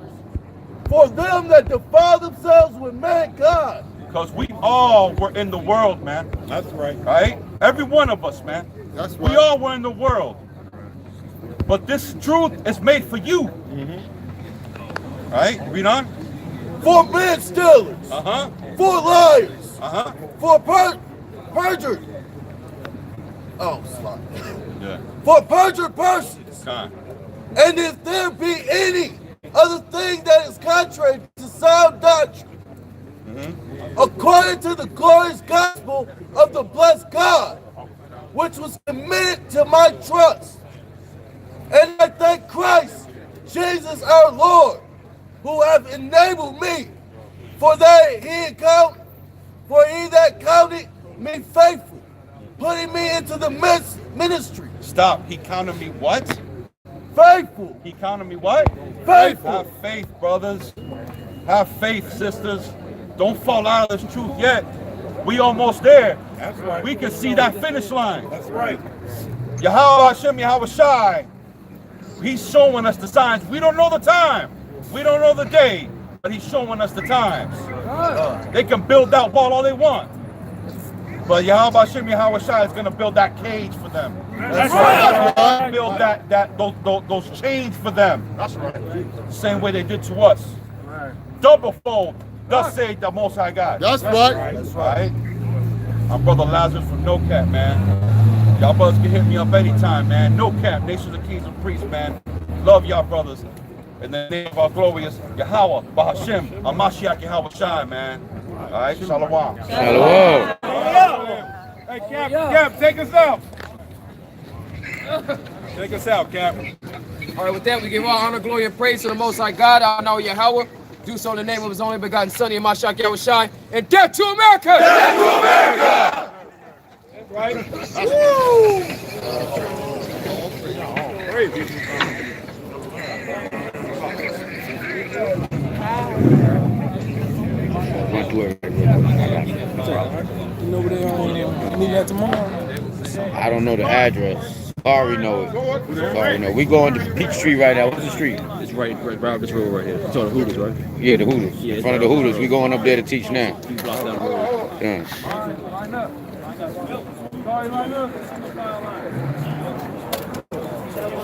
[SPEAKER 13] for them that defile themselves with mankind.
[SPEAKER 16] Because we all were in the world, man.
[SPEAKER 17] That's right.
[SPEAKER 16] Right? Every one of us, man.
[SPEAKER 17] That's right.
[SPEAKER 16] We all were in the world. But this truth is made for you. Right? Read on.
[SPEAKER 13] For men stealers. For liars. For perjured. Oh, sorry.
[SPEAKER 16] Yeah.
[SPEAKER 13] For perjured persons.
[SPEAKER 16] Con.
[SPEAKER 13] And if there be any other thing that is contrary to sound doctrine, according to the glorious gospel of the blessed God, which was committed to my trust. And I thank Christ, Jesus our Lord, who have enabled me, for he that counted me faithful, putting me into the ministry.
[SPEAKER 16] Stop. He counted me what?
[SPEAKER 13] Faithful.
[SPEAKER 16] He counted me what?
[SPEAKER 13] Faithful.
[SPEAKER 16] Have faith, brothers. Have faith, sisters. Don't fall out of this truth yet. We almost there.
[SPEAKER 17] That's right.
[SPEAKER 16] We can see that finish line.
[SPEAKER 17] That's right.
[SPEAKER 16] Yahweh Hashem Yahushai, he's showing us the signs. We don't know the time. We don't know the day, but he's showing us the times. They can build that wall all they want. But Yahweh Hashem Yahushai is going to build that cage for them.
[SPEAKER 17] That's right.
[SPEAKER 16] Build those chains for them.
[SPEAKER 17] That's right.
[SPEAKER 16] Same way they did to us. Double fold. Thus say the Most High God.
[SPEAKER 17] That's right.
[SPEAKER 16] That's right. I'm Brother Lazarus from No Cap, man. Y'all brothers can hit me up anytime, man. No Cap, Nation of Kings and Priests, man. Love y'all brothers. In the name of our glorious Yahweh, Bahashim, Amashiach Yahweh Shai, man. All right, Shalom.
[SPEAKER 5] Shalom.
[SPEAKER 13] Hey, Cap, take us out. Take us out, Cap.
[SPEAKER 18] All right, with that, we give all honor, glory, and praise to the Most High God, our now Yahweh. Do so in the name of His only begotten Son, Masharah Yahweh Shai, and death to America! Death to America!
[SPEAKER 13] That's right.
[SPEAKER 5] I don't know the address. Ari know it. Ari know. We going to Peachtree right now. What's the street?
[SPEAKER 19] It's right up this road right here. It's on the Hooters, right?
[SPEAKER 5] Yeah, the Hooters.
[SPEAKER 19] Yeah,
[SPEAKER 5] in front of the Hooters. We going up there to teach now.
[SPEAKER 19] Few blocks down the road.
[SPEAKER 5] Yeah.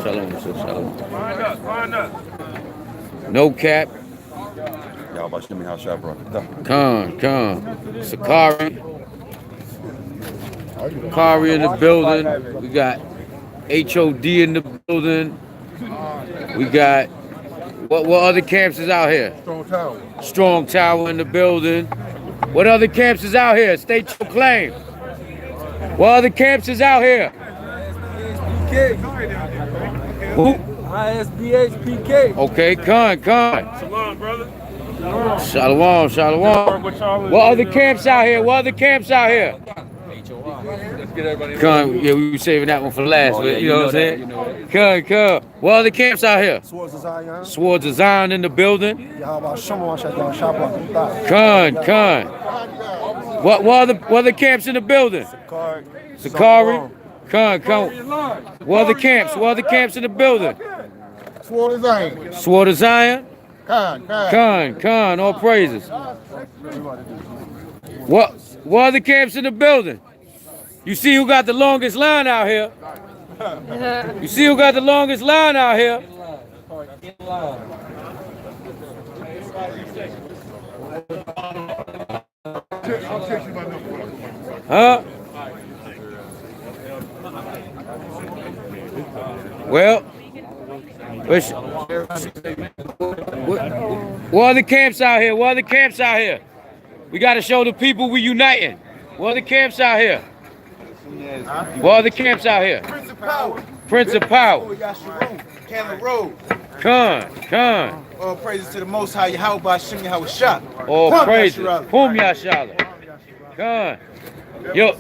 [SPEAKER 5] Shalom, shalom.
[SPEAKER 13] Find us.
[SPEAKER 5] No Cap.
[SPEAKER 16] Y'all about to show me how shot, bro.
[SPEAKER 5] Khan. Sakari in the building. We got HOD in the building. We got what other camps is out here? Strong Tower in the building. What other camps is out here? State your claim. What other camps is out here? Who?
[SPEAKER 18] ISBHPK.
[SPEAKER 5] Okay, Khan.
[SPEAKER 13] Shalom, brother.
[SPEAKER 5] Shalom. What other camps out here? What other camps out here? Khan, yeah, we were saving that one for last, but you know what I'm saying? Khan. What other camps out here? Swords of Zion in the building. Khan. What other camps in the building? Sakari. Khan. What other camps in the building? Sword of Zion. Khan. All praises. What other camps in the building? You see who got the longest line out here? Huh? Well, what other camps out here? We got to show the people we uniting. What other camps out here? Prince of Power.
[SPEAKER 20] Cannon Road.
[SPEAKER 5] Khan.
[SPEAKER 20] All praises to the Most High Yahweh Bahashim Yahweh Shah.
[SPEAKER 5] All praises. Whom Yasharahla. Khan. Yo,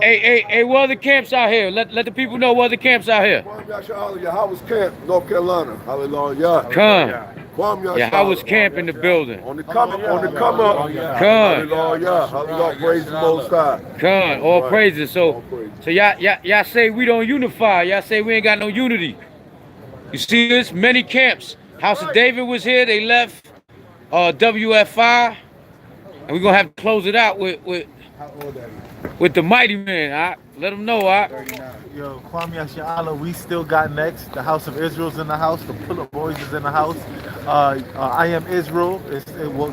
[SPEAKER 5] hey, what other camps out here? Let the people know what other camps out here.
[SPEAKER 21] Yasharahla, Yahweh's Camp, North Carolina. Hallelujah.
[SPEAKER 5] Khan. Yahweh's Camp in the building.
[SPEAKER 21] On the come up.
[SPEAKER 5] Khan.
[SPEAKER 21] Hallelujah. Praise the Most High.
[SPEAKER 5] Khan. All praises. So y'all say we don't unify. Y'all say we ain't got no unity. You see this? Many camps. House of David was here. They left. WFI. And we're gonna have to close it out with the mighty man. Let them know.
[SPEAKER 22] Yo, Kwame Yasharahla, we still got next. The House of Israel's in the house. The Pull-Up Boys is in the house. I Am Israel.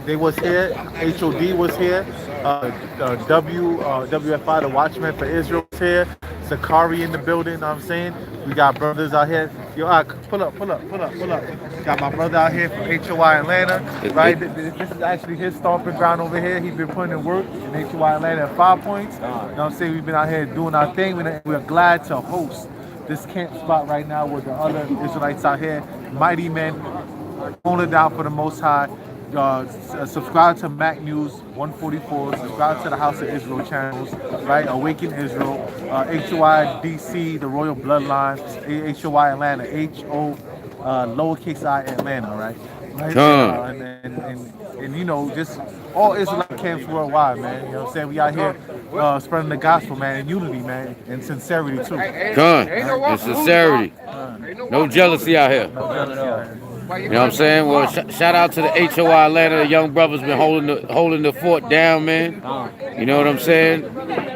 [SPEAKER 22] They was here. HOD was here. WFI, the Watchman for Israel, was here. Sakari in the building. You know what I'm saying? We got brothers out here. Yo, pull up. Got my brother out here from HOI Atlanta. Right? This is actually his stomping ground over here. He's been putting in work in HOI Atlanta at 5 Points. You know what I'm saying? We've been out here doing our thing. We're glad to host this camp spot right now with the other Israelites out here. Mighty men, holding it down for the Most High. Subscribe to Mac News 144. Subscribe to the House of Israel channels, right? Awaken Israel, HOI DC, the Royal Bloodline, HOI Atlanta, lowercase I Atlanta, right? And you know, just all Israelite camps worldwide, man. You know what I'm saying? We out here spreading the gospel, man, and unity, man, and sincerity too.
[SPEAKER 5] And sincerity. No jealousy out here. You know what I'm saying? Well, shout out to the HOI Atlanta. The young brothers been holding the fort down, man. You know what I'm saying?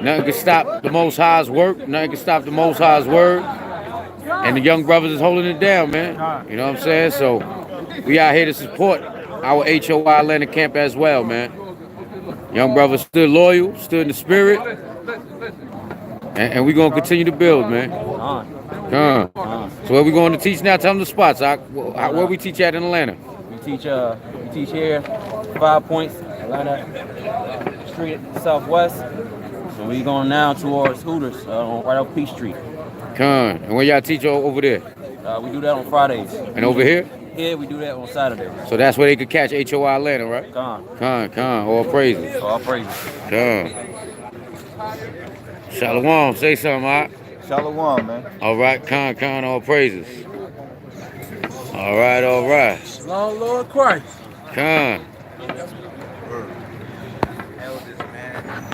[SPEAKER 5] Nothing can stop the Most High's work. Nothing can stop the Most High's word. And the young brothers is holding it down, man. You know what I'm saying? So we out here to support our HOI Atlanta camp as well, man. Young brother stood loyal, stood in the spirit, and we're going to continue to build, man. Come on. So where we going to teach now? Tell them the spots. Where we teach at in Atlanta?
[SPEAKER 3] We teach here, 5 Points, Atlanta Street, Southwest. And we going now towards Hooters, right off Peachtree.
[SPEAKER 5] Come. And where y'all teach over there?
[SPEAKER 3] We do that on Fridays.
[SPEAKER 5] And over here?
[SPEAKER 3] Here we do that on Saturdays.
[SPEAKER 5] So that's where they could catch HOI Atlanta, right? Con. All praises.
[SPEAKER 3] All praises.
[SPEAKER 5] Con. Shalom. Say something, all right?
[SPEAKER 22] Shalom, man.
[SPEAKER 5] All right, con, all praises. All right.
[SPEAKER 18] Long Lord Christ.
[SPEAKER 5] Con.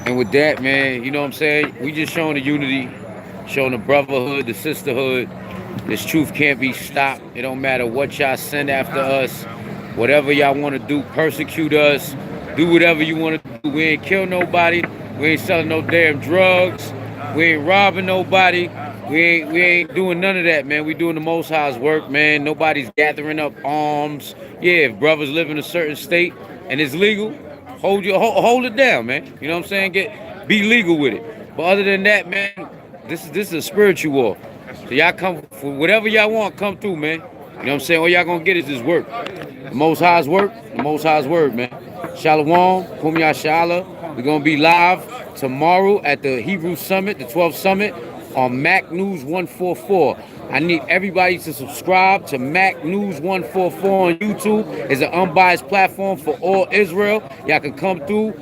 [SPEAKER 5] And with that, man, you know what I'm saying? We just showing the unity, showing the brotherhood, the sisterhood. This truth can't be stopped. It don't matter what y'all send after us. Whatever y'all want to do, persecute us. Do whatever you want to do. We ain't kill nobody. We ain't selling no damn drugs. We ain't robbing nobody. We ain't doing none of that, man. We doing the Most High's work, man. Nobody's gathering up arms. Yeah, if brothers live in a certain state and it's legal, hold it down, man. You know what I'm saying? Be legal with it. But other than that, man, this is a spiritual war. So y'all come for whatever y'all want, come through, man. You know what I'm saying? All y'all gonna get is this work. The Most High's work, the Most High's word, man. Shalom, Kum Yasharahla. We're gonna be live tomorrow at the Hebrew Summit, the 12th Summit, on Mac News 144. I need everybody to subscribe to Mac News 144 on YouTube. It's an unbiased platform for all Israel. Y'all can come through,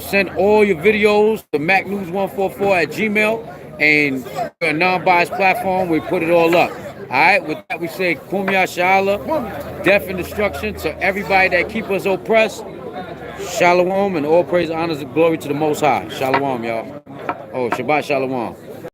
[SPEAKER 5] send all your videos to Mac News 144 at Gmail. And a non-biased platform, we put it all up. All right, with that we say Kum Yasharahla, death and destruction to everybody that keep us oppressed. Shalom, and all praise, honors, and glory to the Most High. Shalom, y'all. Oh, Shabbat Shalom.